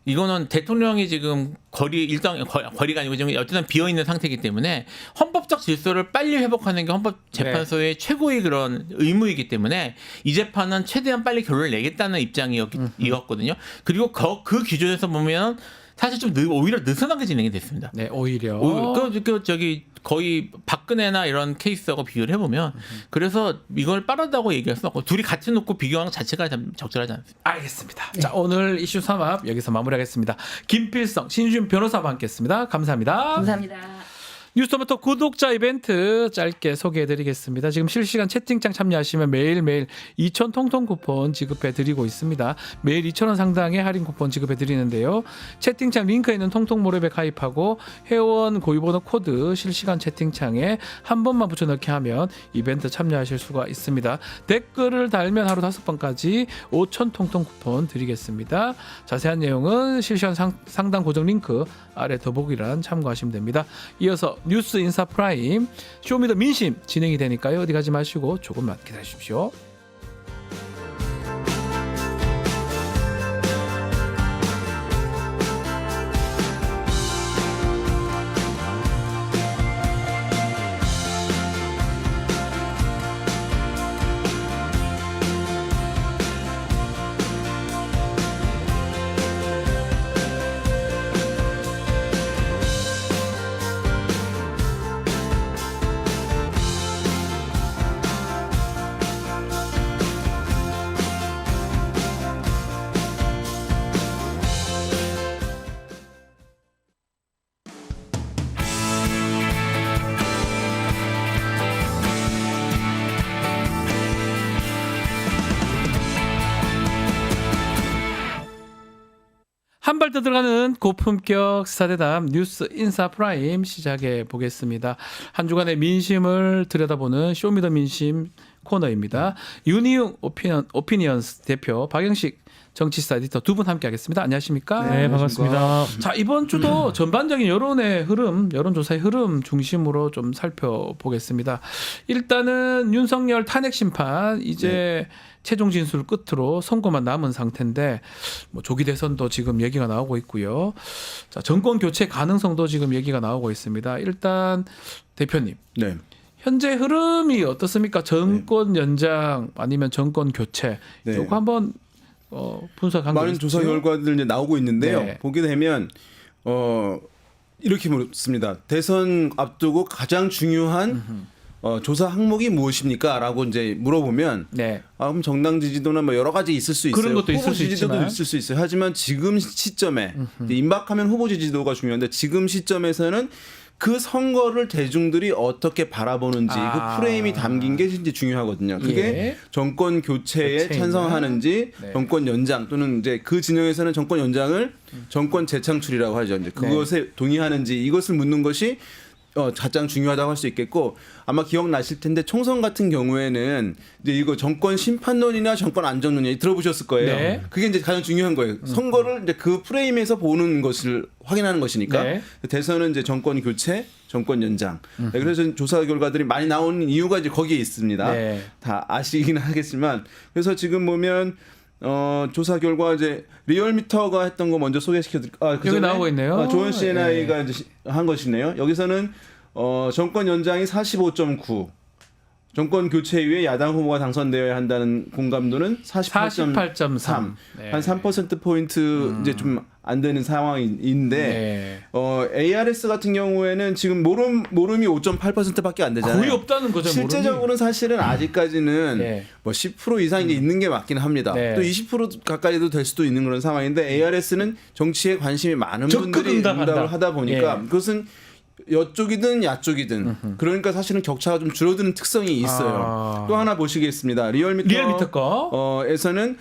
L: 이거는 대통령이 지금 거리가 아니고 지금 어쨌든 비어 있는 상태이기 때문에 헌법적 질서를 빨리 회복하는 게 헌법재판소의 최고의 그런 의무이기 때문에 이 재판은 최대한 빨리 결론을 내겠다는 입장이었거든요. 그리고 그 기준에서 보면 사실 좀 오히려 느슨하게 진행이 됐습니다.
A: 네, 오히려.
L: 거의 박근혜나 이런 케이스하고 비교를 해보면 그래서 이걸 빠르다고 얘기할 수는 없고 둘이 같이 놓고 비교하는 것 자체가 적절하지 않습니다.
A: 알겠습니다. 자, 오늘 이슈 3합 여기서 마무리하겠습니다. 김필성, 신준 변호사와 함께했습니다. 감사합니다.
K: 감사합니다.
A: 뉴스토마토 구독자 이벤트 짧게 소개해드리겠습니다. 지금 실시간 채팅창 참여하시면 매일매일 2,000 통통 쿠폰 지급해드리고 있습니다. 매일 2,000원 상당의 할인 쿠폰 지급해드리는데요. 채팅창 링크에 있는 통통모랩에 가입하고 회원 고유번호 코드 실시간 채팅창에 한 번만 붙여넣기 하면 이벤트 참여하실 수가 있습니다. 댓글을 달면 하루 5번까지 5,000 통통 쿠폰 드리겠습니다. 자세한 내용은 실시간 상단 고정 링크 아래 더보기란 참고하시면 됩니다. 이어서 뉴스 인사 프라임 쇼미더 민심 진행이 되니까요. 어디 가지 마시고 조금만 기다려 주십시오. 한 발 더 들어가는 고품격 스타대담 뉴스 인사 프라임 시작해 보겠습니다. 한 주간의 민심을 들여다보는 쇼미더 민심 코너입니다. 유니웅 오피니언스 대표 박영식 정치스타 에디터 두 분 함께하겠습니다. 안녕하십니까?
M: 네, 반갑습니다.
A: 자, 이번 주도 전반적인 여론의 흐름, 여론조사의 흐름 중심으로 좀 살펴보겠습니다. 일단은 윤석열 탄핵 심판 이제 최종 진술 끝으로 선고만 남은 상태인데 뭐 조기 대선도 지금 얘기가 나오고 있고요. 자, 정권 교체 가능성도 지금 얘기가 나오고 있습니다. 일단 대표님.
N: 네.
A: 현재 흐름이 어떻습니까? 정권 연장 아니면 정권 교체.
N: 네.
A: 이거 한번 분석한 거
N: 많은 조사 결과들 이제 나오고 있는데요.
A: 네.
N: 보게 되면 이렇게 묻습니다. 대선 앞두고 가장 중요한 조사 항목이 무엇입니까?라고 이제 물어보면 그럼 정당 지지도나 뭐 여러 가지 있을 수 있어요.
A: 그런 것도
N: 후보
A: 있을 수
N: 지지도도
A: 있지만.
N: 있을 수 있어요. 하지만 지금 시점에 이제 임박하면 후보 지지도가 중요한데 지금 시점에서는 그 선거를 대중들이 어떻게 바라보는지 그 프레임이 담긴 게 이제 중요하거든요. 그게 정권 교체에 찬성하는지 정권 연장 또는 이제 그 진영에서는 정권 연장을 정권 재창출이라고 하죠. 이제 그것에 동의하는지 이것을 묻는 것이 가장 중요하다고 할 수 있겠고 아마 기억나실 텐데 총선 같은 경우에는 이제 이거 정권 심판론이나 정권 안정론이 들어보셨을 거예요.
A: 네.
N: 그게 이제 가장 중요한 거예요. 선거를 이제 그 프레임에서 보는 것을 확인하는 것이니까 대선은 이제 정권 교체, 정권 연장. 그래서 조사 결과들이 많이 나오는 이유가 이제 거기에 있습니다. 다 아시긴 하겠지만 그래서 지금 보면 조사 결과 이제 리얼미터가 했던 거 먼저 소개시켜 드릴까요?
A: 여기 나오고 있네요.
N: 조원 CNI가 이제 한 것이네요. 여기서는 정권 연장이 45.9, 정권 교체 이후에 야당 후보가 당선되어야 한다는 공감도는 48.3, 한 3% 포인트 이제 좀 안 되는 상황인데 ARS 같은 경우에는 지금 모름이 5.8%밖에 안 되잖아요.
A: 거의 없다는 거죠.
N: 실제적으로는 사실은 아직까지는 뭐 10% 이상 이제 있는 게 맞긴 합니다. 또 20% 가까이도 될 수도 있는 그런 상황인데 ARS는 정치에 관심이 많은 분들이 응답을 하다 보니까 그것은 여쪽이든 야쪽이든 그러니까 사실은 격차가 좀 줄어드는 특성이 있어요. 또 하나 보시겠습니다. 리얼미터 거에서는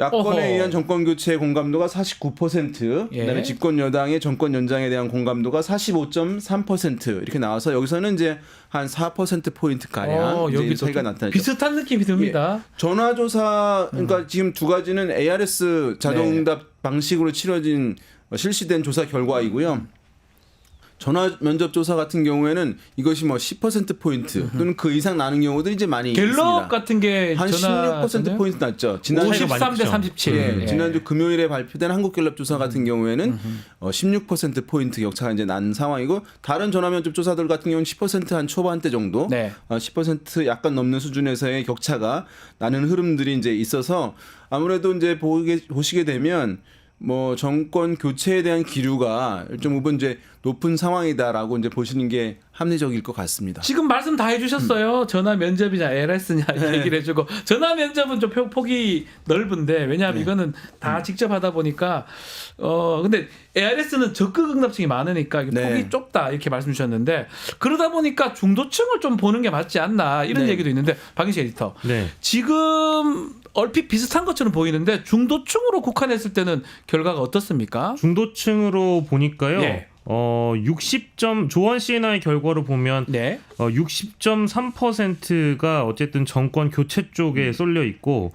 N: 야권에 의한 정권 교체 공감도가 49%, 그다음에 집권 여당의 정권 연장에 대한 공감도가 45.3% 이렇게 나와서 여기서는 이제 한 4% 포인트 가량 이제 차이가 나타나죠.
A: 비슷한 느낌이 듭니다.
N: 전화조사 그러니까 지금 두 가지는 ARS 자동응답 방식으로 치러진 실시된 조사 결과이고요. 전화 면접 조사 같은 경우에는 이것이 뭐 10% 포인트 또는 그 이상 나는 경우도 이제 많이
A: 갤럽
N: 있습니다.
A: 같은 게
N: 한 16% 포인트 났죠. 지난주
A: 53대 37.
N: 지난주 금요일에 발표된 한국갤럽 조사 같은 경우에는 16% 포인트 격차가 이제 난 상황이고 다른 전화 면접 조사들 같은 경우는 10% 한 초반대 정도, 10% 약간 넘는 수준에서의 격차가 나는 흐름들이 이제 있어서 아무래도 이제 보시게 되면. 뭐 정권 교체에 대한 기류가 일정 부분 이제 높은 상황이다라고 이제 보시는 게 합리적일 것 같습니다.
A: 지금 말씀 다 해주셨어요. 전화 면접이냐 ARS냐 얘기를 해주고 전화 면접은 좀 폭이 넓은데 왜냐하면 이거는 다 직접 하다 보니까 근데 ARS는 적극 응답층이 많으니까 폭이 좁다 이렇게 말씀 주셨는데 그러다 보니까 중도층을 좀 보는 게 맞지 않나 이런 얘기도 있는데 박인식 에디터 지금 얼핏 비슷한 것처럼 보이는데 중도층으로 국한했을 때는 결과가 어떻습니까?
M: 중도층으로 보니까요. 60점 조원 CNI 결과로 보면 60.3%가 어쨌든 정권 교체 쪽에 쏠려 있고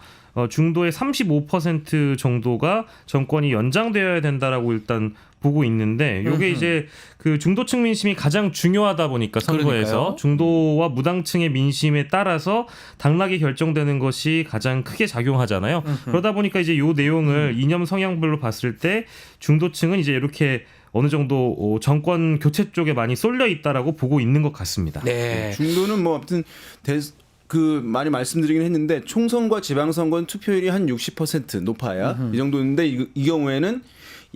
M: 중도의 35% 정도가 정권이 연장되어야 된다라고 일단 보고 있는데 이게 이제 그 중도층 민심이 가장 중요하다 보니까 선거에서
A: 그러니까요.
M: 중도와 무당층의 민심에 따라서 당락이 결정되는 것이 가장 크게 작용하잖아요. 그러다 보니까 이제 요 내용을 이념 성향별로 봤을 때 중도층은 이제 이렇게 어느 정도 정권 교체 쪽에 많이 쏠려 있다라고 보고 있는 것 같습니다.
N: 중도는 뭐 아무튼 많이 말씀드리긴 했는데 총선과 지방선거는 투표율이 한 60% 높아야 이 정도인데 이 경우에는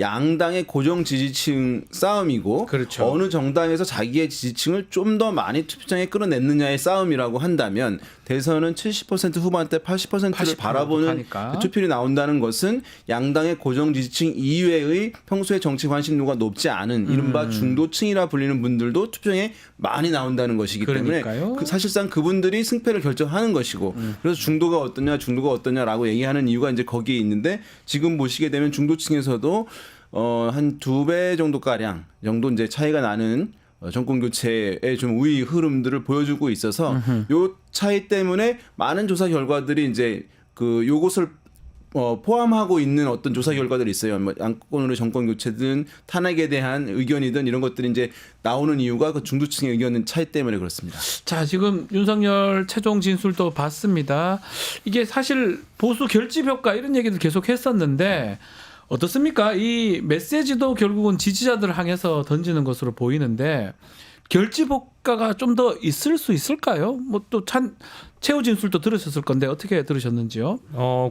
N: 양당의 고정 지지층 싸움이고 어느 정당에서 자기의 지지층을 좀 더 많이 투표장에 끌어냈느냐의 싸움이라고 한다면 대선은 70% 후반대 80%를 바라보는 투표율이 나온다는 것은 양당의 고정 지지층 이외의 평소에 정치 관심도가 높지 않은 이른바 중도층이라 불리는 분들도 투표장에 많이 나온다는 것이기 때문에 사실상 그분들이 승패를 결정하는 것이고 그래서 중도가 어떠냐라고 얘기하는 이유가 이제 거기에 있는데 지금 보시게 되면 중도층에서도 한 2배 정도 가량 정도 이제 차이가 나는 정권 교체의 좀 우위 흐름들을 보여주고 있어서 요 차이 때문에 많은 조사 결과들이 이제 그 요것을 포함하고 있는 어떤 조사 결과들이 있어요. 뭐 양권으로 정권 교체든 탄핵에 대한 의견이든 이런 것들이 이제 나오는 이유가 그 중도층의 의견 차이 때문에 그렇습니다.
A: 자, 지금 윤석열 최종 진술도 봤습니다. 이게 사실 보수 결집 효과 이런 얘기도 계속 했었는데 어떻습니까? 이 메시지도 결국은 지지자들을 향해서 던지는 것으로 보이는데 결집 효과가 좀 더 있을 수 있을까요? 뭐 또 최후 진술도 들으셨을 건데 어떻게 들으셨는지요?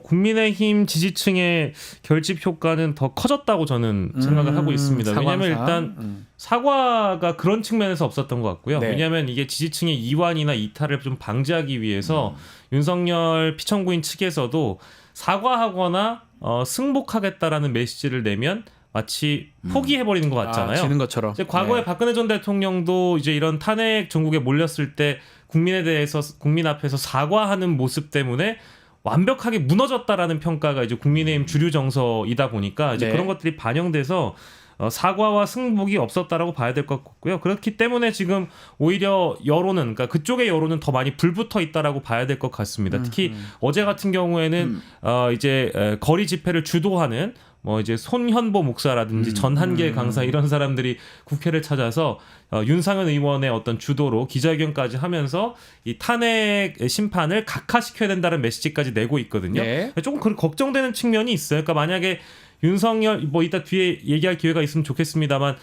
M: 국민의힘 지지층의 결집 효과는 더 커졌다고 저는 생각을 하고 있습니다. 왜냐하면 일단 사과가 그런 측면에서 없었던 것 같고요.
A: 네.
M: 왜냐하면 이게 지지층의 이완이나 이탈을 좀 방지하기 위해서 윤석열 피청구인 측에서도 사과하거나 승복하겠다라는 메시지를 내면 마치 포기해버리는 것 같잖아요.
A: 지는 것처럼.
M: 이제 과거에
A: 네.
M: 박근혜 전 대통령도 이제 이런 탄핵 전국에 몰렸을 때 국민에 대해서 국민 앞에서 사과하는 모습 때문에 완벽하게 무너졌다라는 평가가 이제 국민의힘 주류 정서이다 보니까 이제
A: 네.
M: 그런 것들이 반영돼서 사과와 승복이 없었다라고 봐야 될 것 같고요. 그렇기 때문에 지금 오히려 여론은 그러니까 그쪽의 여론은 더 많이 불붙어 있다라고 봐야 될 것 같습니다. 특히 어제 같은 경우에는 이제 거리 집회를 주도하는 뭐 이제 손현보 목사라든지 전한계 강사 이런 사람들이 국회를 찾아서 윤상현 의원의 어떤 주도로 기자회견까지 하면서 이 탄핵 심판을 각하시켜야 된다는 메시지까지 내고 있거든요.
A: 네.
M: 조금 걱정되는 측면이 있어요. 그러니까 만약에 윤석열 뭐 이따 뒤에 얘기할 기회가 있으면 좋겠습니다만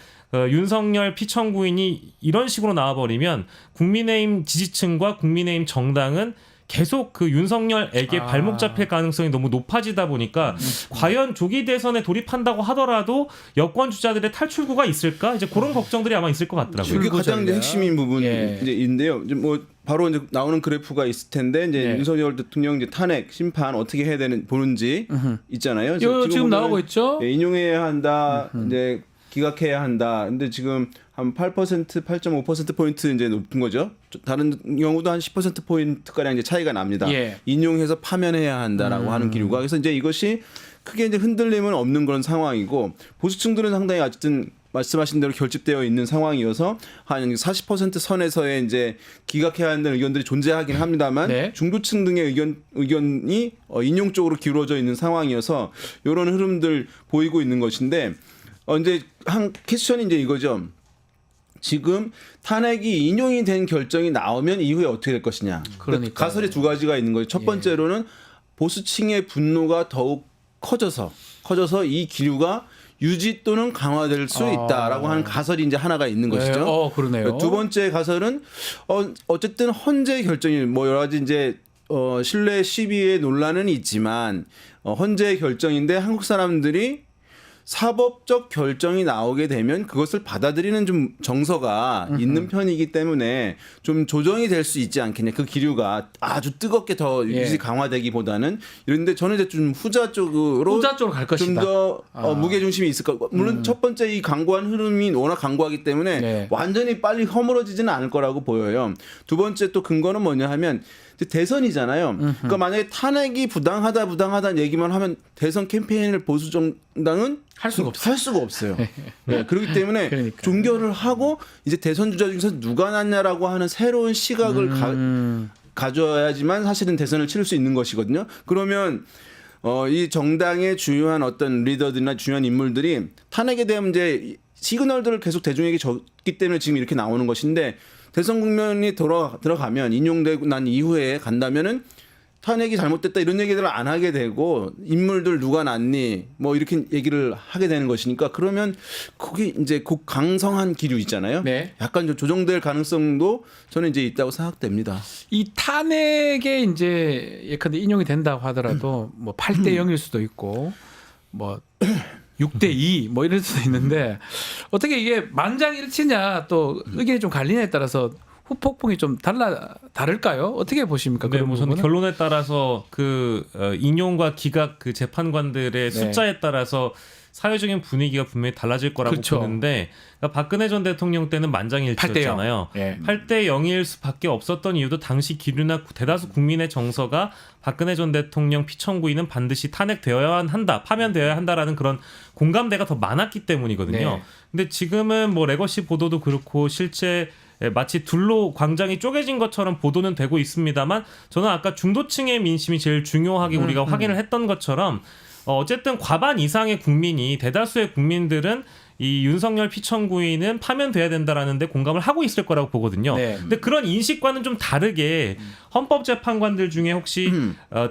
M: 윤석열 피청구인이 이런 식으로 나와버리면 국민의힘 지지층과 국민의힘 정당은 계속 그 윤석열에게 발목 잡힐 가능성이 너무 높아지다 보니까 과연 조기 대선에 돌입한다고 하더라도 여권 주자들의 탈출구가 있을까? 이제 그런 걱정들이 아마 있을 것 같더라고요.
N: 이게 가장 이제 핵심인 부분인데요. 이제 뭐 바로 이제 나오는 그래프가 있을 텐데 이제 윤석열 대통령 이제 탄핵 심판 어떻게 해야 되는 보는지 있잖아요.
A: 지금 나오고 있죠.
N: 인용해야 한다. 이제 기각해야 한다. 근데 지금 한 8%, 8.5% 포인트 이제 높은 거죠. 다른 경우도 한 10% 포인트 가량 이제 차이가 납니다.
A: 예.
N: 인용해서 파면해야 한다라고 하는 기류가. 그래서 이제 이것이 크게 이제 흔들림은 없는 그런 상황이고 보수층들은 상당히 어쨌든 말씀하신 대로 결집되어 있는 상황이어서 한 40% 선에서의 이제 기각해야 한다는 의견들이 존재하긴 합니다만
A: 네.
N: 중도층 등의 의견이 인용 쪽으로 기울어져 있는 상황이어서 이런 흐름들 보이고 있는 것인데 이제 한 퀘스천이 이제 이거죠. 지금 탄핵이 인용이 된 결정이 나오면 이후에 어떻게 될 것이냐.
A: 그러니까요.
N: 가설이 두 가지가 있는 거예요. 첫 번째로는 보수층의 분노가 더욱 커져서 이 기류가 유지 또는 강화될 수 있다라고 하는 가설이 이제 하나가 있는 것이죠.
A: 그러네요.
N: 두 번째 가설은 어쨌든 헌재 결정이 뭐 여러 가지 이제 신뢰 시비의 논란은 있지만 헌재 결정인데 한국 사람들이 사법적 결정이 나오게 되면 그것을 받아들이는 좀 정서가 있는 편이기 때문에 좀 조정이 될 수 있지 않겠냐. 그 기류가 아주 뜨겁게 더 유지 강화되기보다는 이런데 저는 이제 좀 후자 쪽으로
A: 갈 것이다.
N: 좀 더 무게 중심이 있을 것. 물론 첫 번째 이 강고한 흐름이 워낙 강고하기 때문에 완전히 빨리 허물어지지는 않을 거라고 보여요. 두 번째 또 근거는 뭐냐 하면 대선이잖아요. 그러니까 만약에 탄핵이 부당하다는 얘기만 하면 대선 캠페인을 보수 정당은
A: 할 수가
N: 없어요. 네, 그렇기 때문에 종결을 하고 이제 대선 주자 중에서 누가 낫냐라고 하는 새로운 시각을 가져야지만 사실은 대선을 치를 수 있는 것이거든요. 그러면 이 정당의 주요한 어떤 리더들이나 중요한 인물들이 탄핵에 대한 이제 시그널들을 계속 대중에게 줬기 때문에 지금 이렇게 나오는 것인데 대선 국면이 들어가면 인용되고 난 이후에 간다면은 탄핵이 잘못됐다 이런 얘기들을 안 하게 되고 인물들 누가 낫니 뭐 이렇게 얘기를 하게 되는 것이니까 그러면 그게 이제 강성한 기류 있잖아요.
A: 네.
N: 약간 좀 조정될 가능성도 저는 이제 있다고 생각됩니다.
A: 이 탄핵에 이제 예컨대 인용이 된다고 하더라도 뭐 8대 0일 수도 있고 뭐 6대 2 뭐 이럴 수도 있는데 어떻게 이게 만장일치냐 또 의견이 좀 갈리냐에 따라서 후폭풍이 좀 다를까요? 어떻게 보십니까?
M: 네,
A: 그런
M: 뭐 저는
A: 부분은?
M: 결론에 따라서 그 인용과 기각 그 재판관들의 숫자에 따라서 사회적인 분위기가 분명히 달라질 거라고
A: 그렇죠.
M: 보는데 그러니까 박근혜 전 대통령 때는 만장일치였잖아요. 8대 0일 수밖에 없었던 이유도 당시 기류나 대다수 국민의 정서가 박근혜 전 대통령 피청구인은 반드시 탄핵되어야 한다, 파면되어야 한다라는 그런 공감대가 더 많았기 때문이거든요.
A: 네.
M: 근데 지금은 뭐 레거시 보도도 그렇고 실제 마치 둘로 광장이 쪼개진 것처럼 보도는 되고 있습니다만 저는 아까 중도층의 민심이 제일 중요하게 우리가 확인을 했던 것처럼 어쨌든 과반 이상의 국민이 대다수의 국민들은 이 윤석열 피청구인은 파면돼야 된다라는데 공감을 하고 있을 거라고 보거든요.
A: 네.
M: 근데 그런 인식과는 좀 다르게 헌법재판관들 중에 혹시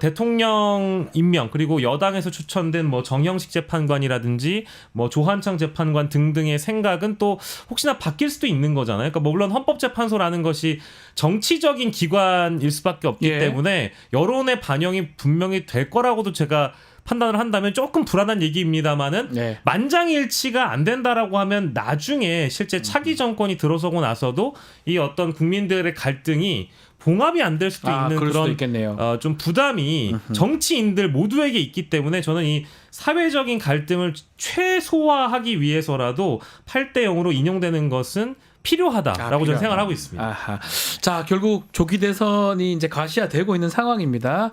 M: 대통령 임명 그리고 여당에서 추천된 뭐 정형식 재판관이라든지 뭐 조한창 재판관 등등의 생각은 또 혹시나 바뀔 수도 있는 거잖아요. 그러니까 뭐 물론 헌법재판소라는 것이 정치적인 기관일 수밖에 없기 때문에 여론의 반영이 분명히 될 거라고도 제가 판단을 한다면 조금 불안한 얘기입니다만은 만장일치가 안 된다라고 하면 나중에 실제 차기 정권이 들어서고 나서도 이 어떤 국민들의 갈등이 봉합이 안 될 수도 있는
A: 그럴 수도
M: 그런
A: 있겠네요.
M: 좀 부담이 정치인들 모두에게 있기 때문에 저는 이 사회적인 갈등을 최소화하기 위해서라도 8대 0으로 인용되는 것은 필요하다라고 저는 생각을 하고 있습니다.
A: 아하. 자, 결국 조기 대선이 이제 가시화되고 있는 상황입니다.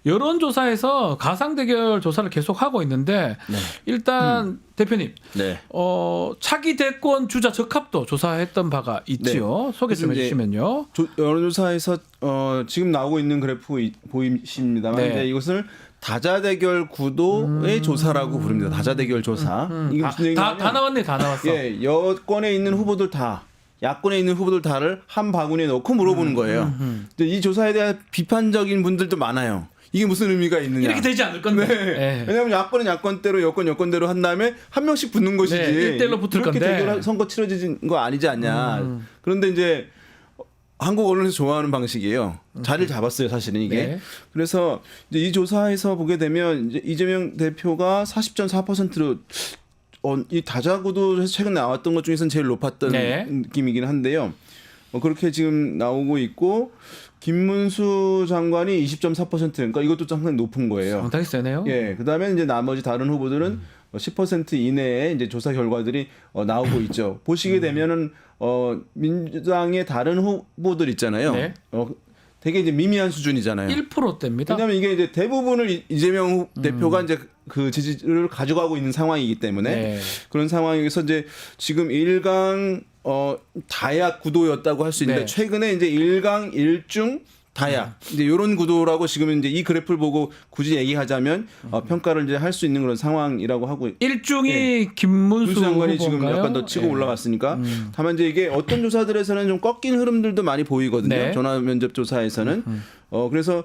A: 여론조사에서 가상 대결 조사를 계속 하고 있는데 일단 대표님, 차기 대권 주자 적합도 조사했던 바가 있지요. 소개 좀 해주시면요.
N: 여론조사에서 지금 나오고 있는 그래프 보이십니다만 이제 이것을 다자대결 구도의 조사라고 부릅니다. 다자대결 조사. 이게 무슨 얘기냐면
A: 다 나왔네, 다 나왔어.
N: 여권에 있는 후보들 다, 야권에 있는 후보들 다를 한 바구니에 넣고 물어보는 거예요. 근데 이 조사에 대한 비판적인 분들도 많아요. 이게 무슨 의미가 있느냐.
A: 이렇게 되지 않을 건데.
N: 왜냐하면 야권은 야권대로 여권대로 한 다음에 한 명씩 붙는 것이지.
A: 1대1로 붙을
N: 이렇게
A: 건데.
N: 대결 선거 치러진 거 아니지 않냐. 그런데 이제 한국 언론에서 좋아하는 방식이에요. 자리를 잡았어요, 사실은 이게. 그래서 이제 이 조사에서 보게 되면 이제 이재명 대표가 40.4%로 이 다자구도에서 최근 나왔던 것 중에서는 제일 높았던 느낌이긴 한데요. 그렇게 지금 나오고 있고 김문수 장관이 20.4%, 그러니까 이것도 상당히 높은 거예요.
A: 상당히 세네요.
N: 그다음에 이제 나머지 다른 후보들은 10% 이내에 이제 조사 결과들이 나오고 있죠. 보시게 되면은 민주당의 다른 후보들 있잖아요. 되게 이제 미미한 수준이잖아요.
A: 1%대입니다.
N: 왜냐하면 이게 이제 대부분을 이재명 대표가 이제 그 지지를 가져가고 있는 상황이기 때문에 그런 상황에서 이제 지금 1강 다약 구도였다고 할 수 있는데 최근에 이제 1강 1중 다약 이제 이런 구도라고 지금 이제 이 그래프를 보고 굳이 얘기하자면 평가를 이제 할 수 있는 그런 상황이라고 하고
A: 1중이 김문수
N: 장관이 지금
A: 후보인가요?
N: 약간 더 치고 올라갔으니까 다만 이제 이게 어떤 조사들에서는 좀 꺾인 흐름들도 많이 보이거든요. 전화 면접 조사에서는 그래서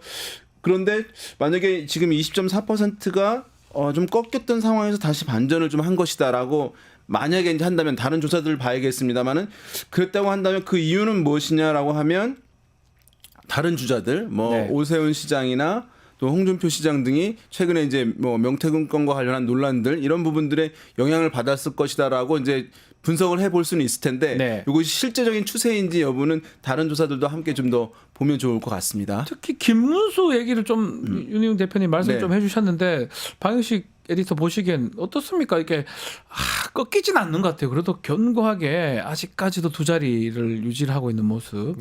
N: 그런데 만약에 지금 20.4%가 좀 꺾였던 상황에서 다시 반전을 좀 한 것이다라고 만약에 이제 한다면 다른 조사들을 봐야겠습니다만은 그랬다고 한다면 그 이유는 무엇이냐라고 하면 다른 주자들 뭐 오세훈 시장이나 또 홍준표 시장 등이 최근에 이제 뭐 명태균 건과 관련한 논란들 이런 부분들에 영향을 받았을 것이다라고 이제 분석을 해볼 수는 있을 텐데 이것이 실제적인 추세인지 여부는 다른 조사들도 함께 좀 더 보면 좋을 것 같습니다.
A: 특히 김문수 얘기를 좀 윤희용 대표님 말씀 좀 해주셨는데 방영식 에디터 보시기엔 어떻습니까? 이게 꺾이진 않는 것 같아요. 그래도 견고하게 아직까지도 두 자리를 유지하고 있는 모습.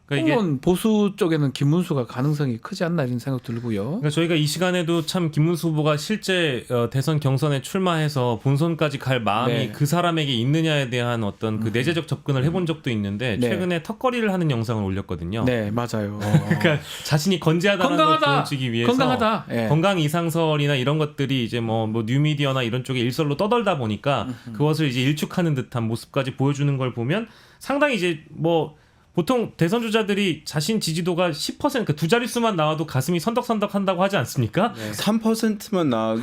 M: 그러니까
A: 이게 보수 쪽에는 김문수가 가능성이 크지 않나 이런 생각 들고요.
M: 그러니까 저희가 이 시간에도 참 김문수 후보가 실제 대선 경선에 출마해서 본선까지 갈 마음이 그 사람에게 있느냐에 대한 어떤 그 내재적 접근을 해본 적도 있는데 최근에 턱걸이를 하는 영상을 올렸거든요.
A: 네, 맞아요.
M: 그러니까 자신이 건재하다는 걸 보여주기 위해서 건강 이상설이나 이런 것들이 이제 뭐 뉴미디어나 이런 쪽에 일설로 떠돌다 보니까 그것을 이제 일축하는 듯한 모습까지 보여주는 걸 보면 상당히 이제 뭐 보통 대선 주자들이 자신 지지도가 10% 그러니까 두 자릿수만 나와도 가슴이 선덕선덕한다고 하지 않습니까?
N: 3%만 나와도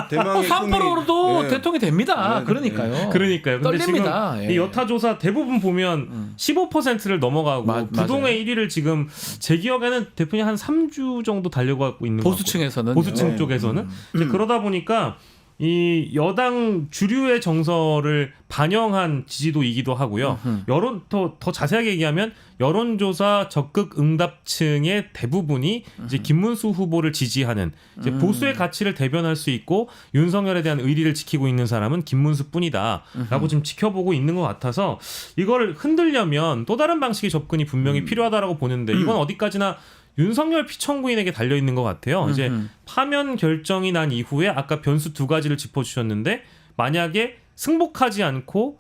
N: 대망의
A: 3%로도 대통령이 됩니다. 그러니까요.
M: 근데
A: 떨립니다.
M: 지금 이 여타 조사 대부분 보면 15%를 넘어가고 부동의 1위를 지금 제 기억에는 대표님 한 3주 정도 달려가고 있는
A: 보수층에서는
M: 보수층 쪽에서는 이제 그러다 보니까 이 여당 주류의 정서를 반영한 지지도이기도 하고요. 여론 더 자세하게 얘기하면 여론조사 적극 응답층의 대부분이 이제 김문수 후보를 지지하는 이제 보수의 가치를 대변할 수 있고 윤석열에 대한 의리를 지키고 있는 사람은 김문수뿐이다라고 지금 지켜보고 있는 것 같아서 이걸 흔들려면 또 다른 방식의 접근이 분명히 필요하다라고 보는데 이건 어디까지나 윤석열 피청구인에게 달려 있는 것 같아요. 이제 파면 결정이 난 이후에 아까 변수 두 가지를 짚어주셨는데 만약에 승복하지 않고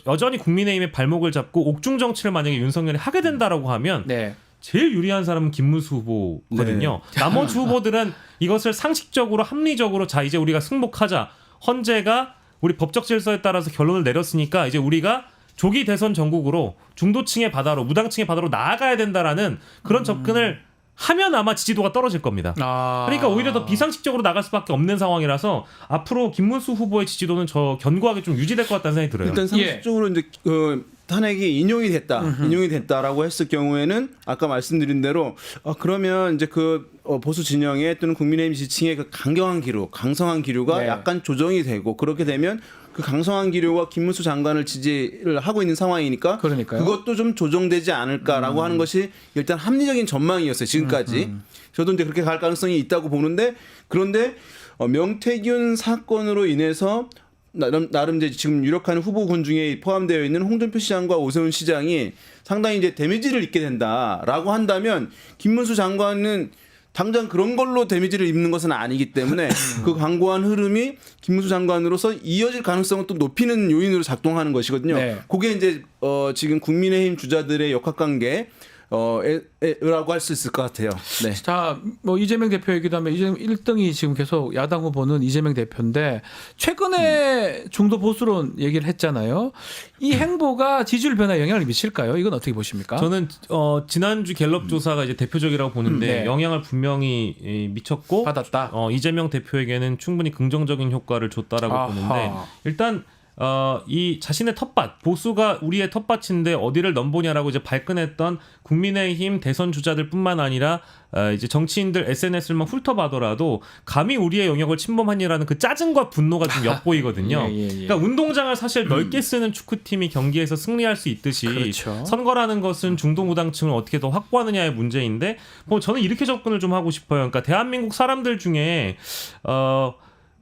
M: 여전히 국민의힘의 발목을 잡고 옥중 정치를 만약에 윤석열이 하게 된다라고 하면 제일 유리한 사람은 김문수 후보거든요. 나머지 후보들은 이것을 상식적으로 합리적으로 자 이제 우리가 승복하자. 헌재가 우리 법적 질서에 따라서 결론을 내렸으니까 이제 우리가 조기 대선 전국으로 중도층의 바다로 무당층의 바다로 나아가야 된다라는 그런 접근을 하면 아마 지지도가 떨어질 겁니다. 그러니까 오히려 더 비상식적으로 나갈 수밖에 없는 상황이라서 앞으로 김문수 후보의 지지도는 저 견고하게 좀 유지될 것 같다는 생각이 들어요.
N: 일단 상식적으로 이제 탄핵이 인용이 됐다라고 했을 경우에는 아까 말씀드린 대로 그러면 이제 보수 진영의 또는 국민의힘 지지층의 그 강성한 기류가 약간 조정이 되고 그렇게 되면 그 강성한 기류가 김문수 장관을 지지를 하고 있는 상황이니까 그것도 좀 조정되지 않을까라고 하는 것이 일단 합리적인 전망이었어요. 지금까지. 저도 이제 그렇게 갈 가능성이 있다고 보는데 그런데 명태균 사건으로 인해서 나름 이제 지금 유력한 후보군 중에 포함되어 있는 홍준표 시장과 오세훈 시장이 상당히 이제 데미지를 입게 된다라고 한다면 김문수 장관은 당장 그런 걸로 데미지를 입는 것은 아니기 때문에 그 강고한 흐름이 김문수 장관으로서 이어질 가능성을 또 높이는 요인으로 작동하는 것이거든요. 그게 이제 지금 국민의힘 주자들의 역학관계 라고 할 수 있을 것 같아요. 네.
A: 자, 뭐 이재명 대표 얘기도 하면 이재명 1등이 지금 계속 야당 후보는 이재명 대표인데 최근에 중도 보수론 얘기를 했잖아요. 이 행보가 지지율 변화에 영향을 미칠까요? 이건 어떻게 보십니까?
M: 저는 지난주 갤럽 조사가 이제 대표적이라고 보는데 영향을 분명히 미쳤고
A: 받았다.
M: 이재명 대표에게는 충분히 긍정적인 효과를 줬다라고 보는데 일단 이 자신의 텃밭, 보수가 우리의 텃밭인데 어디를 넘보냐라고 이제 발끈했던 국민의힘 대선 주자들뿐만 아니라 이제 정치인들 SNS를 막 훑어봐더라도 감히 우리의 영역을 침범하니라는 그 짜증과 분노가 좀 엿보이거든요. 그러니까 운동장을 사실 넓게 쓰는 축구팀이 경기에서 승리할 수 있듯이 선거라는 것은 중도무당층을 어떻게 더 확보하느냐의 문제인데 뭐 저는 이렇게 접근을 좀 하고 싶어요. 그러니까 대한민국 사람들 중에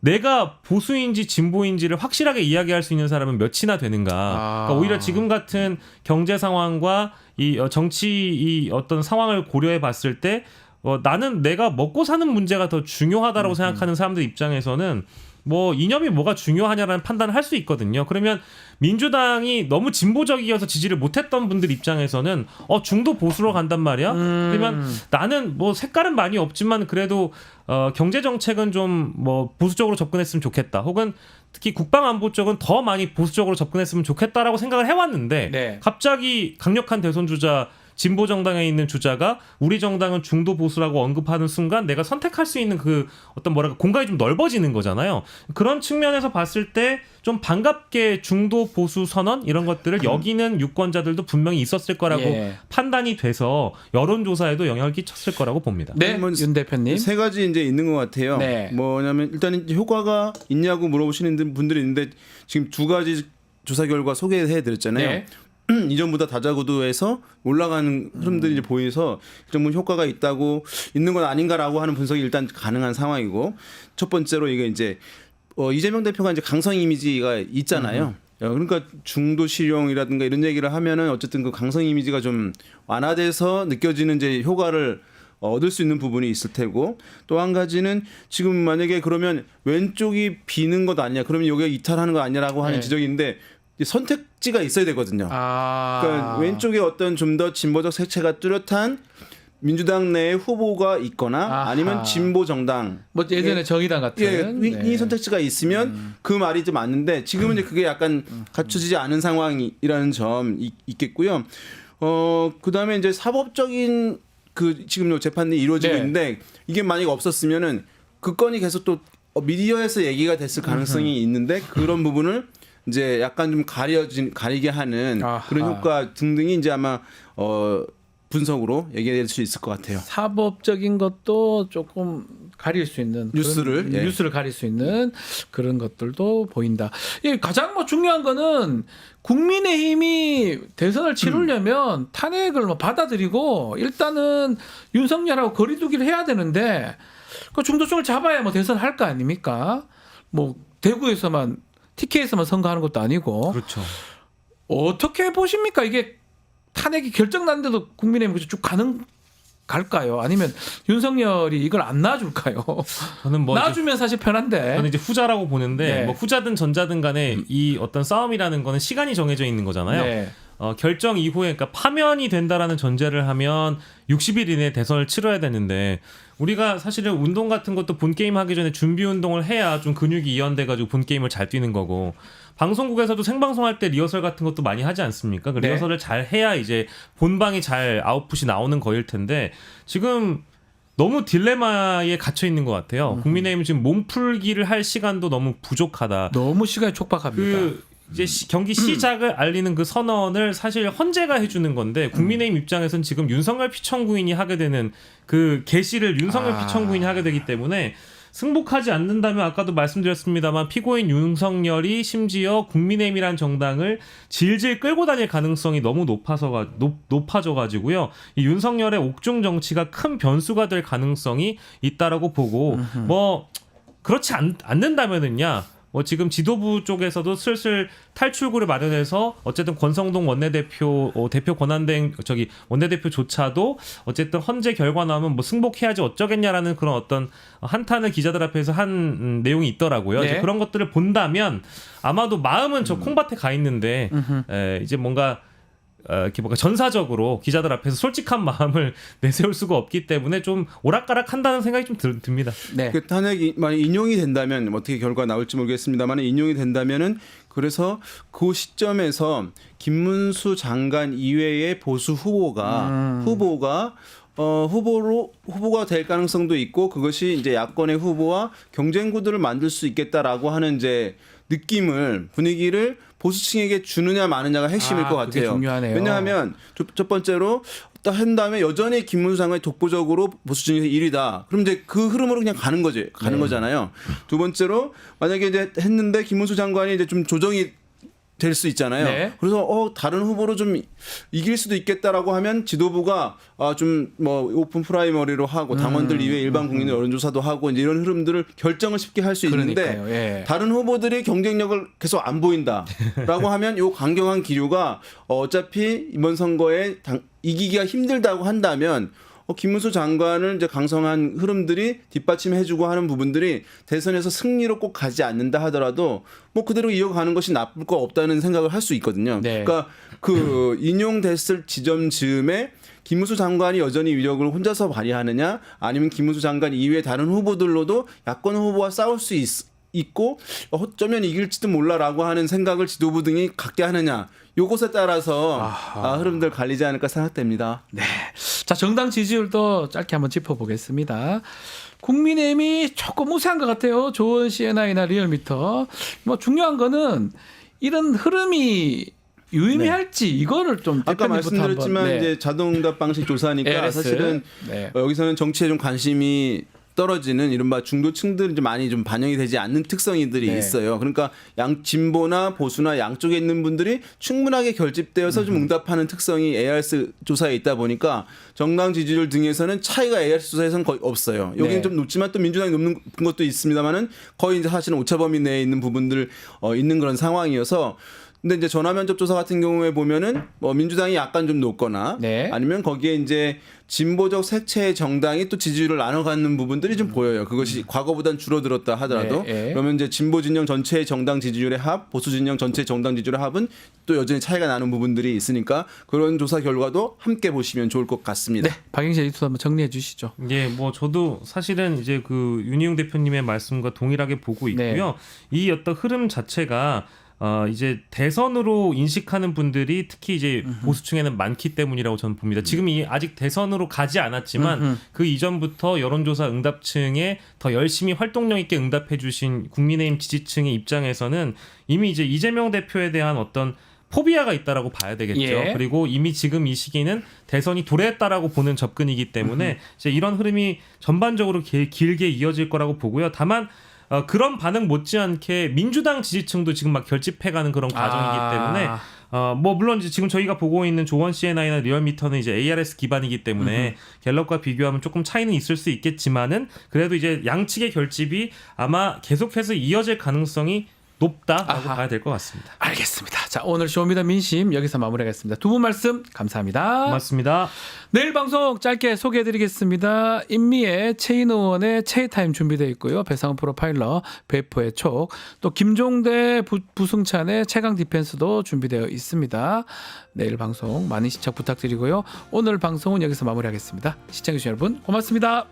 M: 내가 보수인지 진보인지를 확실하게 이야기할 수 있는 사람은 몇이나 되는가. 그러니까 오히려 지금 같은 경제 상황과 이 정치 이 어떤 상황을 고려해 봤을 때 나는 내가 먹고 사는 문제가 더 중요하다라고 생각하는 사람들 입장에서는 뭐 이념이 뭐가 중요하냐라는 판단을 할 수 있거든요. 그러면 민주당이 너무 진보적이어서 지지를 못했던 분들 입장에서는 중도 보수로 간단 말이야. 그러면 나는 뭐 색깔은 많이 없지만 그래도 경제 정책은 좀 뭐 보수적으로 접근했으면 좋겠다. 혹은 특히 국방안보 쪽은 더 많이 보수적으로 접근했으면 좋겠다라고 생각을 해왔는데 갑자기 강력한 대선 주자 진보 정당에 있는 주자가 우리 정당은 중도 보수라고 언급하는 순간 내가 선택할 수 있는 그 어떤 공간이 좀 넓어지는 거잖아요. 그런 측면에서 봤을 때 좀 반갑게 중도 보수 선언 이런 것들을 여기는 유권자들도 분명히 있었을 거라고 판단이 돼서 여론조사에도 영향을 끼쳤을 거라고 봅니다.
A: 네, 윤 대표님.
N: 세 가지 이제 있는 것 같아요. 뭐냐면 일단 효과가 있냐고 물어보시는 분들이 있는데 지금 두 가지 조사 결과 소개해드렸잖아요. 이전보다 다자구도에서 올라가는 흐름들이 이제 보여서 좀 효과가 있는 건 아닌가라고 하는 분석이 일단 가능한 상황이고 첫 번째로 이게 이제 이재명 대표가 이제 강성 이미지가 있잖아요. 그러니까 중도 실용이라든가 이런 얘기를 하면은 어쨌든 그 강성 이미지가 좀 완화돼서 느껴지는 이제 효과를 얻을 수 있는 부분이 있을 테고 또 한 가지는 지금 만약에 그러면 왼쪽이 비는 것 아니냐 그러면 여기가 이탈하는 거 아니냐라고 하는 지적인데 선택지가 있어야 되거든요. 그러니까 왼쪽에 어떤 좀 더 진보적 색채가 뚜렷한 민주당 내에 후보가 있거나 아니면 진보 정당
A: 뭐 예전에 정의당 같은
N: 이 선택지가 있으면 그 말이 좀 맞는데 지금은 이제 그게 약간 갖춰지지 않은 상황이라는 점 있겠고요. 그다음에 이제 사법적인 그 지금 재판이 이루어지고 있는데 이게 만약에 없었으면은 그 건이 계속 또 미디어에서 얘기가 됐을 가능성이 있는데 그런 부분을 이제 약간 좀 가리게 하는 그런 효과 등등이 이제 아마 분석으로 얘기될 수 있을 것 같아요.
A: 사법적인 것도 조금 가릴 수 있는
N: 뉴스를,
A: 그런
N: 예.
A: 뉴스를 가릴 수 있는 그런 것들도 보인다. 예, 가장 뭐 중요한 거는 국민의힘이 대선을 치르려면 탄핵을 뭐 받아들이고 일단은 윤석열하고 거리두기를 해야 되는데 그 중도층을 잡아야 뭐 대선 할 거 아닙니까? 뭐 대구에서만 TK에서만 선거하는 것도 아니고
M: 그렇죠.
A: 어떻게 보십니까? 이게 탄핵이 결정났는데도 국민의힘이 쭉 갈까요? 아니면 윤석열이 이걸 안 놔줄까요?
M: 저는 뭐
A: 놔주면 사실 편한데.
M: 저는 이제 후자라고 보는데
A: 네.
M: 뭐 후자든 전자든 간에 이 어떤 싸움이라는 거는 시간이 정해져 있는 거잖아요.
A: 네.
M: 결정 이후에 그러니까 파면이 된다라는 전제를 하면 60일 이내에 대선을 치러야 되는데 우리가 사실은 운동 같은 것도 본 게임 하기 전에 준비 운동을 해야 좀 근육이 이완돼 가지고 본 게임을 잘 뛰는 거고 방송국에서도 생방송할 때 리허설 같은 것도 많이 하지 않습니까? 그
A: 네.
M: 리허설을 잘 해야 이제 본방이 잘 아웃풋이 나오는 거일 텐데 지금 너무 딜레마에 갇혀 있는 것 같아요. 국민의힘은 지금 몸풀기를 할 시간도 너무 부족하다.
A: 너무 시간이 촉박합니다.
M: 이제 경기 시작을 알리는 그 선언을 사실 헌재가 해주는 건데 국민의힘 입장에서는 지금 윤석열 피청구인이 하게 되는 그 개시를 윤석열 피청구인이 하게 되기 때문에 승복하지 않는다면 아까도 말씀드렸습니다만 피고인 윤석열이 심지어 국민의힘이란 정당을 질질 끌고 다닐 가능성이 너무 높아져가지고요. 이 윤석열의 옥중 정치가 큰 변수가 될 가능성이 있다라고 보고 뭐 그렇지 않는다면은요. 뭐 지금 지도부 쪽에서도 슬슬 탈출구를 마련해서 어쨌든 권성동 원내대표 대표 권한대행 원내대표조차도 어쨌든 헌재 결과 나오면 뭐 승복해야지 어쩌겠냐라는 그런 어떤 한탄을 기자들 앞에서 한 내용이 있더라고요.
A: 네.
M: 이제 그런 것들을 본다면 아마도 마음은 저 콩밭에 가 있는데 이제 뭔가 이렇게 뭔가 전사적으로 기자들 앞에서 솔직한 마음을 내세울 수가 없기 때문에 좀 오락가락한다는 생각이 좀 듭니다.
A: 네.
N: 그 탄핵이 만약 인용이 된다면 어떻게 결과가 나올지 모르겠습니다만 인용이 된다면은 그래서 그 시점에서 김문수 장관 이외의 보수 후보가 후보가 될 가능성도 있고 그것이 이제 야권의 후보와 경쟁 구도를 만들 수 있겠다라고 하는 이제 느낌을 분위기를 보수층에게 주느냐 마느냐가 핵심일 것
A: 그게
N: 같아요.
A: 중요하네요.
N: 왜냐하면 첫 번째로 딱 한 다음에 여전히 김문수 장관이 독보적으로 보수층에서 1위다. 그럼 이제 그 흐름으로 그냥 가는 거잖아요. 두 번째로 만약에 이제 했는데 김문수 장관이 이제 좀 조정이 될 수 있잖아요.
A: 네.
N: 그래서 다른 후보로 좀 이길 수도 있겠다라고 하면 지도부가 좀 뭐 오픈 프라이머리로 하고 당원들 이외 일반 국민의 여론조사도 하고 이제 이런 흐름들을 결정을 쉽게 할 수 있는데
A: 그러니까요. 예.
N: 다른 후보들이 경쟁력을 계속 안 보인다라고 하면 이 강경한 기류가 어차피 이번 선거에 이기기가 힘들다고 한다면 김문수 장관을 이제 강성한 흐름들이 뒷받침해주고 하는 부분들이 대선에서 승리로 꼭 가지 않는다 하더라도 뭐 그대로 이어가는 것이 나쁠 거 없다는 생각을 할 수 있거든요.
A: 네.
N: 그러니까 그 인용됐을 지점 즈음에 김문수 장관이 여전히 위력을 혼자서 발휘하느냐 아니면 김문수 장관 이외의 다른 후보들로도 야권 후보와 싸울 수 있고 어쩌면 이길지도 몰라라고 하는 생각을 지도부 등이 갖게 하느냐 요것에 따라서 흐름들 갈리지 않을까 생각됩니다.
A: 네. 자, 정당 지지율도 짧게 한번 짚어보겠습니다. 국민의힘이 조금 우세한 것 같아요. 조원 CNI나 리얼미터. 뭐 중요한 거는 이런 흐름이 유의미할지 이거를 좀
N: 아까
A: 대표님부터
N: 말씀드렸지만
A: 한번,
N: 이제 자동응답 방식 조사니까
A: LS.
N: 사실은
A: 네.
N: 여기서는 정치에 좀 관심이 떨어지는 이른바 중도층들이 좀 많이 좀 반영이 되지 않는 특성들이
A: 네.
N: 있어요. 그러니까 진보나 보수나 양쪽에 있는 분들이 충분하게 결집되어서 좀 응답하는 특성이 ARS 조사에 있다 보니까 정당 지지율 등에서는 차이가 ARS 조사에서는 거의 없어요. 여기는
A: 네.
N: 좀 높지만 또 민주당이 높는 것도 있습니다만은 거의 이제 사실은 오차범위 내에 있는 부분들 있는 그런 상황이어서. 근데 이제 전화 면접 조사 같은 경우에 보면은 뭐 민주당이 약간 좀 높거나
A: 네.
N: 아니면 거기에 이제 진보적 색채의 정당이 또 지지율을 나눠가는 부분들이 좀 보여요. 그것이 과거보단 줄어들었다 하더라도 그러면 이제 진보 진영 전체의 정당 지지율의 합, 보수 진영 전체의 정당 지지율의 합은 또 여전히 차이가 나는 부분들이 있으니까 그런 조사 결과도 함께 보시면 좋을 것 같습니다.
A: 네, 박영진 에디터 한번 정리해 주시죠.
M: 예, 뭐 저도 사실은 이제 그 윤희용 대표님의 말씀과 동일하게 보고 있고요. 이 어떤 흐름 자체가 이제 대선으로 인식하는 분들이 특히 이제 보수층에는 많기 때문이라고 저는 봅니다. 지금 이 아직 대선으로 가지 않았지만 그 이전부터 여론조사 응답층에 더 열심히 활동력 있게 응답해 주신 국민의힘 지지층의 입장에서는 이미 이제 이재명 대표에 대한 어떤 포비아가 있다라고 봐야 되겠죠.
A: 예.
M: 그리고 이미 지금 이 시기는 대선이 도래했다라고 보는 접근이기 때문에 이제 이런 흐름이 전반적으로 길게 이어질 거라고 보고요. 다만 그런 반응 못지않게 민주당 지지층도 지금 막 결집해가는 그런 과정이기 때문에 뭐 물론 이제 지금 저희가 보고 있는 조원 CNI나 리얼미터는 이제 ARS 기반이기 때문에 갤럽과 비교하면 조금 차이는 있을 수 있겠지만은 그래도 이제 양측의 결집이 아마 계속해서 이어질 가능성이 높다라고 봐야 될 것 같습니다.
A: 알겠습니다. 자, 오늘 쇼미더 민심 여기서 마무리하겠습니다. 두 분 말씀 감사합니다.
M: 고맙습니다.
A: 내일 방송 짧게 소개해드리겠습니다. 임미애, 최인호 의원의 최타임 준비되어 있고요. 배상훈 프로파일러, 배포의 촉, 또 김종대, 부승찬의 최강 디펜스도 준비되어 있습니다. 내일 방송 많은 시청 부탁드리고요. 오늘 방송은 여기서 마무리하겠습니다. 시청해주신 여러분 고맙습니다.